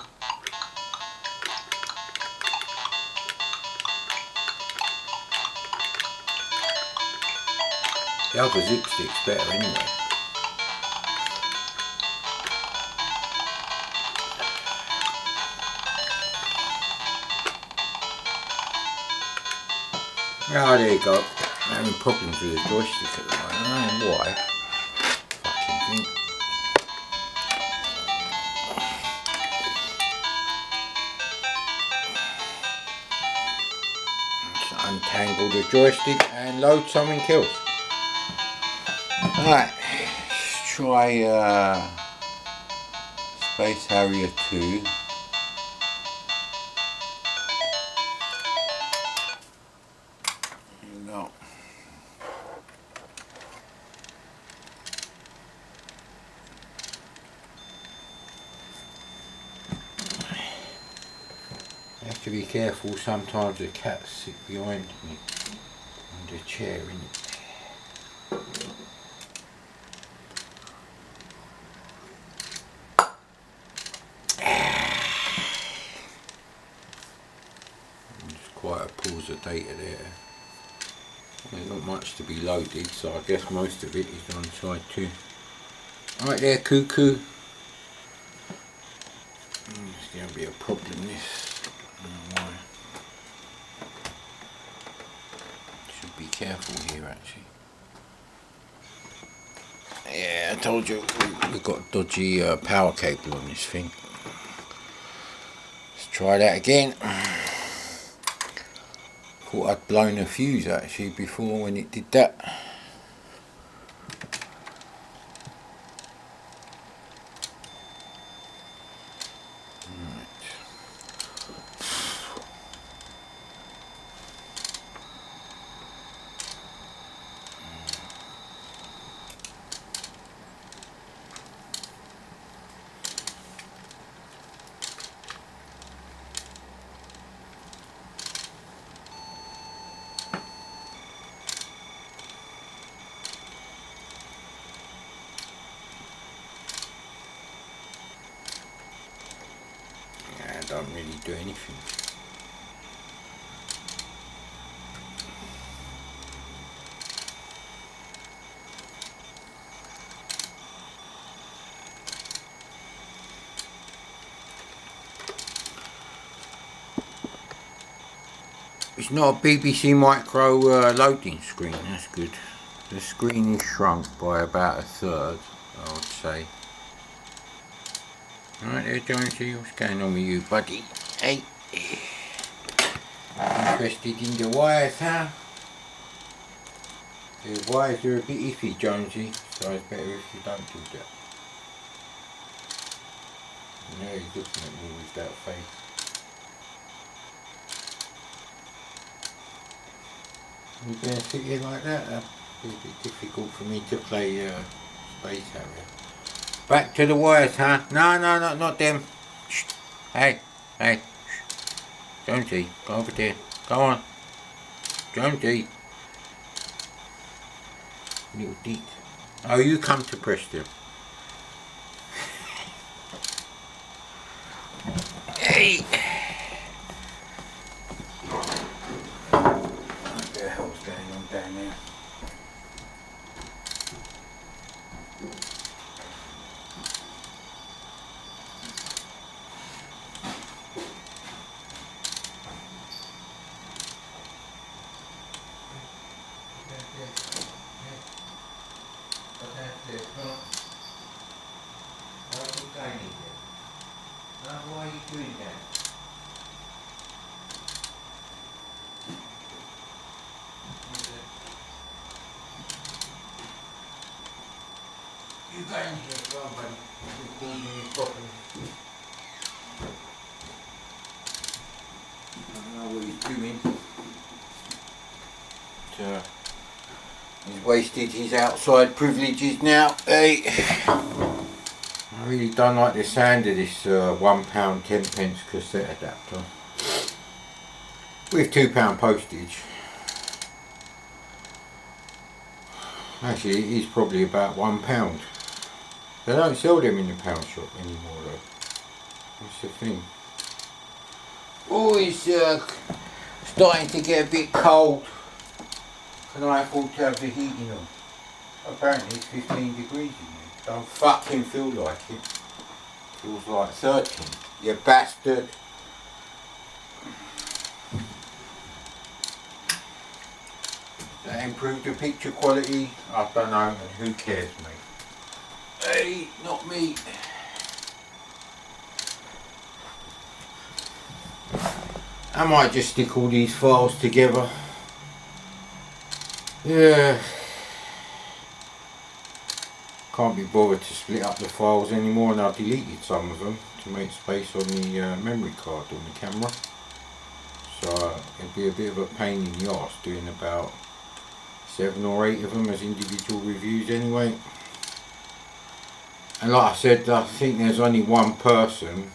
A: The other zip stick's better anyway. Ah, there you go. I'm having problems with the joystick at the moment. I don't know why. Fucking thing. Untangle the joystick and load something else. Alright, let's try Space Harrier 2. No. I have to be careful, sometimes the cats sit behind me on the chair, innit? Just quite a pause of data there. There's not much to be loaded, so I guess most of it is on side 2. Right there, cuckoo. It's going to be a problem, this. Should be careful here, actually. Yeah, I told you we've got a dodgy power cable on this thing. Let's try that again. Thought I'd blown a fuse actually before when it did that. Don't really do anything. It's not a BBC Micro loading screen, that's good. The screen is shrunk by about a third, I would say. Right there, Jonesy, what's going on with you, buddy? Hey, interested in the wires, huh? The wires are a bit iffy, Jonesy, so it's better if you don't do that. Now he's looking at me with that face. We're going to sit here like that. That'd be a bit difficult for me to play Space Harrier. Back to the wires, huh? No, not them. Shh. Hey. Shh. Jonesy, go over there. Go on. Jonesy. Little dick. Oh, you come to Preston. Hey. What the hell's going on down there? Why are you doing that? You go in here, go on, buddy. Recording you properly. I don't know what he's doing. He's wasted his outside privileges now. Hey. I really don't like the sound of this £1 10p cassette adapter with £2 postage. Actually, it is probably about £1. They don't sell them in the pound shop anymore though. That's the thing. Oh, it's starting to get a bit cold. Can I afford to have the heating on? Apparently it's 15 degrees in here. Don't fucking feel like it. Feels like 13. You bastard. That improved the picture quality? I don't know, and who cares, mate? Hey, not me. I might just stick all these files together. Yeah. Can't be bothered to split up the files anymore, and I've deleted some of them to make space on the memory card on the camera. So it'd be a bit of a pain in the arse doing about 7 or 8 of them as individual reviews anyway. And like I said, I think there's only one person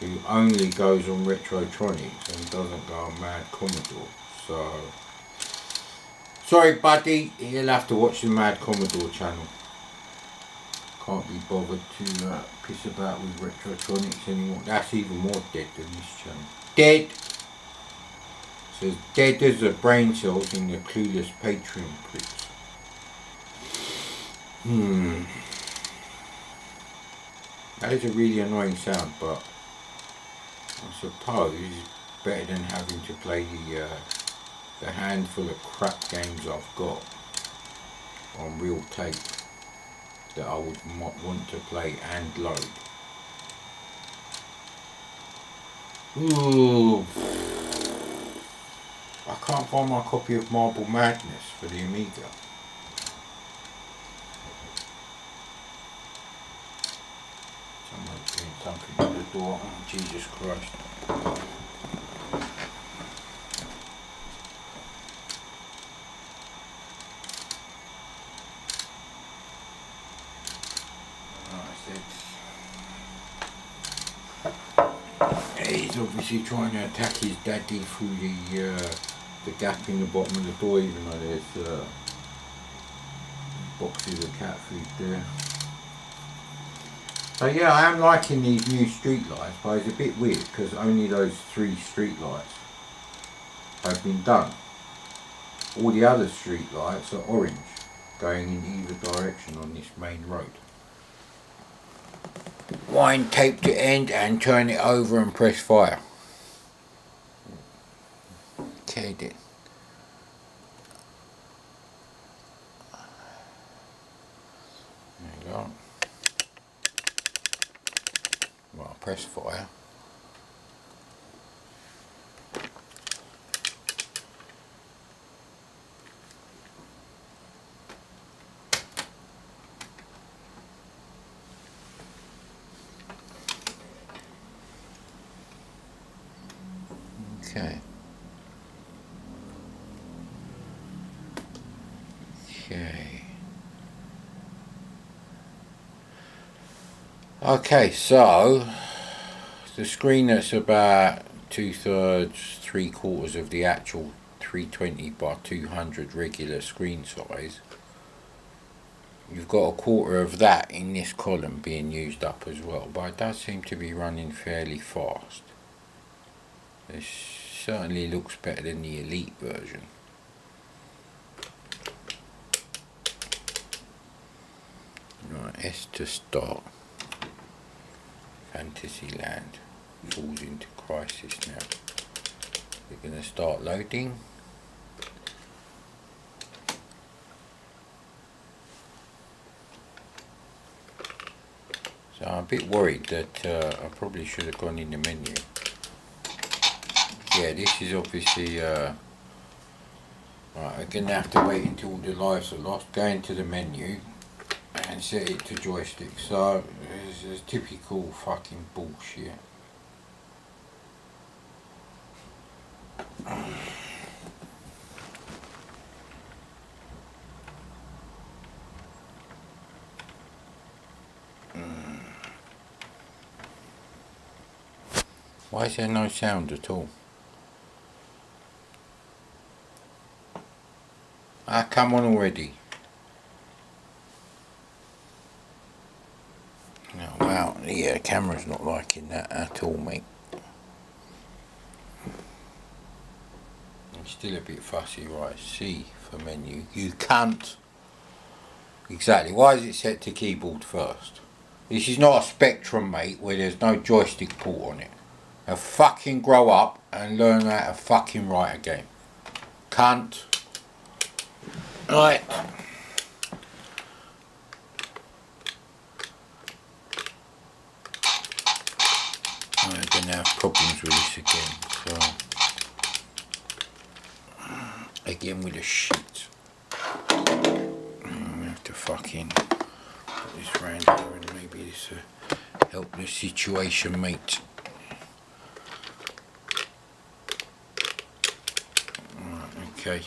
A: who only goes on Retrotronics and doesn't go on Mad Commodore. So sorry buddy, you'll have to watch the Mad Commodore channel. Can't be bothered to piss about with Retrotronics anymore. That's even more dead than this channel. Dead! It's as dead as the brain cells in the clueless Patreon pricks. That is a really annoying sound, but I suppose it's better than having to play the handful of crap games I've got on real tape that I would want to play and load. Ooh. I can't find my copy of Marble Madness for the Amiga. Someone's doing something at the door. Oh, Jesus Christ. He's obviously trying to attack his daddy through the gap in the bottom of the door, even though there's boxes of cat food there. So yeah, I am liking these new street lights, but it's a bit weird because only those 3 street lights have been done. All the other street lights are orange, going in either direction on this main road. Wind tape to end and turn it over and press fire. Okay then. There you go. Well, press fire. Okay. Okay, so the screen that's about 2/3, 3/4 of the actual 320 by 200 regular screen size. You've got 1/4 of that in this column being used up as well, but it does seem to be running fairly fast. It certainly looks better than the Elite version. Right, S to start. Fantasyland falls into crisis now. We're going to start loading. So I'm a bit worried that I probably should have gone in the menu. Yeah, this is obviously right, I'm going to have to wait until all the lives are lost, go into the menu and set it to joystick. So it's typical fucking bullshit. Why is there no sound at all? Ah, come on already. Oh, wow, yeah, the camera's not liking that at all, mate. I'm still a bit fussy, right? C for menu. You can't. Exactly. Why is it set to keyboard first? This is not a Spectrum, mate, where there's no joystick port on it. Now fucking grow up and learn how to fucking write a game. Cunt. Right. I'm going to have problems with this again. So, again with the shit. I'm going to have to fucking put this round here and maybe this will help the situation, mate. Okay.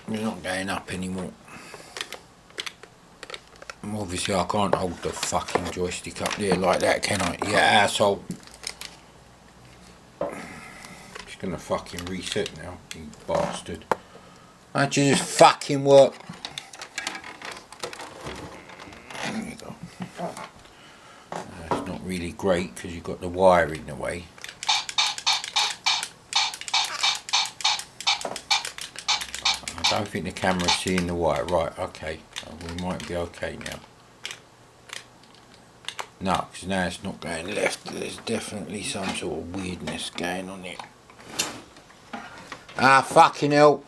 A: We're not going up anymore. Obviously I can't hold the fucking joystick up there like that, can I? You asshole. Just gonna fucking reset now, you bastard. Why don't you just fucking work? There you go. It's not really great because you've got the wire in the way. I don't think the camera's seeing the wire. Right, okay. We might be okay now. No, because now it's not going left. There's definitely some sort of weirdness going on here. Ah, fucking hell.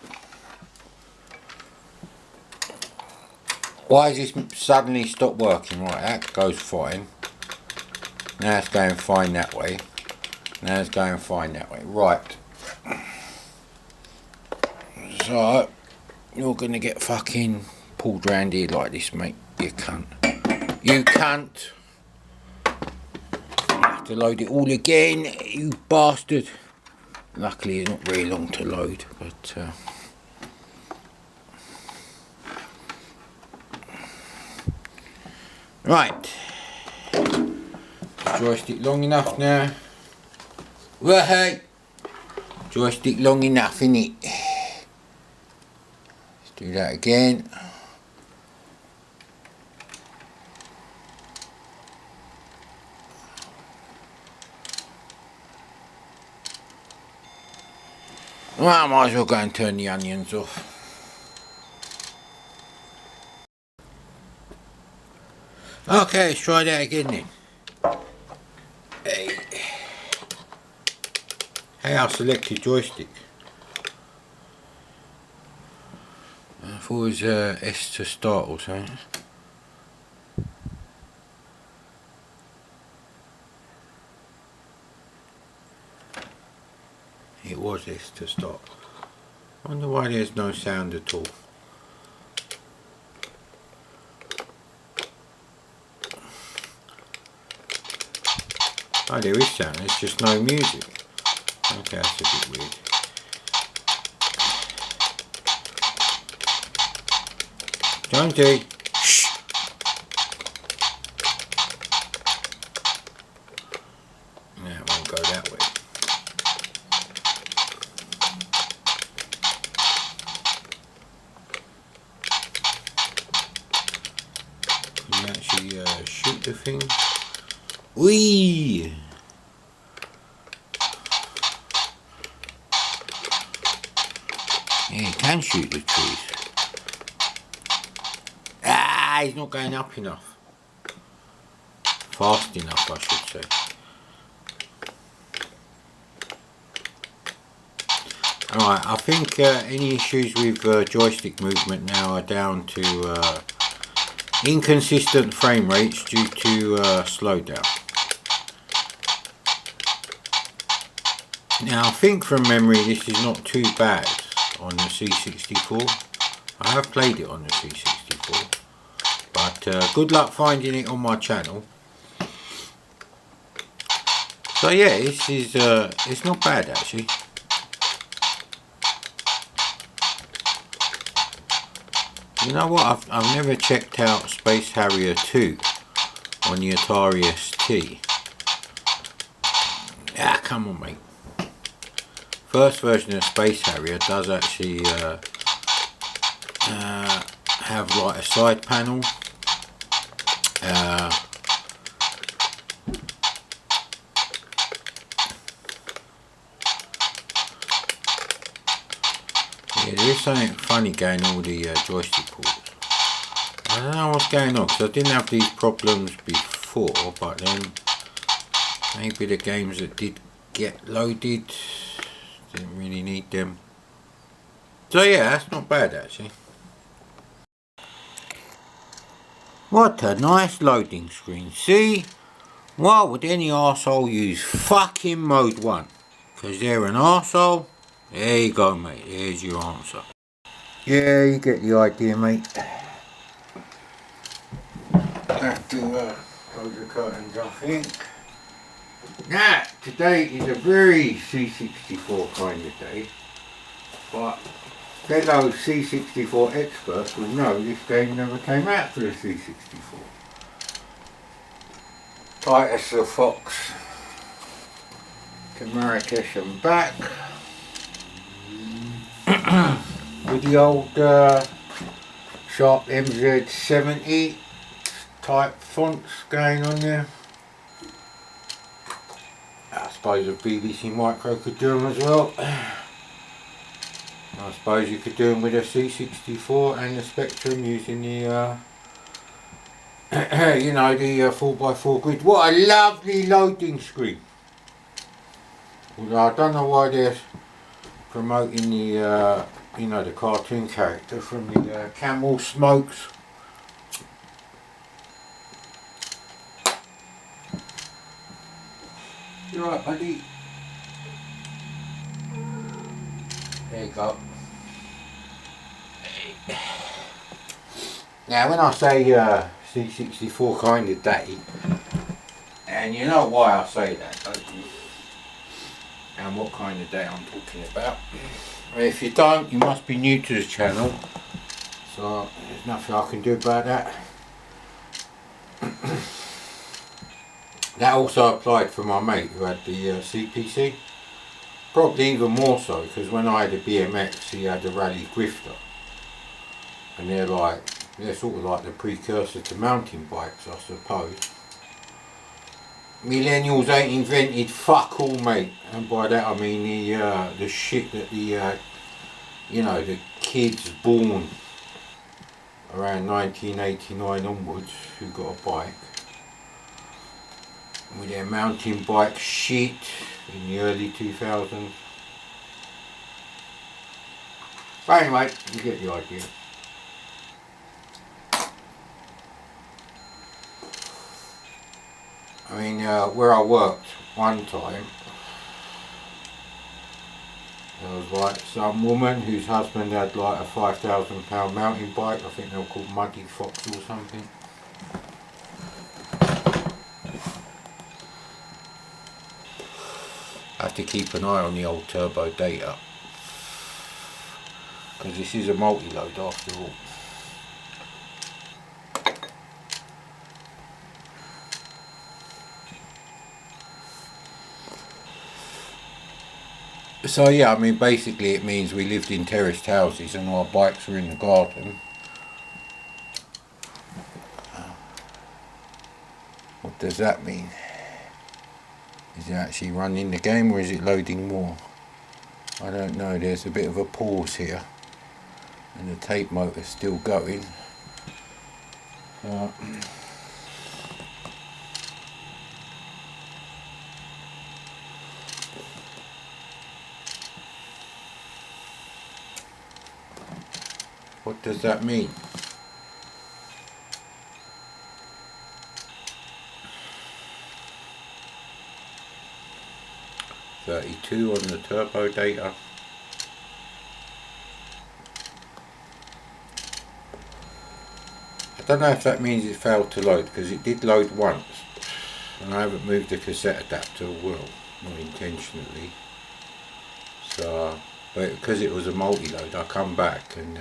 A: Why has this suddenly stopped working? Right, that goes fine. Now it's going fine that way. Now it's going fine that way. Right. So, you're going to get fucking pulled round here like this, mate. You cunt. You cunt. I have to load it all again, you bastard. Luckily it's not very long to load, but right. Joystick long enough now. Right. Joystick long enough, innit? Let's do that again. Well, I might as well go and turn the onions off. Okay, let's try that again then. Hey, I'll select your joystick. I thought it was S to start or something. It was S to start. I wonder why there's no sound at all. Oh, there is sound, there's just no music. Okay, that's a bit weird. Jonesy. Shh. No, it won't go that way. Can you actually shoot the thing? Whee! Yeah, you can shoot the trees. Ah, he's not going up enough. Fast enough, I should say. Alright, I think any issues with joystick movement now are down to inconsistent frame rates due to slowdown. Now I think from memory this is not too bad on the C64. I have played it on the C64, but good luck finding it on my channel. So yeah, this is it's not bad actually. You know what, I've never checked out Space Harrier 2 on the Atari ST. Ah, come on mate. First version of Space Harrier does actually have like a side panel. Yeah, there is something funny going all the joystick ports. I don't know what's going on because I didn't have these problems before, but then maybe the games that did get loaded didn't really need them. So yeah, that's not bad actually. What a nice loading screen. See? Why would any arsehole use fucking mode 1? Because they're an arsehole? There you go mate, there's your answer. Yeah, you get the idea mate. Have to close the curtains I think. Now, today is a very C64 kind of day, but fellow C64 experts will know this game never came out for the C64. Titus the Fox to Marrakesh and back with the old Sharp MZ70 type fonts going on there. I suppose a BBC Micro could do them as well. I suppose you could do them with a C64 and the Spectrum using the you know, the 4x4 grid. What a lovely loading screen. Although I don't know why they're promoting the you know, the cartoon character from the Camel Smokes. You alright buddy? There you go. Now when I say C64 kind of day, and you know why I say that, don't you? And what kind of day I'm talking about. If you don't, you must be new to the channel, so there's nothing I can do about that. That also applied for my mate who had the CPC. Probably even more so, because when I had a BMX he had a Rally Grifter. And they're sort of like the precursor to mountain bikes, I suppose. Millennials ain't invented fuck all mate, and by that I mean the shit that the you know, the kids born around 1989 onwards who got a bike with their mountain bike shit in the early 2000s. But anyway, you get the idea. I mean, where I worked one time, there was like some woman whose husband had like a £5,000 mountain bike. I think they were called Muddy Fox or something. I have to keep an eye on the old turbo data, because this is a multi-load after all. So yeah, I mean basically it means we lived in terraced houses and our bikes were in the garden. What does that mean? Is it actually running the game or is it loading more? I don't know, there's a bit of a pause here and the tape motor's still going. What does that mean? .32 on the turbo data. I don't know if that means it failed to load, because it did load once and I haven't moved the cassette adapter, well, not intentionally. So, but because it was a multi-load, I come back and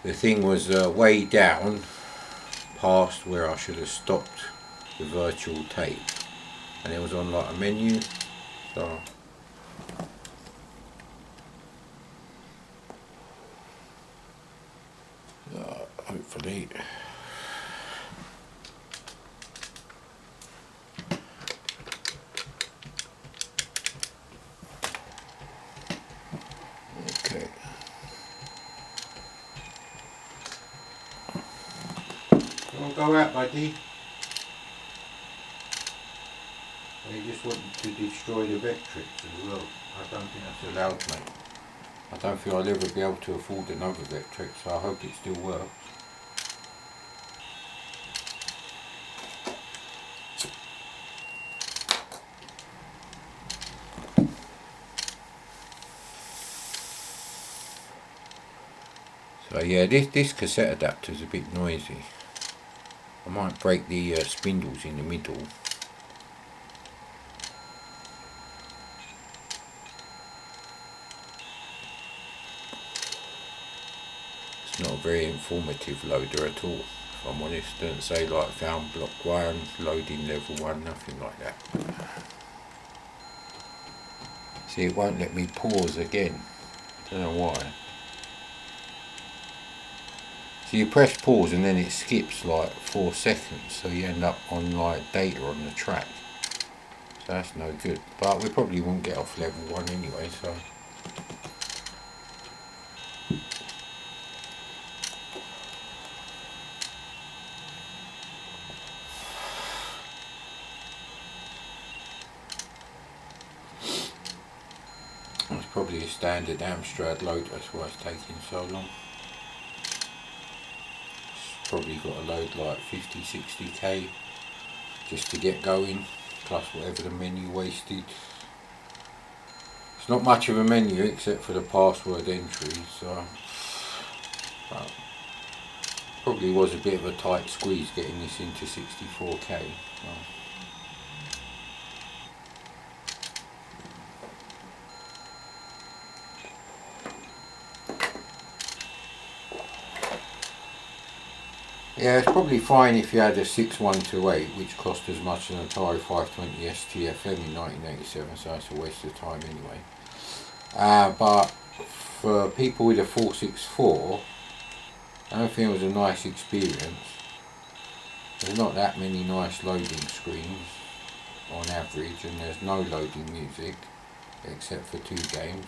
A: the thing was way down past where I should have stopped the virtual tape, and it was on like a menu. So hopefully okay. Don't go out, buddy. They just want to destroy the Vectrix as well. I don't think that's allowed, mate. I don't think I'll ever be able to afford another Vectrix, so I hope it still works. So yeah, this cassette adapter is a bit noisy. I might break the spindles in the middle. It's not a very informative loader at all, if I'm honest. It doesn't say like found block 1, loading level 1, nothing like that. See, it won't let me pause again. Don't know why. So you press pause and then it skips like 4 seconds, so you end up on like data on the track. So that's no good. But we probably won't get off level 1 anyway, so. It's probably a standard Amstrad load, that's why it's taking so long. It's probably got to load like 50-60k just to get going, plus whatever the menu wasted. It's not much of a menu except for the password entry, so probably was a bit of a tight squeeze getting this into 64k. So. Yeah, it's probably fine if you had a 6128, which cost as much as an Atari 520 STFM in 1987, so that's a waste of time anyway. But for people with a 464, I don't think it was a nice experience. There's not that many nice loading screens on average, and there's no loading music except for 2 games.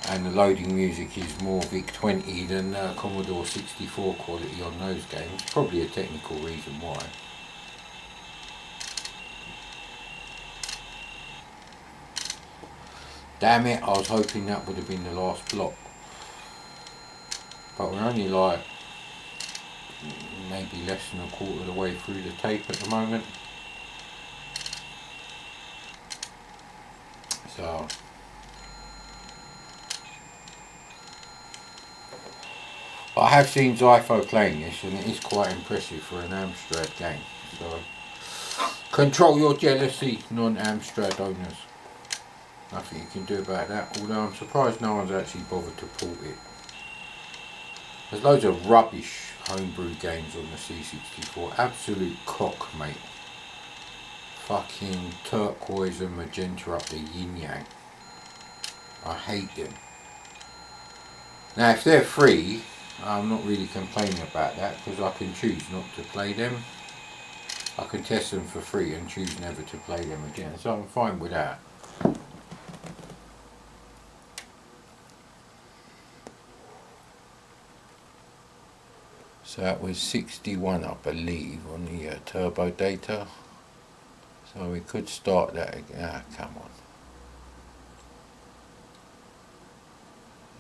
A: And the loading music is more VIC-20 than Commodore 64 quality on those games. Probably a technical reason why. Damn it, I was hoping that would have been the last block. But we're only like maybe less than a quarter of the way through the tape at the moment. So I have seen Zypho playing this and it is quite impressive for an Amstrad game. So control your jealousy, non-Amstrad owners. Nothing you can do about that, although I'm surprised no one's actually bothered to port it. There's loads of rubbish homebrew games on the C64, absolute cock, mate. Fucking turquoise and magenta up the yin yang. I hate them. Now if they're free, I'm not really complaining about that because I can choose not to play them. I can test them for free and choose never to play them again, so I'm fine with that. So that was 61 I believe on the turbo data. So we could start that again. Ah, come on.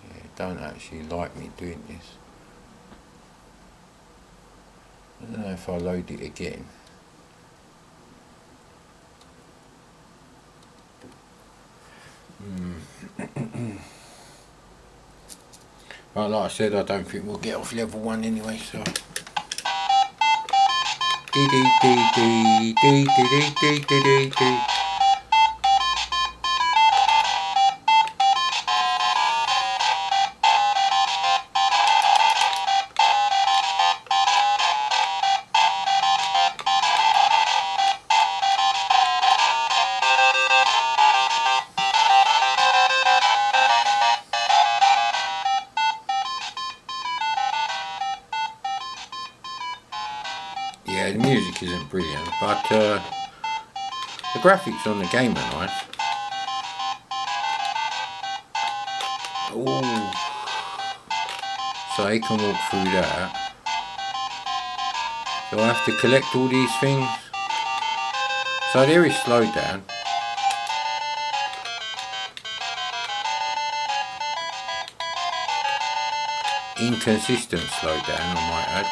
A: Yeah, don't actually like me doing this. I don't know if I load it again. But like I said, I don't think we'll get off level 1 anyway, so. Yeah, the music isn't brilliant, but the graphics on the game are nice. Ooh. So he can walk through that. So I have to collect all these things. So there is slowdown. Inconsistent slowdown, I might add.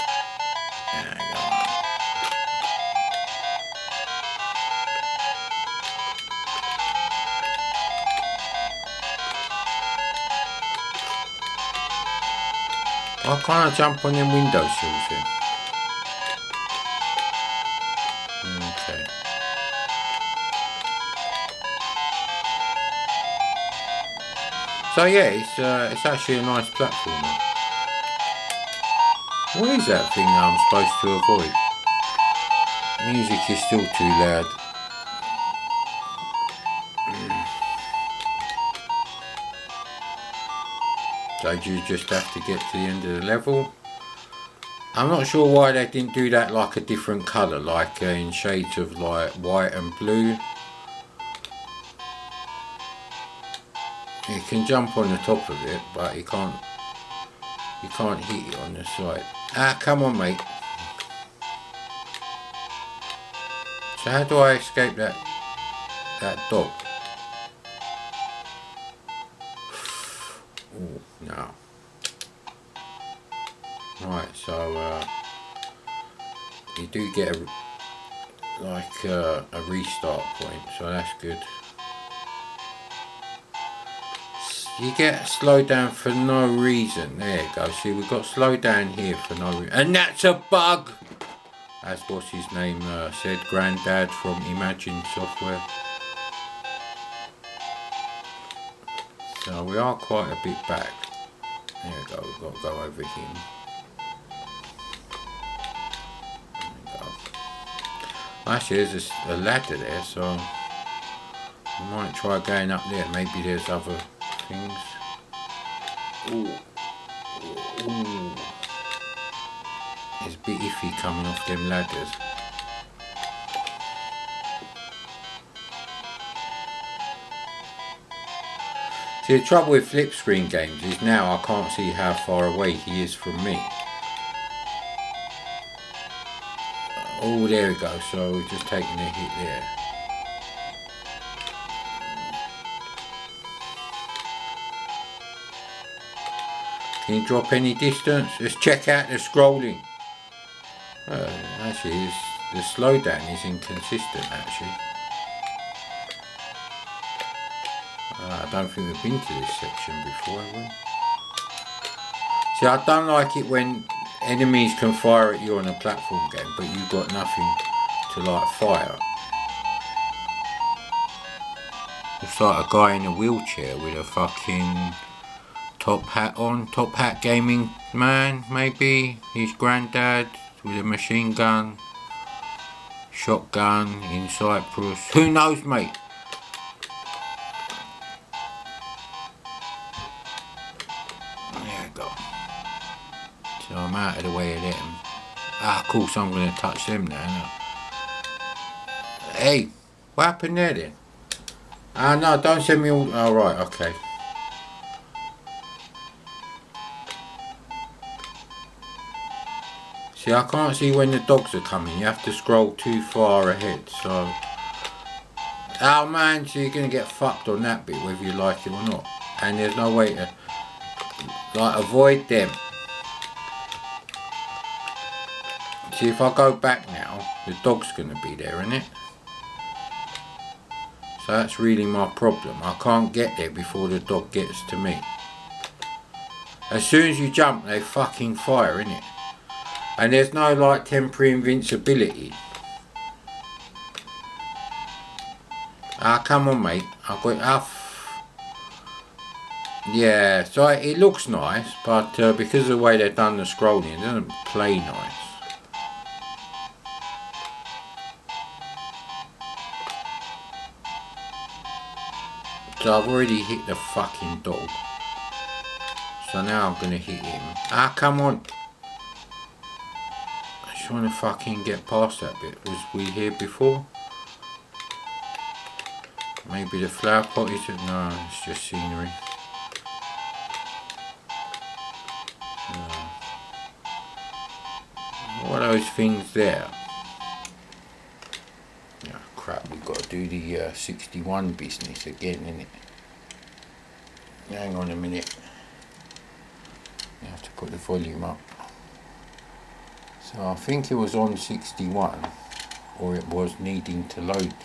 A: Why can't I jump on them windowsills then? Okay. So yeah, it's actually a nice platformer. What is that thing that I'm supposed to avoid? Music is still too loud. So you just have to get to the end of the level. I'm not sure why they didn't do that like a different colour, like in shades of like white and blue. You can jump on the top of it, but you can't hit it on the side. Ah, come on, mate. So how do I escape that dog? Oh, no. Right, so you do get a restart point, so that's good. You get slowed down for no reason. There you go. See, we've got slowed down here for no reason, and that's a bug. That's what's his name said, Grandad from Imagine Software. So we are quite a bit back. There we go. We've got to go over him. Actually, there's a ladder there, so I might try going up there. Maybe there's other things. Ooh. Ooh. It's a bit iffy coming off them ladders. See, the trouble with flip screen games is now I can't see how far away he is from me. Oh, there we go, so we're just taking a hit there. Can you drop any distance? Let's check out the scrolling. Actually, the slowdown is inconsistent, actually. I don't think we've been to this section before, have we? See, I don't like it when enemies can fire at you on a platform game, but you've got nothing to like fire. Looks like a guy in a wheelchair with a fucking top hat on. Top hat gaming man, maybe. His granddad with a machine gun. Shotgun in Cyprus. Who knows, mate? out of the way of them. Ah, of course I'm going to touch them now. Hey, what happened there then? Ah, no, don't send me all... Oh, right, okay. See, I can't see when the dogs are coming. You have to scroll too far ahead, so... Oh, man, so you're going to get fucked on that bit, whether you like it or not. And there's no way to... Like, avoid them. See, if I go back now, the dog's going to be there, isn't it? So that's really my problem. I can't get there before the dog gets to me. As soon as you jump, they fucking fire, innit? And there's no, like, temporary invincibility. Ah, come on, mate. I've got enough. Yeah, so it looks nice, but because of the way they've done the scrolling, it doesn't play nice. So I've already hit the fucking dog. So now I'm gonna hit him. Ah, come on. I just wanna fucking get past that bit. Was we here before? Maybe the flower pot is... No, it's just scenery. No. What are those things there? Oh, crap, we've got to do the 61 business again, innit? Hang on a minute. You have to put the volume up. So I think it was on 61, or it was needing to load 61.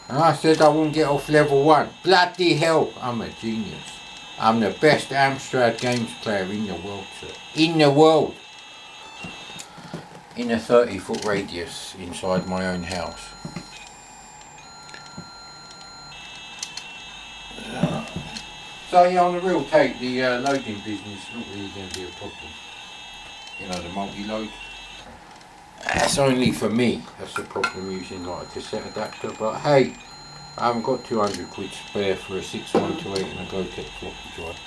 A: And I said I wouldn't get off level 1. Bloody hell, I'm a genius. I'm the best Amstrad games player in the world, sir. In the world! In a 30-foot radius inside my own house. So yeah, on the real take, the loading business is not really going to be a problem. You know, the multi-load. That's only for me. That's the problem using like a cassette adapter. But hey, I haven't got 200 quid spare for a 6128 and a Go-Tech floppy drive.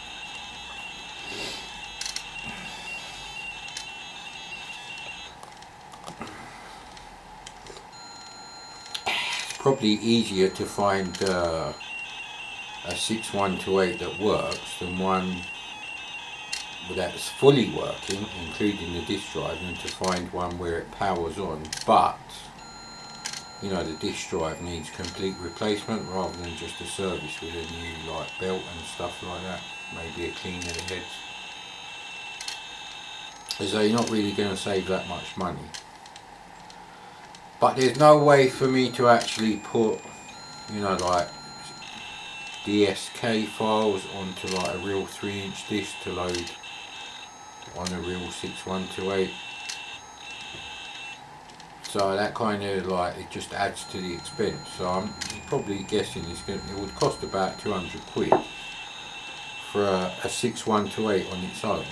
A: It's probably easier to find a 6128 that works than one that's fully working, including the disk drive, and to find one where it powers on, but you know, the disk drive needs complete replacement rather than just a service with a new like belt and stuff like that, maybe a clean of the heads. So you're not really going to save that much money. But there's no way for me to actually put, you know, like DSK files onto like a real 3-inch disc to load on a real 6128. So that kind of like, it just adds to the expense. So I'm probably guessing it would cost about 200 quid for a 6128 on its own.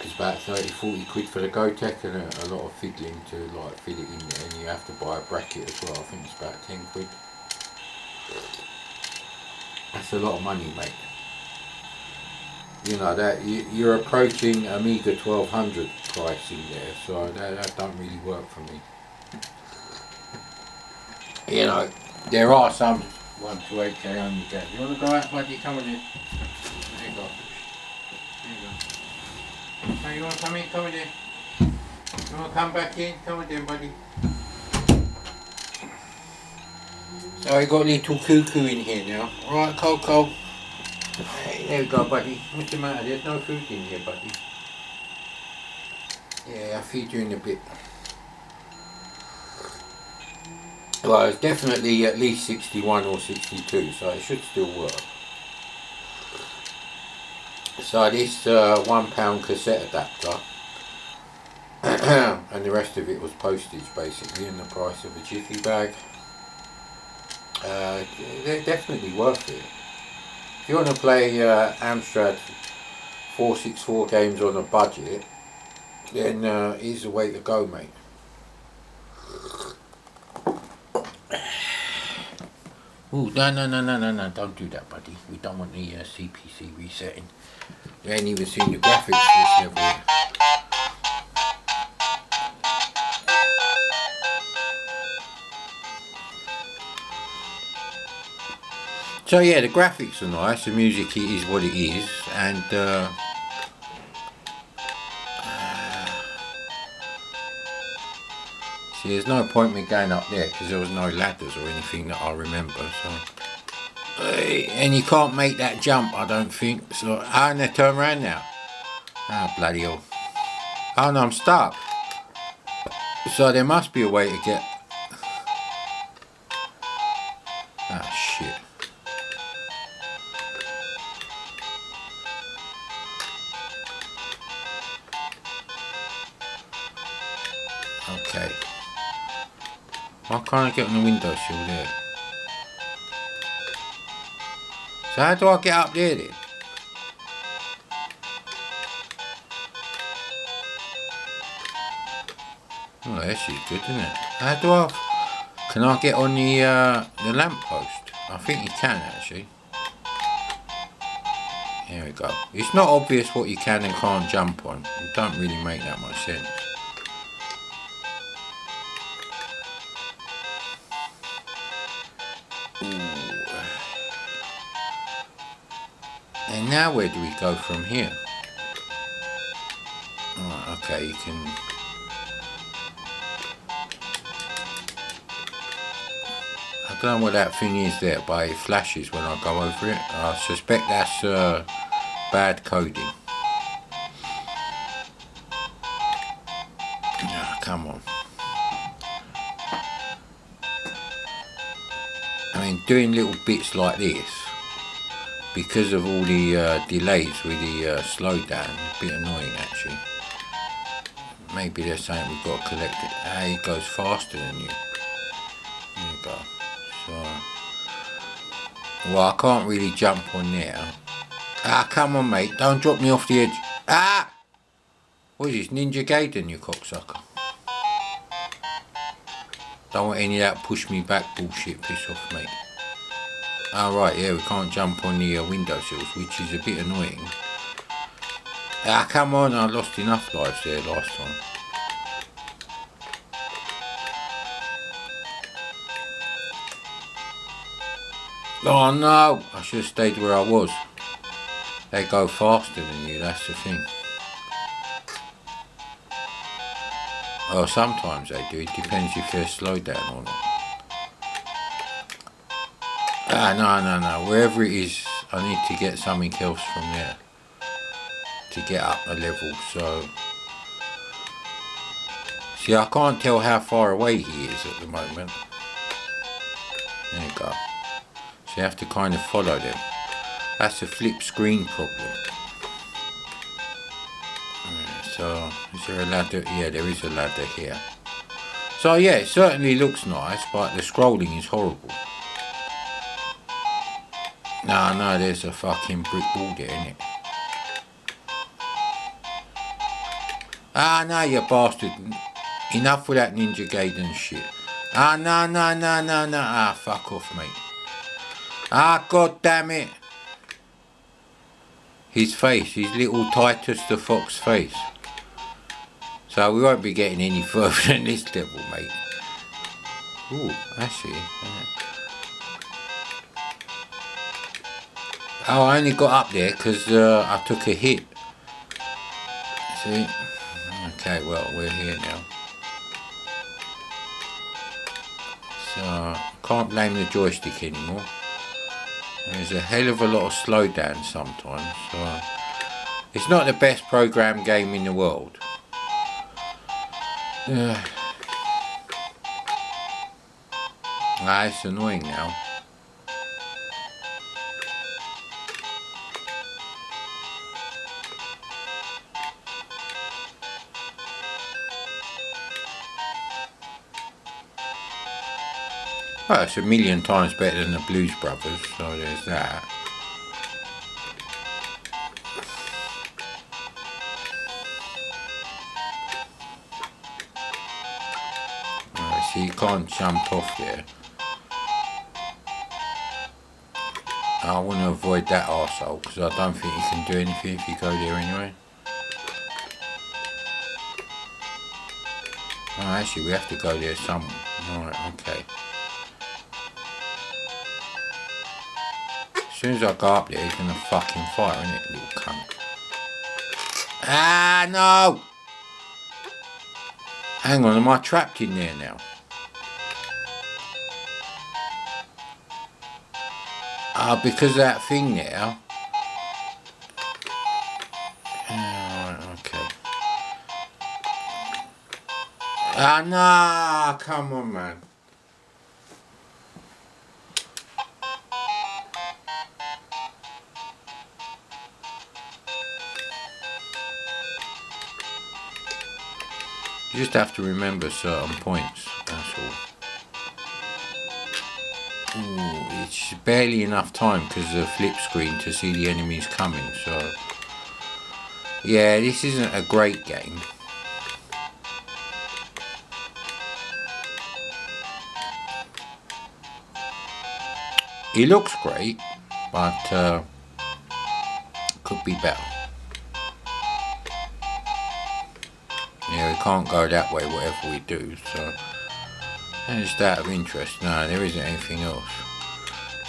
A: It's about 30-40 quid for the Go-Tech and a lot of fiddling to like fit it in there, and you have to buy a bracket as well. I think it's about 10 quid. That's a lot of money, mate. You know, that you're approaching Amiga 1200 pricing there, so that don't really work for me. You know, there are some 128K only games. You want to go out, buddy? Come on in. There you go. There you go. Hey, you want to come in? Come in there. You want to come back in? Come on in, buddy. So I got a little cuckoo in here now. Alright, Coco. Hey, there we go, buddy. What's the matter? There's no food in here, buddy. Yeah, I'll feed you in a bit. Well, it's definitely at least 61 or 62, so it should still work. So this £1 cassette adapter, and the rest of it was postage basically, and the price of a jiffy bag. They're definitely worth it. If you want to play Amstrad 464 games on a budget, then here's the way to go, mate. Oh, no, don't do that, buddy. We don't want the CPC resetting. We ain't even seen the graphics this level yet. So yeah, the graphics are nice, the music is what it is, and see, there's no point me going up there because there was no ladders or anything that I remember. So, and you can't make that jump, I don't think. So, and they turn around now. Ah, bloody hell! Oh no, I'm stuck. So there must be a way to get. Ah shit. Okay. Why can't I get on the windowsill there? So how do I get up there then? Oh, this is good, isn't it? How do I... Can I get on the lamppost? I think you can actually. Here we go. It's not obvious what you can and can't jump on. It don't really make that much sense. Ooh. And now where do we go from here? Oh, okay, you can... I don't know what that thing is there, but it flashes when I go over it. I suspect that's bad coding. Ah, come on. I mean, doing little bits like this, because of all the delays with the slowdown, a bit annoying actually. Maybe they're saying we've got to collect it. Ah, it goes faster than you. There you go. So, well, I can't really jump on there. Ah, come on, mate. Don't drop me off the edge. Ah! What is this, Ninja Gaiden, you cocksucker? Don't want any of that push me back bullshit. Piss off, mate. Oh, right, yeah, we can't jump on the windowsills, which is a bit annoying. Ah, come on. I lost enough lives there last time. Oh no, I should have stayed where I was. They go faster than you, that's the thing. Oh, sometimes they do, it depends if they're slowed down or not. Ah, no, wherever it is, I need to get something else from there to get up a level, so... See, I can't tell how far away he is at the moment. There you go. So you have to kind of follow them. That's a flip screen problem. So, is there a ladder? Yeah, there is a ladder here. So yeah, it certainly looks nice, but the scrolling is horrible. No, there's a fucking brick wall there, isn't it? Ah, no, you bastard. Enough with that Ninja Gaiden shit. Ah, no. Ah, fuck off, mate. Ah, god damn it. His face, his little Titus the Fox face. So we won't be getting any further than this level, mate. Ooh, actually. Oh, I only got up there because I took a hit. See? Okay, well, we're here now. So, can't blame the joystick anymore. There's a hell of a lot of slowdown sometimes. So, it's not the best programmed game in the world. It's annoying now. Well, it's a million times better than the Blues Brothers, so there's that. Alright, so you can't jump off there. I want to avoid that arsehole because I don't think you can do anything if you go there anyway. Oh, actually, we have to go there somewhere. Right, okay. As soon as I go up there, he's gonna fucking fire, isn't it, little cunt? Ah, no! Hang on, am I trapped in there now? Because of that thing there. Right, okay. No, come on, man. You just have to remember certain points, that's all. Ooh, it's barely enough time because of the flip screen to see the enemies coming, so... Yeah, this isn't a great game. It looks great, but could be better. Yeah, we can't go that way whatever we do, so... And just out of interest, no, there isn't anything else.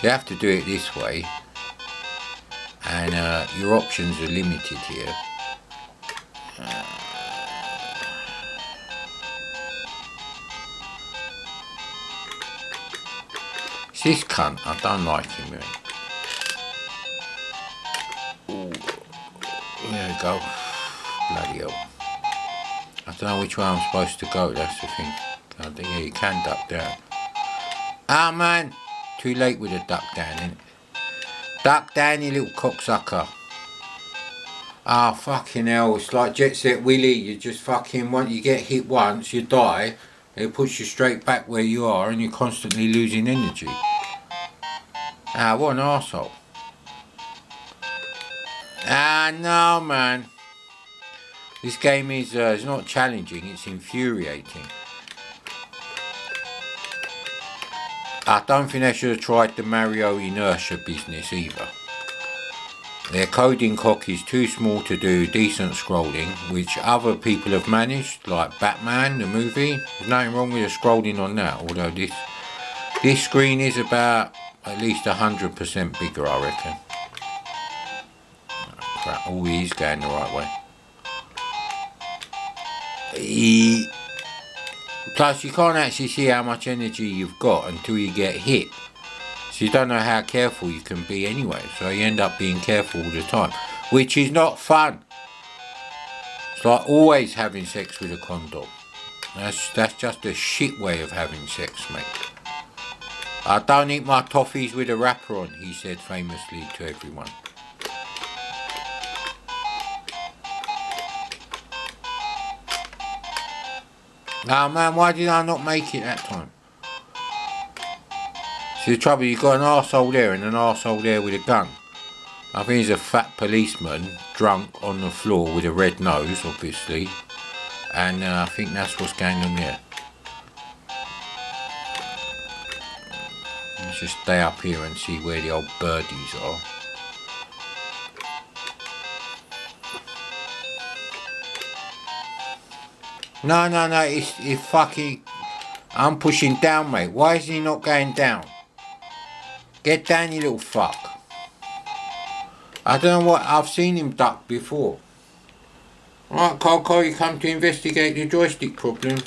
A: You have to do it this way, and your options are limited here. It's this cunt, I don't like him really. Ooh. There we go. Bloody hell. I don't know which way I'm supposed to go, that's the thing. Yeah, you can duck down. Ah, man! Too late with a duck down, innit? Duck down, you little cocksucker. Ah, fucking hell, it's like Jet Set Willy. You just fucking, once you get hit once, you die. It puts you straight back where you are and you're constantly losing energy. Ah, what an arsehole. Ah, no, man. This game is it's not challenging, it's infuriating. I don't think they should have tried the Mario inertia business either. Their coding cock is too small to do decent scrolling, which other people have managed, like Batman, the movie. There's nothing wrong with the scrolling on that, although this screen is about at least 100% bigger, I reckon. Oh, crap, oh, he is going the right way. Plus, you can't actually see how much energy you've got until you get hit. So you don't know how careful you can be anyway. So you end up being careful all the time, which is not fun. It's like always having sex with a condom. That's just a shit way of having sex, mate. I don't eat my toffees with a wrapper on, he said famously to everyone. Oh man, why did I not make it that time? See, the trouble, you've got an arsehole there and an arsehole there with a gun. I think he's a fat policeman, drunk on the floor with a red nose, obviously. And I think that's what's going on there. Let's just stay up here and see where the old birdies are. No, it's fucking... I'm pushing down, mate. Why is he not going down? Get down, you little fuck. I don't know what... I've seen him duck before. Alright, Coco, you come to investigate the joystick problem.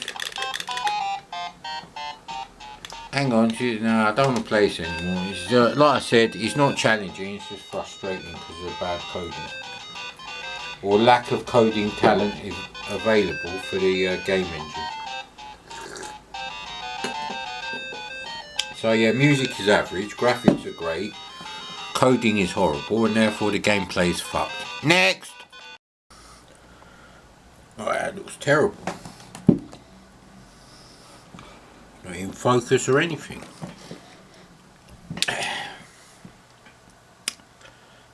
A: Hang on, no, I don't want to play this anymore. It's, like I said, it's not challenging, it's just frustrating because of bad coding. Or lack of coding talent is available for the game engine. So yeah, music is average, graphics are great, coding is horrible, and therefore the gameplay is fucked. Next! Oh, that looks terrible. Not in focus or anything.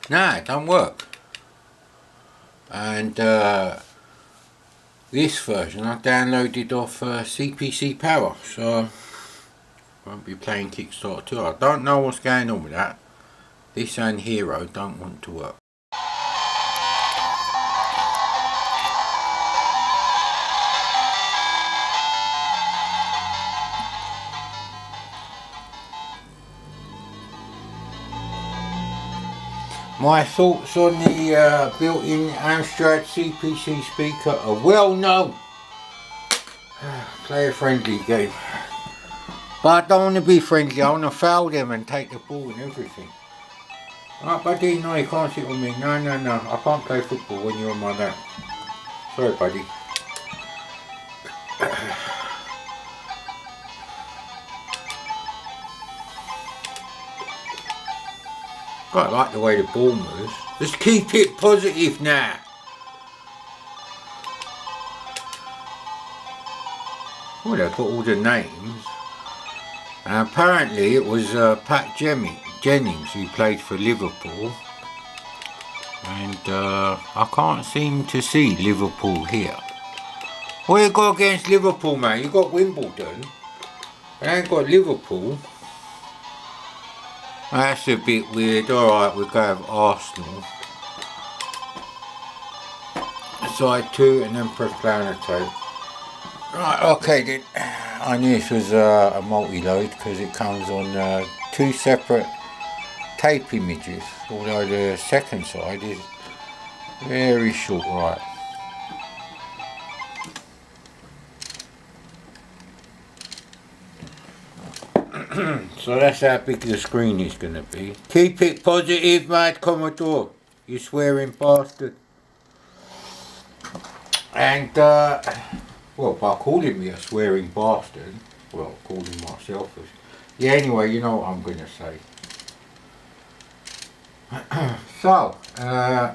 A: Nah, it don't work. And this version I downloaded off CPC Power, so I won't be playing Kickstarter 2. I don't know what's going on with that. This and Hero don't want to work. My thoughts on the built-in Amstrad CPC speaker are well known. Play a friendly game. But I don't want to be friendly, I want to foul them and take the ball and everything. Right, buddy, no, you can't sit on me. No, I can't play football when you're on my lap. Sorry, buddy. Quite like the way the ball moves. Just keep it positive now. Well, they put all the names. And apparently it was Pat Jennings who played for Liverpool. And I can't seem to see Liverpool here. What you got against Liverpool, man? You got Wimbledon. You ain't got Liverpool. That's a bit weird. Alright, we'll go have Arsenal. Side 2 and then press play on the tape. Right, okay then. I knew this was a multi-load because it comes on 2 separate tape images. Although the second side is very short, right. So that's how big the screen is going to be. Keep it positive, mate, Commodore. You swearing bastard. And, well, by calling me a swearing bastard, well, calling myself as... Yeah, anyway, you know what I'm going to say. So,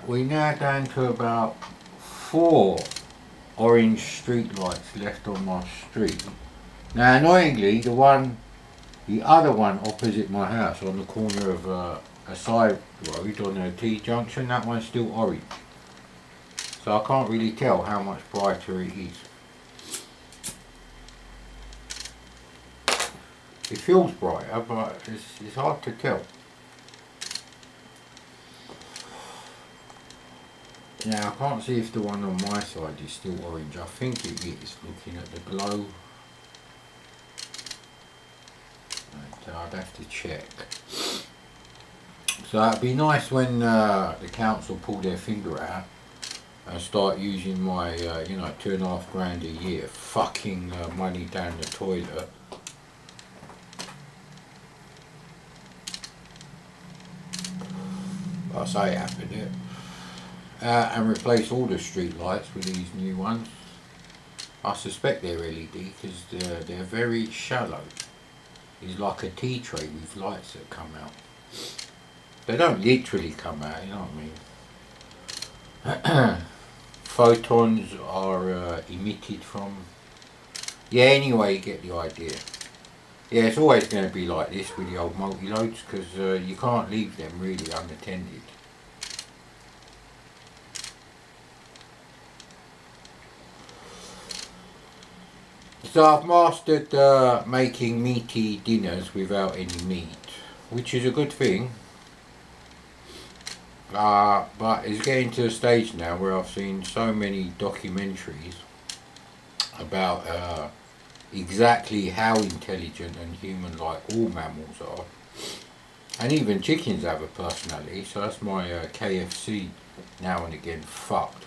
A: we're now down to about 4 orange street lights left on my street. Now, annoyingly, the other one opposite my house on the corner of a side road on a T-junction, that one's still orange. So I can't really tell how much brighter it is. It feels brighter, but it's hard to tell. Now I can't see if the one on my side is still orange. I think it is, looking at the glow. I'd have to check. So it'd be nice when the council pull their finger out and start using my, you know, £2,500 a year fucking money down the toilet. I say happen it. And replace all the street lights with these new ones. I suspect they're LED because they're very shallow. It's like a tea tray with lights that come out. They don't literally come out, you know what I mean? Photons are emitted from... Yeah, anyway, you get the idea. Yeah, it's always going to be like this with the old multi-loads because you can't leave them really unattended. So I've mastered making meaty dinners without any meat, which is a good thing. But it's getting to a stage now where I've seen so many documentaries about exactly how intelligent and human-like all mammals are. And even chickens have a personality, so that's my KFC now and again fucked.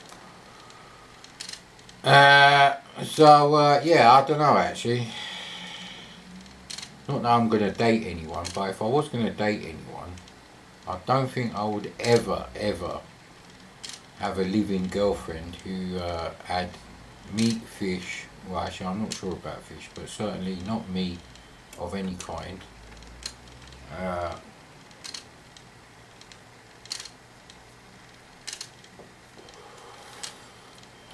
A: Yeah, I don't know actually. Not that I'm going to date anyone, but if I was going to date anyone, I don't think I would ever have a living girlfriend who had meat, fish, well actually I'm not sure about fish, but certainly not meat of any kind.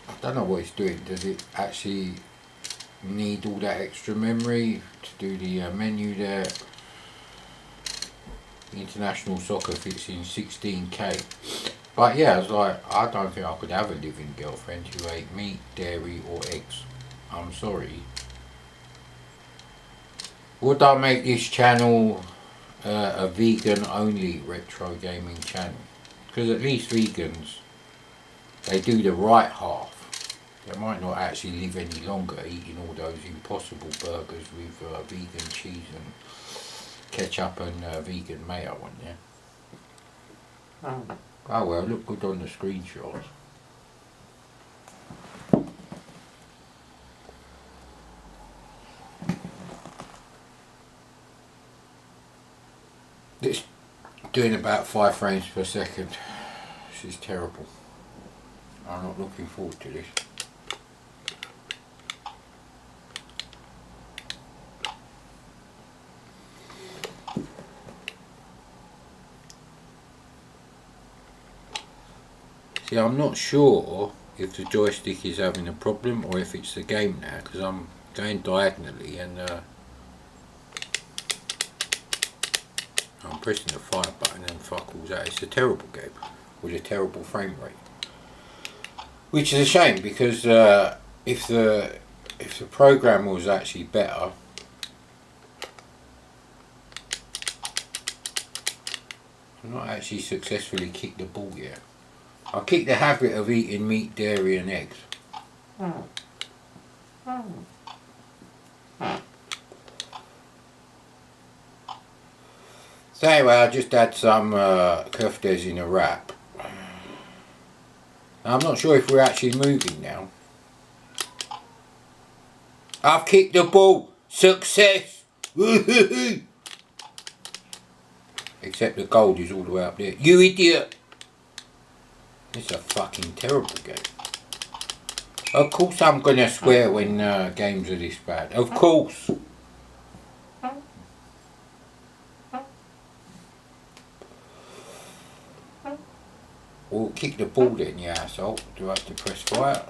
A: I don't know what it's doing. Does it actually need all that extra memory to do the menu there? International soccer fits in 16k. But yeah, I was like, I don't think I could have a living girlfriend who ate meat, dairy or eggs. I'm sorry. Would I make this channel a vegan only retro gaming channel, because at least vegans, they do the right half. They might not actually live any longer eating all those impossible burgers with vegan cheese and ketchup and vegan mayo on, yeah. Oh well, look good on the screenshots. It's doing about 5 frames per second. This is terrible. I'm not looking forward to this. See, I'm not sure if the joystick is having a problem or if it's the game now, because I'm going diagonally and I'm pressing the fire button and fuck all's that. It's a terrible game with a terrible frame rate, which is a shame, because if the program was actually better, I've not actually successfully kicked the ball yet. I kicked the habit of eating meat, dairy and eggs. So anyway, I just had some koftas in a wrap. I'm not sure if we're actually moving now. I've kicked the ball! Success! Woohoo! Except the gold is all the way up there. You idiot! It's a fucking terrible game. Of course I'm gonna swear when games are this bad. Of course! Well, kick the ball then, you asshole. Do I have to press fire?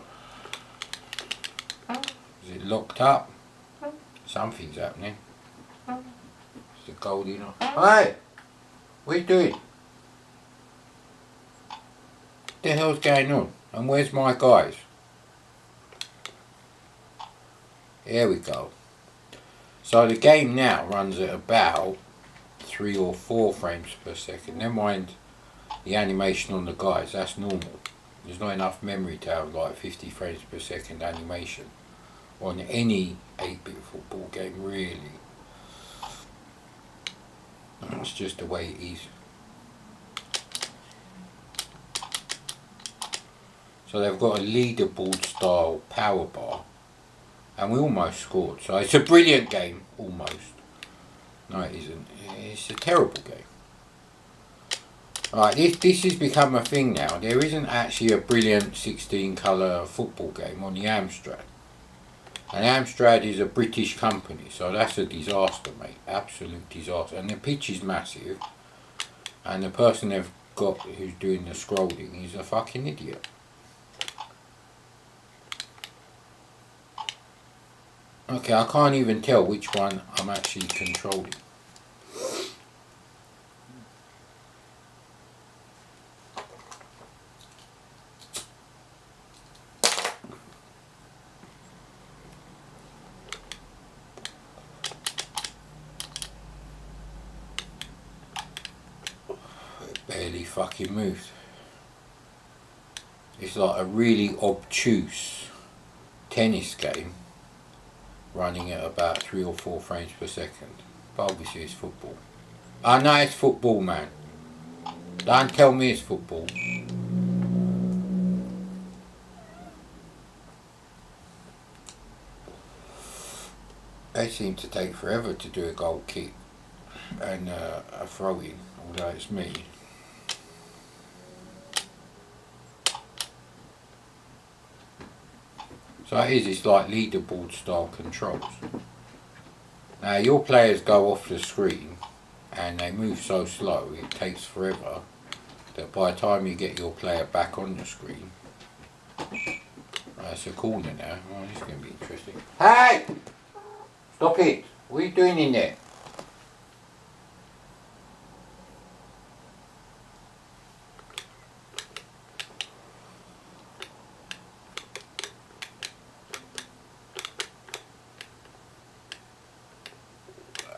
A: Is it locked up? Something's happening. Is the gold in? Hey! What are you doing? What the hell's going on? And where's my guys? There we go. So the game now runs at about 3 or 4 frames per second. Never mind the animation on the guys, that's normal. There's not enough memory to have like 50 frames per second animation on any 8-bit football game, really. It's just the way it is. So they've got a leaderboard style power bar, and we almost scored. So it's a brilliant game, almost. No, it isn't. It's a terrible game. Right, this has become a thing now. There isn't actually a brilliant 16 colour football game on the Amstrad. And Amstrad is a British company, so that's a disaster, mate. Absolute disaster. And the pitch is massive. And the person they've got who's doing the scrolling is a fucking idiot. Okay, I can't even tell which one I'm actually controlling. Barely fucking moved. It's like a really obtuse tennis game running at about 3 or 4 frames per second. But obviously it's football. I know it's football, man. Don't tell me it's football. They seem to take forever to do a goal kick and a throw in, although it's me. So it's like leaderboard style controls. Now your players go off the screen and they move so slow it takes forever that by the time you get your player back on the screen, it's a corner now. Oh, this is going to be interesting. Hey! Stop it! What are you doing in there?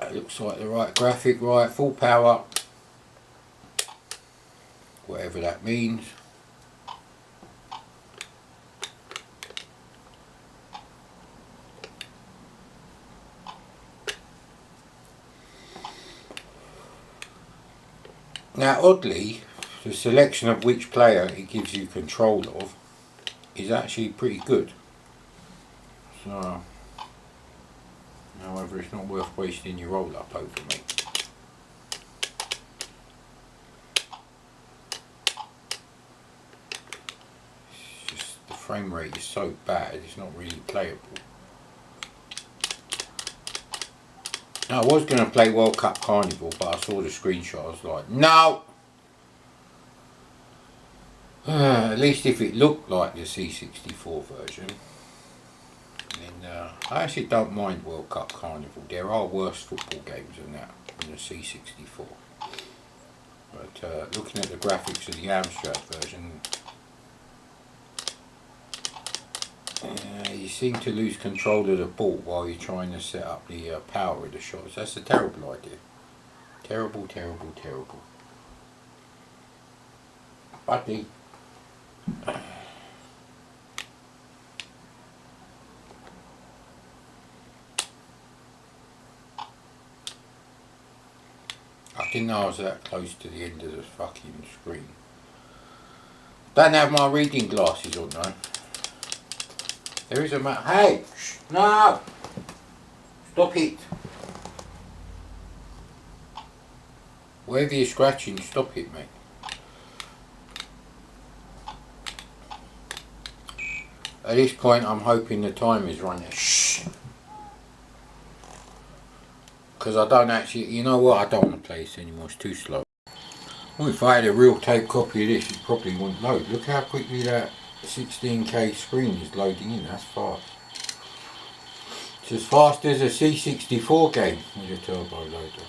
A: That looks like the right graphic, right, full power, whatever that means. Now oddly, the selection of which player it gives you control of is actually pretty good. So, however, it's not worth wasting your roll up over me. It's just the frame rate is so bad, it's not really playable. Now, I was going to play World Cup Carnival, but I saw the screenshot, I was like, no! At least if it looked like the C64 version. And I actually don't mind World Cup Carnival. There are worse football games than that in the C64. But looking at the graphics of the Amstrad version, you seem to lose control of the ball while you're trying to set up the power of the shots. That's a terrible idea. Terrible, terrible, terrible. Buddy. I didn't know I was that close to the end of the fucking screen. Don't have my reading glasses on though. There is a hey! Shh, no! Stop it! Wherever you're scratching, stop it, mate. At this point, I'm hoping the time is running. Shh! Because I don't actually, you know what, I don't want to play this anymore, it's too slow. Well, if I had a real tape copy of this, it probably wouldn't load. Look how quickly that 16K screen is loading in, that's fast. It's as fast as a C64 game with a turbo loader.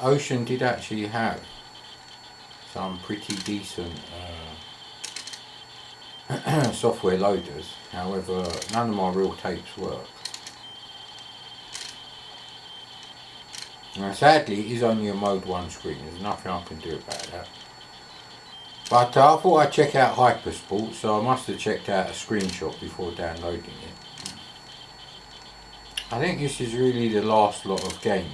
A: Ocean did actually have some pretty decent software loaders, however none of my real tapes work. Now sadly it is only a mode 1 screen, there's nothing I can do about that. But I thought I'd check out Hypersport, so I must have checked out a screenshot before downloading it. I think this is really the last lot of games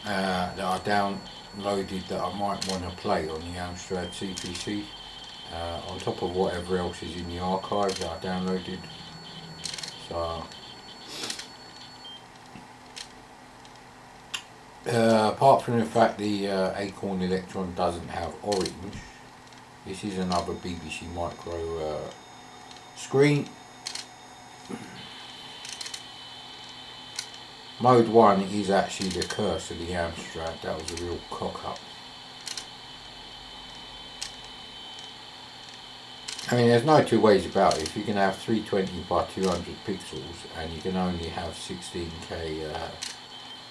A: that I downloaded that I might want to play on the Amstrad CPC, on top of whatever else is in the archive that I downloaded. So apart from the fact the Acorn Electron doesn't have orange, this is another BBC Micro screen. Mode 1 is actually the curse of the Amstrad, that was a real cock up. I mean, there's no two ways about it. If you can have 320 by 200 pixels and you can only have 16K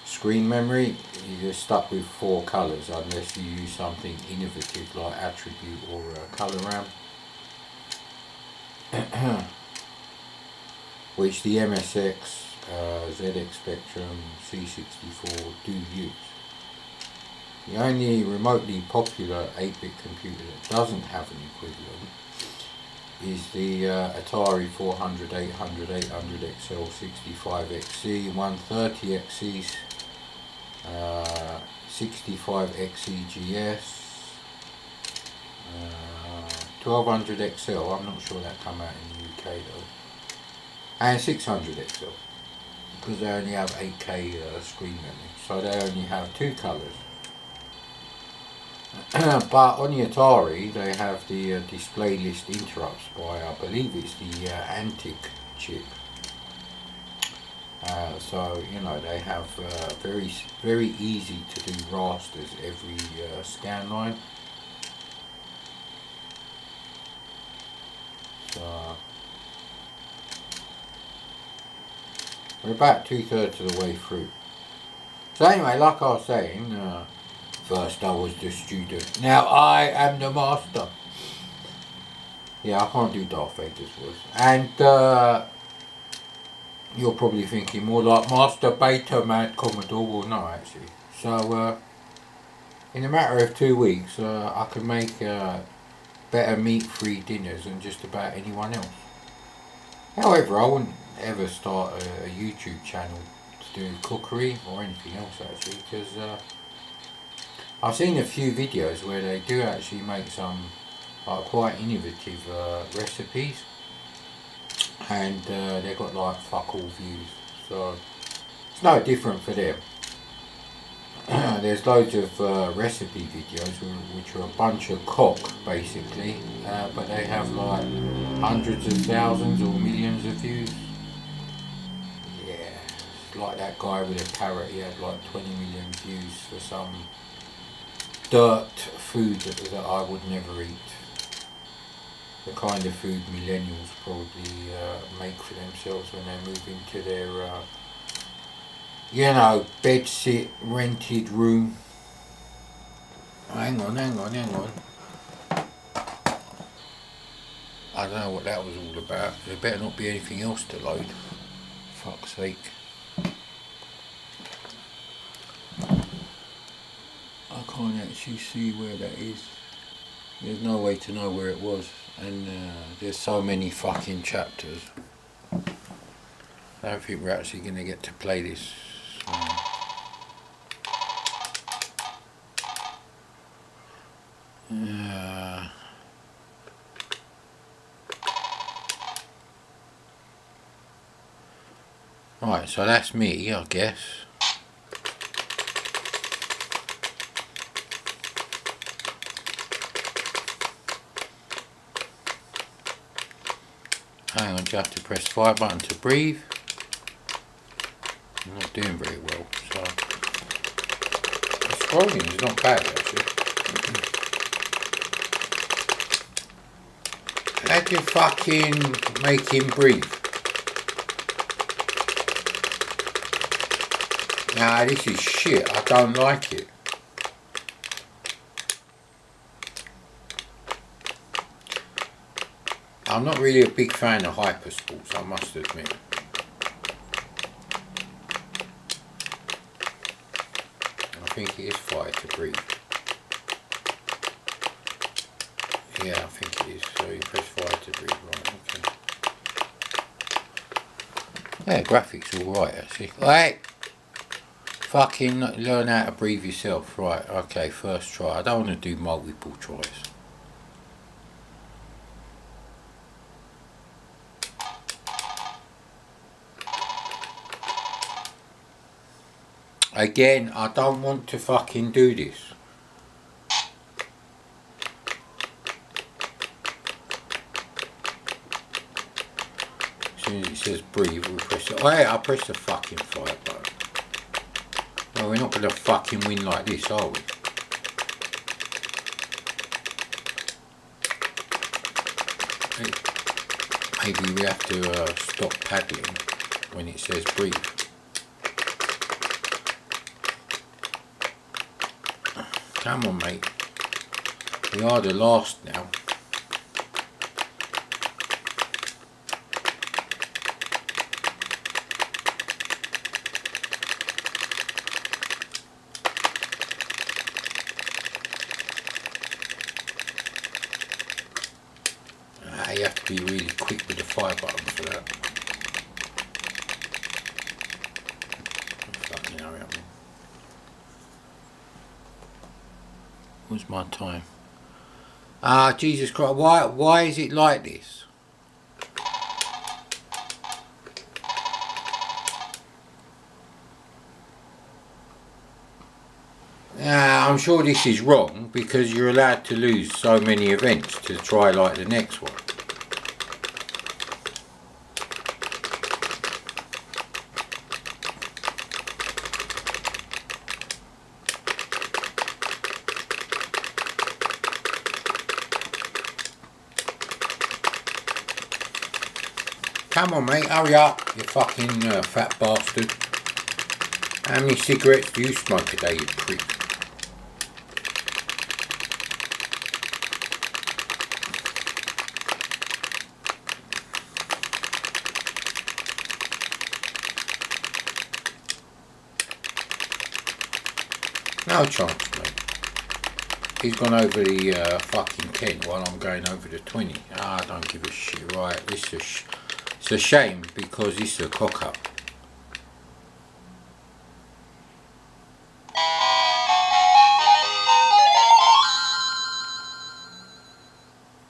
A: screen memory, you're stuck with 4 colours unless you use something innovative like attribute or colour RAM, which the MSX, ZX Spectrum, C64 do use. The only remotely popular 8-bit computer that doesn't have an equivalent is the Atari 400, 800, 800XL, 65XC, 130XC, 65XEGS, 1200XL, I'm not sure that come out in the UK though, and 600XL, because they only have 8K screen memory, so they only have 2 colours. But on the Atari they have the display list interrupts by, I believe it's the Antic chip. So you know they have very easy to do rasters every scan line. So we're about 2/3 of the way through. So anyway, like I was saying, first I was the student, now I am the master. Yeah, I can't do Darth Vader's voice. And you're probably thinking more like Master Beta Mad Commodore. Well, no, actually. So, in a matter of 2 weeks, I can make better meat-free dinners than just about anyone else. However, I wouldn't ever start a YouTube channel to do cookery or anything else, actually, because I've seen a few videos where they do actually make some quite innovative recipes, and they've got like fuck all views, so it's no different for them. There's loads of recipe videos which are a bunch of cock basically, but they have like hundreds of thousands or millions of views. Yeah, it's like that guy with a parrot, he had like 20 million views for some dirt food that I would never eat. The kind of food millennials probably make for themselves when they move into their bedsit rented room. Hang on. I don't know what that was all about. There better not be anything else to load. Fuck's sake. I can't actually see where that is. There's no way to know where it was. And there's so many fucking chapters. I don't think we're actually going to get to play this. Right, so that's me, I guess. Hang on, you have to press fire button to breathe. I'm not doing very well, so the scrolling is not bad actually. How do you fucking make him breathe? Nah, this is shit, I don't like it. I'm not really a big fan of hypersports, I must admit. I think it is fire to breathe. Yeah, I think it is. So you press fire to breathe, right, okay. Yeah, graphics alright actually. Right! Fucking learn how to breathe yourself. Right, okay, first try. I don't want to do multiple tries. Again, I don't want to fucking do this. As soon as it says breathe, we'll press it. Oh, hey, I'll press the fucking fire button. Well, we're not going to fucking win like this, are we? Maybe we have to stop paddling when it says breathe. Come on, mate. We are the last now. You have to be really quick with the fire button for that. Fucking hurry up. What's my time? Ah, Jesus Christ! Why is it like this? I'm sure this is wrong because you're allowed to lose so many events to try like the next one. Come on, mate, hurry up, you fucking fat bastard. How many cigarettes do you smoke a day, you prick? No chance, mate. He's gone over the fucking 10 while I'm going over the 20. I don't give a shit. Right, it's a shame because it's a cock up.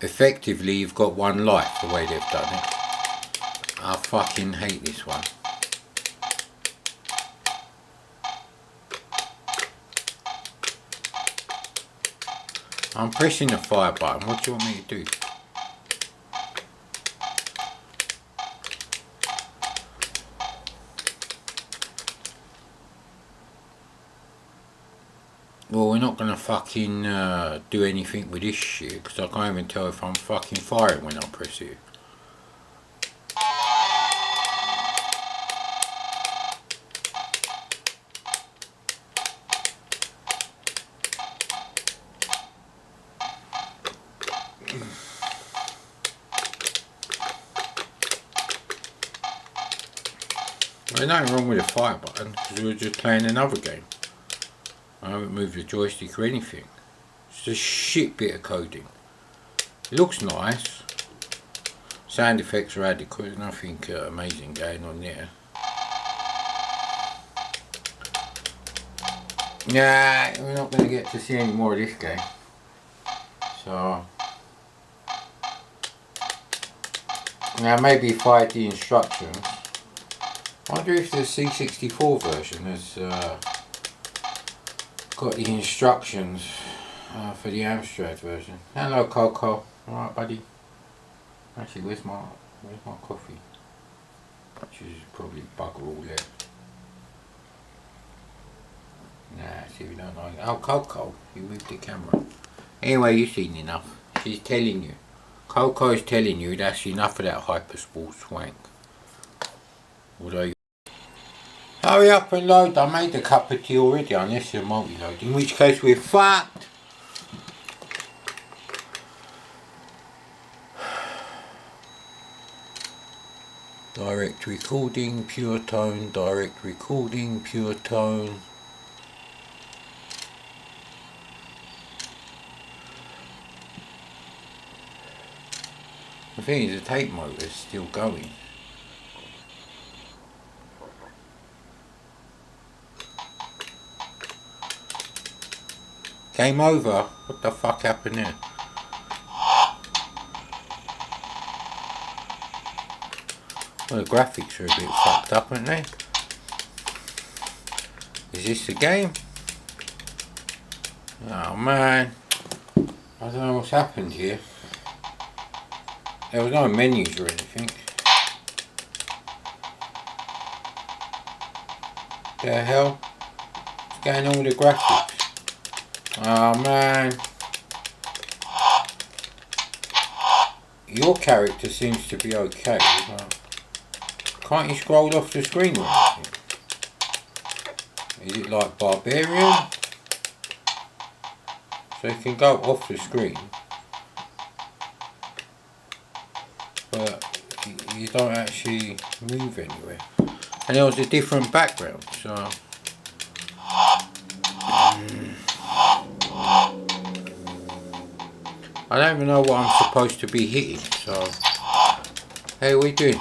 A: Effectively, you've got one life the way they've done it. I fucking hate this one. I'm pressing the fire button. What do you want me to do? Well, we're not gonna fucking do anything with this shit because I can't even tell if I'm fucking firing when I press it. There's nothing wrong with the fire button because we were just playing another game. I haven't moved the joystick or anything. It's a shit bit of coding. It looks nice. Sound effects are adequate. There's nothing amazing going on there. Nah, we're not going to get to see any more of this game. So now maybe find the instructions. I wonder if the C64 version has got the instructions for the Amstrad version. Hello, Coco. Alright, buddy. Actually, where's my coffee? Which is probably bugger all there. Nah, see, we don't like it. Oh, Coco, you moved the camera. Anyway, you've seen enough. She's telling you. Coco is telling you that's enough of that hypersport swank. Although you hurry up and load. I made a cup of tea already unless you're multi-load, in which case we're fucked. Direct recording, pure tone, direct recording, pure tone. The thing is, the tape motor is still going. Game over? What the fuck happened there? Well, the graphics are a bit fucked up, aren't they? Is this the game? Oh man, I don't know what's happened here. There was no menus or anything. The hell? What's going on with the graphics? Oh man. Your character seems to be okay. Can't you scroll off the screen or anything? Is it like Barbarian? So you can go off the screen, but you don't actually move anywhere. And there was a different background, so I don't even know what I'm supposed to be hitting, so hey, what are you doing?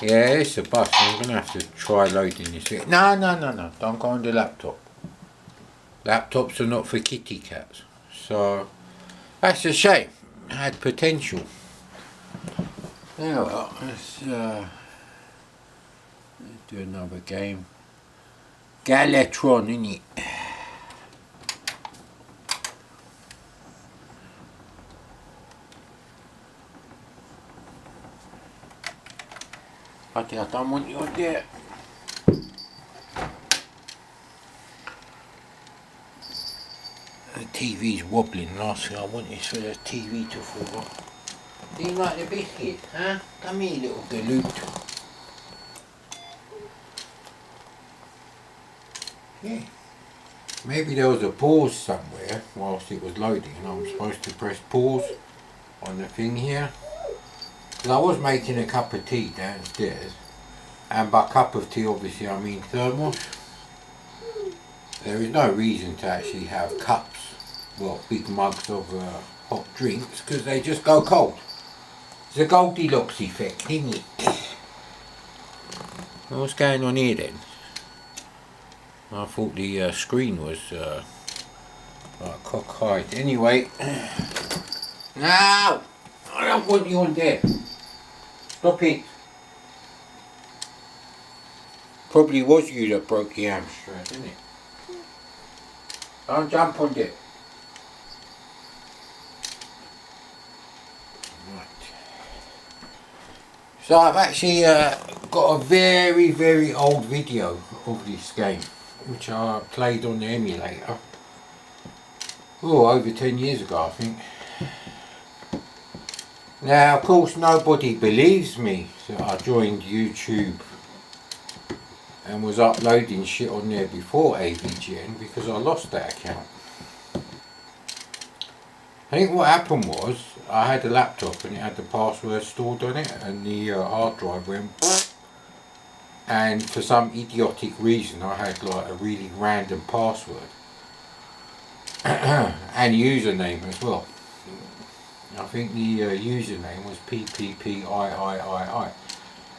A: Yeah, it's a bus. I'm gonna have to try loading this. No, don't go on the laptop. Laptops are not for kitty cats. So that's a shame. It had potential. Yeah, well, let's do another game. Galatron, innit? I don't want you there. The TV's wobbling. Last thing I want is for the TV to fall off. Do you like the biscuit, huh? Come here, little galoot. Yeah. Maybe there was a pause somewhere whilst it was loading and I'm supposed to press pause on the thing here. Because I was making a cup of tea downstairs, and by cup of tea obviously I mean thermos. there is no reason to actually have cups, well, big mugs of hot drinks, because they just go cold. It's a Goldilocks effect, isn't it? What's going on here then? I thought the screen was like cockeyed. Anyway, no! I don't want you on there. Stop it. Probably was you that broke the Amstrad, didn't it? Don't jump on there. Right. So I've actually got a very, very old video of this game, which I played on the emulator. Oh, over 10 years ago, I think. Now, of course, nobody believes me that I joined YouTube and was uploading shit on there before AVGN, because I lost that account. I think what happened was, I had a laptop and it had the password stored on it, and the hard drive went, and for some idiotic reason I had like a really random password and username as well. I think the username was PPPIIII.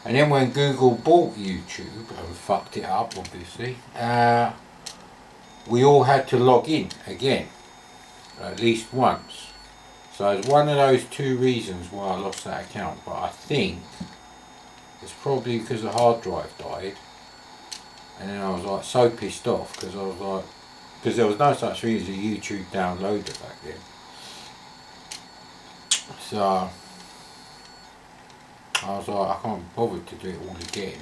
A: And then when Google bought YouTube and fucked it up, obviously, we all had to log in again, at least once. So it's one of those two reasons why I lost that account. But I think it's probably because the hard drive died. And then I was like so pissed off, because I was like, because there was no such thing as a YouTube downloader back then. So I was like, I can't bother to do it all again.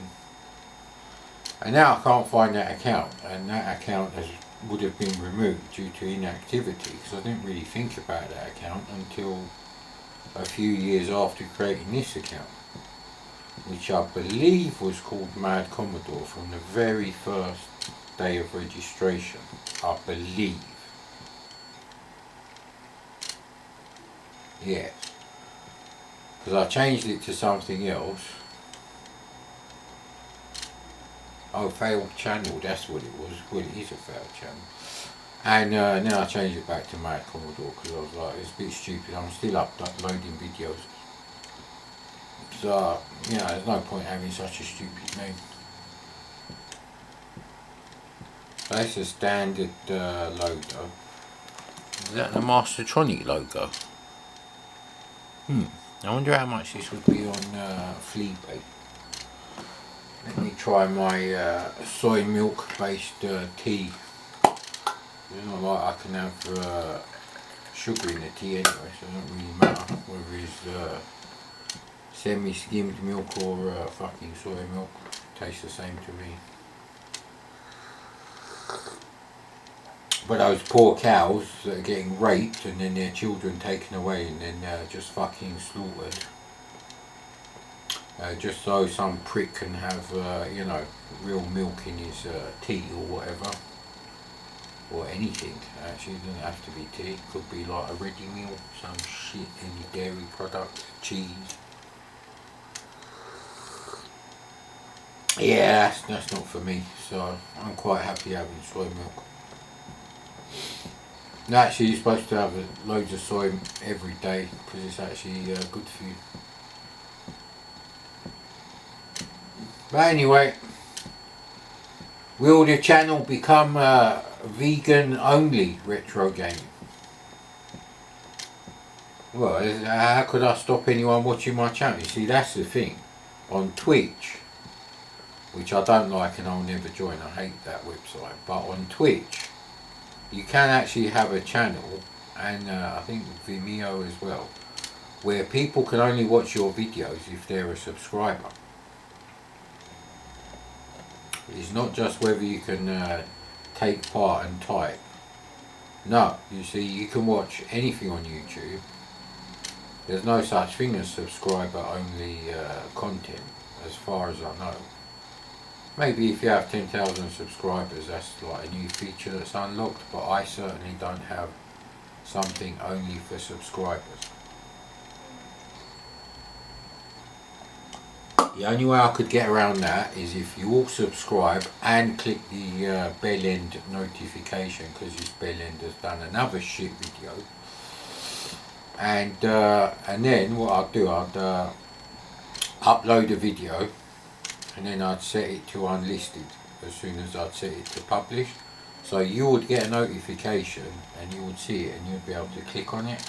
A: And now I can't find that account, and that account would have been removed due to inactivity, because I didn't really think about that account until a few years after creating this account, which I believe was called Mad Commodore from the very first day of registration, I believe. Yeah. Because I changed it to something else. Oh, failed channel, that's what it was. Well, it is a failed channel. And now I changed it back to Mad Commodore, because I was like, it's a bit stupid. I'm still uploading videos. So, you know, there's no point having such a stupid name. So that's a standard logo. Is that the Mastertronic logo? I wonder how much this would be on Fleabay. Let me try my soy milk based tea. It's not like I can have sugar in the tea anyway, so it doesn't really matter whether it's semi-skimmed milk or fucking soy milk. It tastes the same to me. But those poor cows that are getting raped and then their children taken away and then just fucking slaughtered. Just so some prick can have, you know, real milk in his tea or whatever. Or anything. Actually, it doesn't have to be tea. It could be like a ready meal, some shit, any dairy product, cheese. Yeah, that's not for me. So I'm quite happy having soy milk. No, actually, you're supposed to have loads of soy every day, because it's actually good for you. But anyway, will the channel become vegan only retro gaming? Well, how could I stop anyone watching my channel? You see, that's the thing. On Twitch, which I don't like and I'll never join, I hate that website, but on Twitch, you can actually have a channel, and I think Vimeo as well, where people can only watch your videos if they're a subscriber. It's not just whether you can take part and type. No, you see, you can watch anything on YouTube. There's no such thing as subscriber only content, as far as I know. Maybe if you have 10,000 subscribers, that's like a new feature that's unlocked, but I certainly don't have something only for subscribers. The only way I could get around that is if you all subscribe and click the bell end notification, because this bell end has done another shit video. And then what I'd do, I'd upload a video, and then I'd set it to unlisted as soon as I'd set it to publish. So you would get a notification and you would see it and you'd be able to click on it.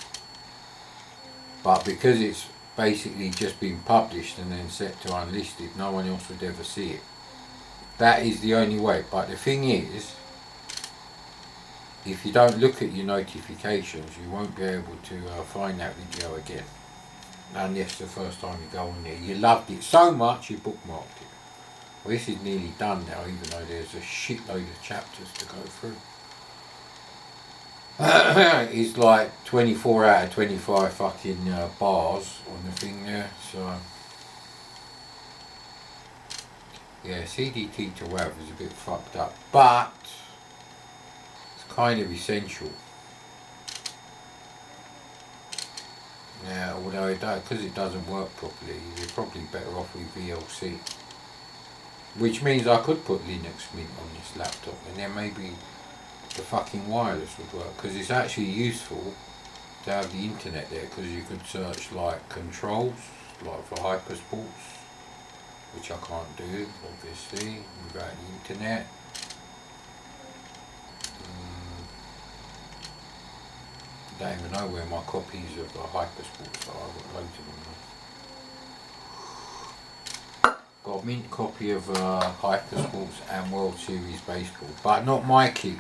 A: But because it's basically just been published and then set to unlisted, no one else would ever see it. That is the only way. But the thing is, if you don't look at your notifications, you won't be able to find that video again. Unless the first time you go on there, you loved it so much you bookmarked it. Well, this is nearly done now, even though there's a shitload of chapters to go through. It's like 24 out of 25 fucking bars on the thing there, so yeah, CDT to WAV is a bit fucked up, but it's kind of essential. Yeah, although because it doesn't work properly, you're probably better off with VLC. Which means I could put Linux Mint on this laptop and then maybe the fucking wireless would work, because it's actually useful to have the internet there, because you could search like controls, like for hypersports, which I can't do obviously without the internet. I don't even know where my copies of hypersports are. I've got loads of them. Got a mint copy of hypersports and World Series baseball, but not my kit.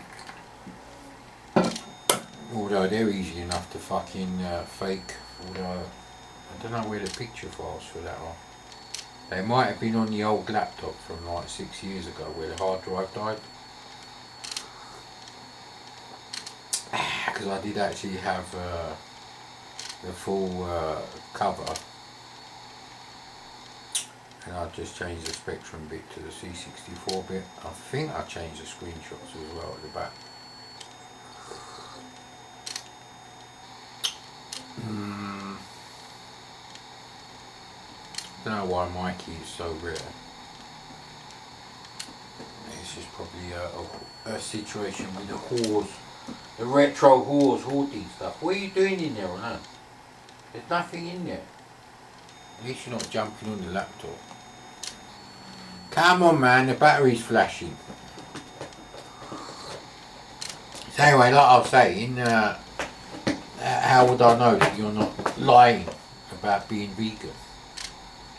A: Although they're easy enough to fucking fake. Although I don't know where the picture files for that are. They might have been on the old laptop from like 6 years ago where the hard drive died. Because I did actually have the full cover, and I just changed the Spectrum bit to the C64 bit. I think I changed the screenshots as well at the back. I don't know why my key is so rare. It's just probably a situation with the whores. The retro whores hoarding stuff. What are you doing in there, no? There's nothing in there. At least you're not jumping on the laptop. Come on, man, the battery's flashing. So anyway, like I was saying, how would I know that you're not lying about being vegan?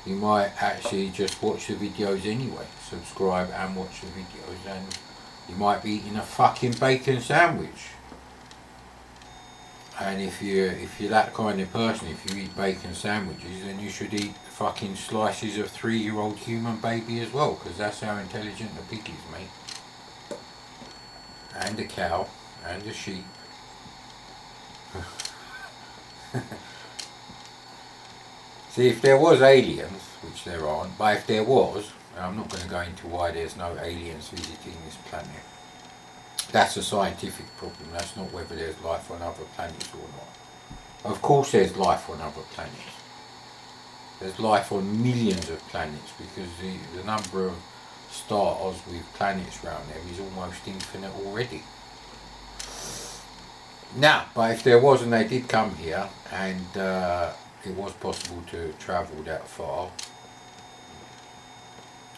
A: You might actually just watch the videos anyway. Subscribe and watch the videos, and you might be eating a fucking bacon sandwich. And if you're that kind of person, if you eat bacon sandwiches, then you should eat fucking slices of 3-year-old human baby as well, because that's how intelligent the pig is, mate. And the cow, and the sheep. See, if there was aliens, which there aren't, but if there was, and I'm not going to go into why there's no aliens visiting this planet. That's a scientific problem. That's not whether there's life on other planets or not. Of course there's life on other planets. There's life on millions of planets, because the number of stars with planets around them is almost infinite already. Now, but if there was and they did come here, and it was possible to travel that far,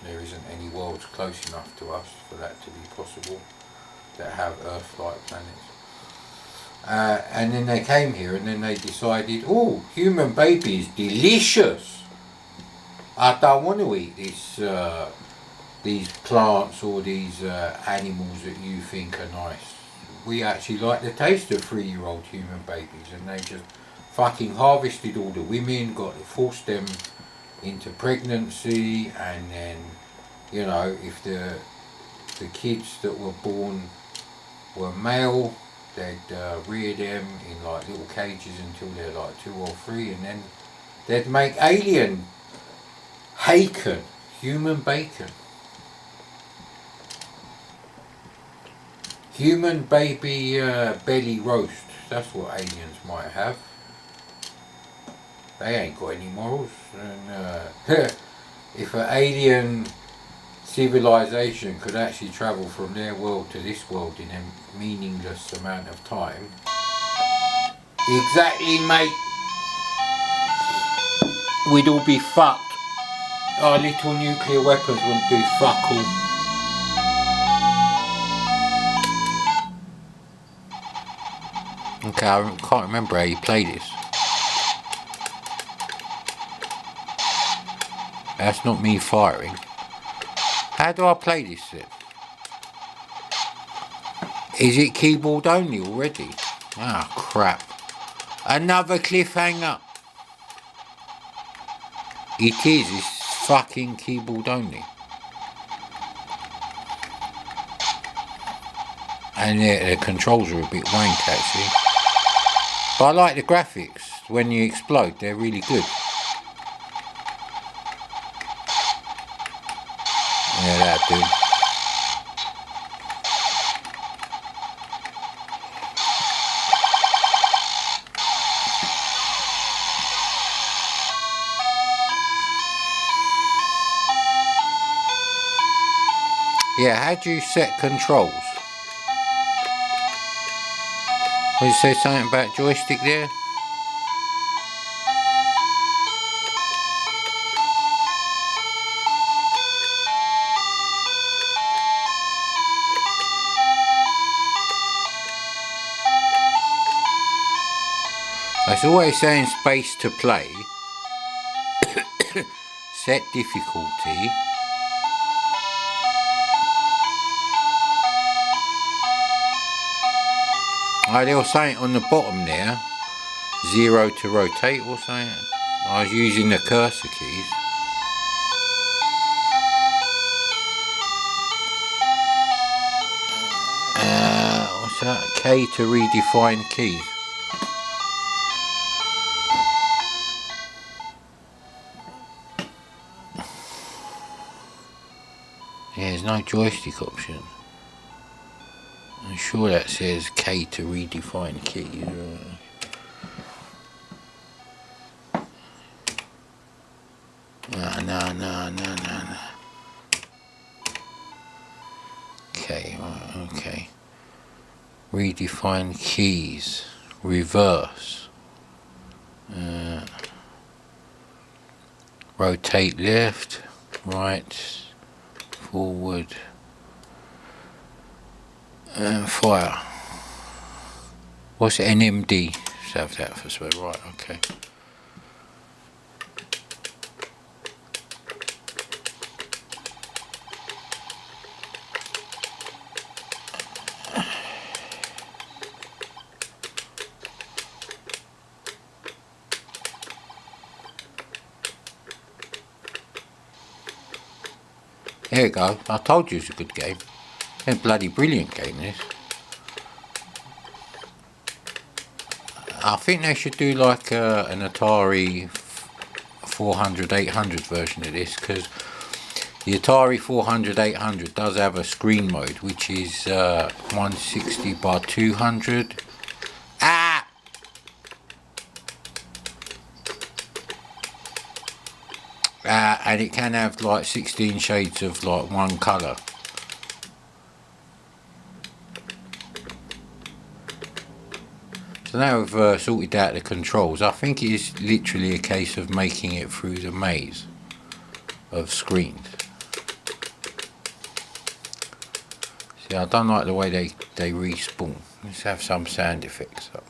A: there isn't any worlds close enough to us for that to be possible, that have Earth-like planets. And then they came here and then they decided, oh, human baby is delicious. I don't want to eat these plants or these animals that you think are nice. We actually like the taste of 3-year-old human babies, and they just fucking harvested all the women, forced them into pregnancy, and then, you know, if the kids that were born were male, they'd rear them in like little cages until they're like 2 or 3, and then they'd make alien bacon, human bacon. Human baby belly roast, that's what aliens might have. They ain't got any morals, and if an alien civilization could actually travel from their world to this world in a meaningless amount of time. Exactly, mate. We'd all be fucked. Our little nuclear weapons wouldn't do fuck all. Okay, I can't remember how you play this. That's not me firing. How do I play this then? Is it keyboard only already? Ah, crap. Another cliffhanger. It is, it's fucking keyboard only. And the controls are a bit wank actually. But I like the graphics. When you explode, they're really good. Yeah, that'll do. Yeah, how do you set controls? Did you say something about joystick there? It's always saying space to play. Set difficulty. Oh, there was something on the bottom there. 0 to rotate or something. I was using the cursor keys. What's that? K to redefine keys. Yeah, there's no joystick option. I'm sure that says K to redefine keys. No. Okay, right, okay. Redefine keys. Reverse. Rotate left, right, forward. Fire. What's NMD? Let's have that first. Right, okay. There you go. I told you it's a good game. It's a bloody brilliant game, this. I think they should do like an Atari 400, 800 version of this, because the Atari 400, 800 does have a screen mode, which is 160 by 200. Ah! And it can have like 16 shades of like one colour. So now we've sorted out the controls. I think it is literally a case of making it through the maze of screens. See, I don't like the way they respawn. Let's have some sound effects up.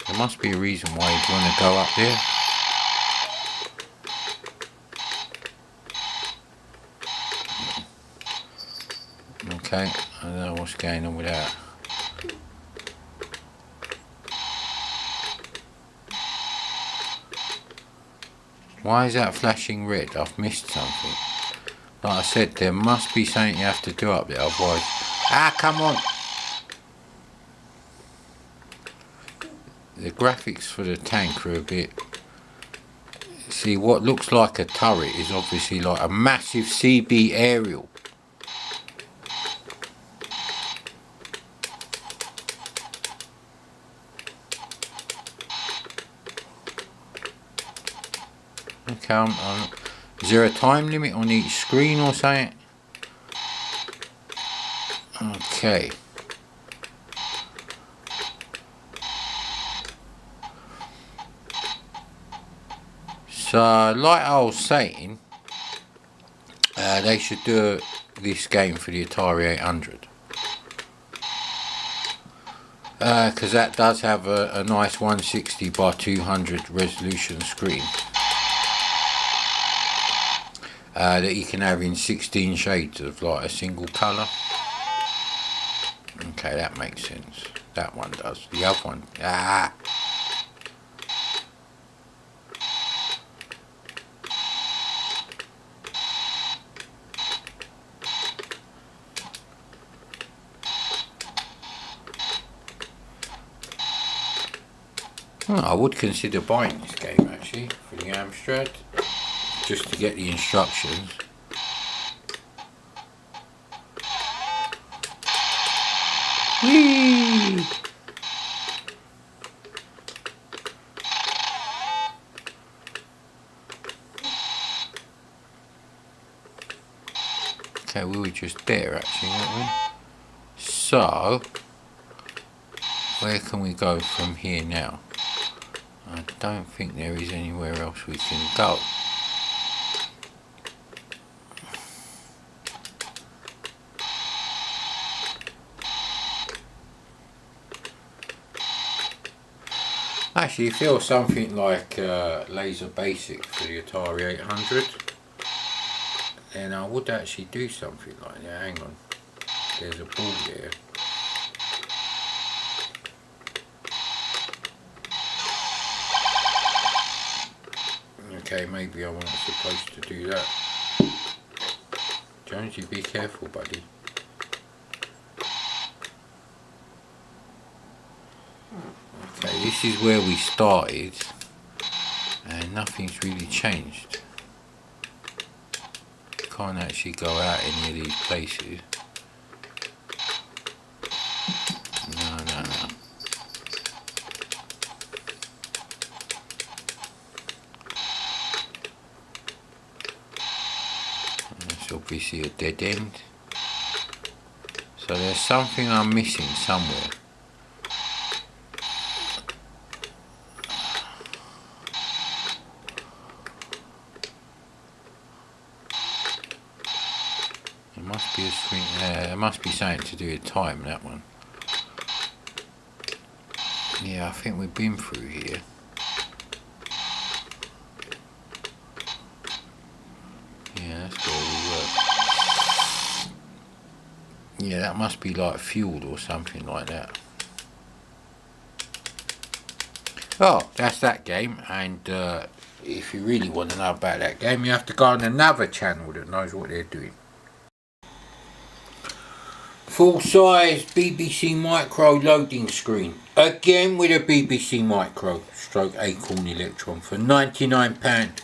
A: There must be a reason why you'd want to go up there. Okay, I don't know what's going on with that. Why is that flashing red? I've missed something. Like I said, there must be something you have to do up there, otherwise... Ah, come on! The graphics for the tank are a bit... See, what looks like a turret is obviously like a massive CB aerial. count on. Is there a time limit on each screen or something? Okay. So, like I was saying, they should do this game for the Atari 800. Because that does have a nice 160 by 200 resolution screen. That you can have in 16 shades of like a single colour. Okay, that makes sense. That one does. The other one, I would consider buying this game actually for the Amstrad, just to get the instructions. Whee! Okay, we were just there actually, weren't we? So, where can we go from here now? I don't think there is anywhere else we can go. Actually, if there was something like Laser Basic for the Atari 800, then I would actually do something like that. Hang on, there's a ball there. Okay, maybe I wasn't supposed to do that. Jonesy, be careful, buddy. Okay, this is where we started, and nothing's really changed. Can't actually go out any of these places. No. That's obviously a dead end. So there's something I'm missing somewhere. There must be a screen. There must be something to do with time, that one. Yeah, I think we've been through here. Yeah, that's where we were. Yeah, that must be like fueled or something like that. Oh, that's that game, and if you really want to know about that game, you have to go on another channel that knows what they're doing. Full size BBC Micro loading screen, again with a BBC Micro stroke Acorn Electron for £99.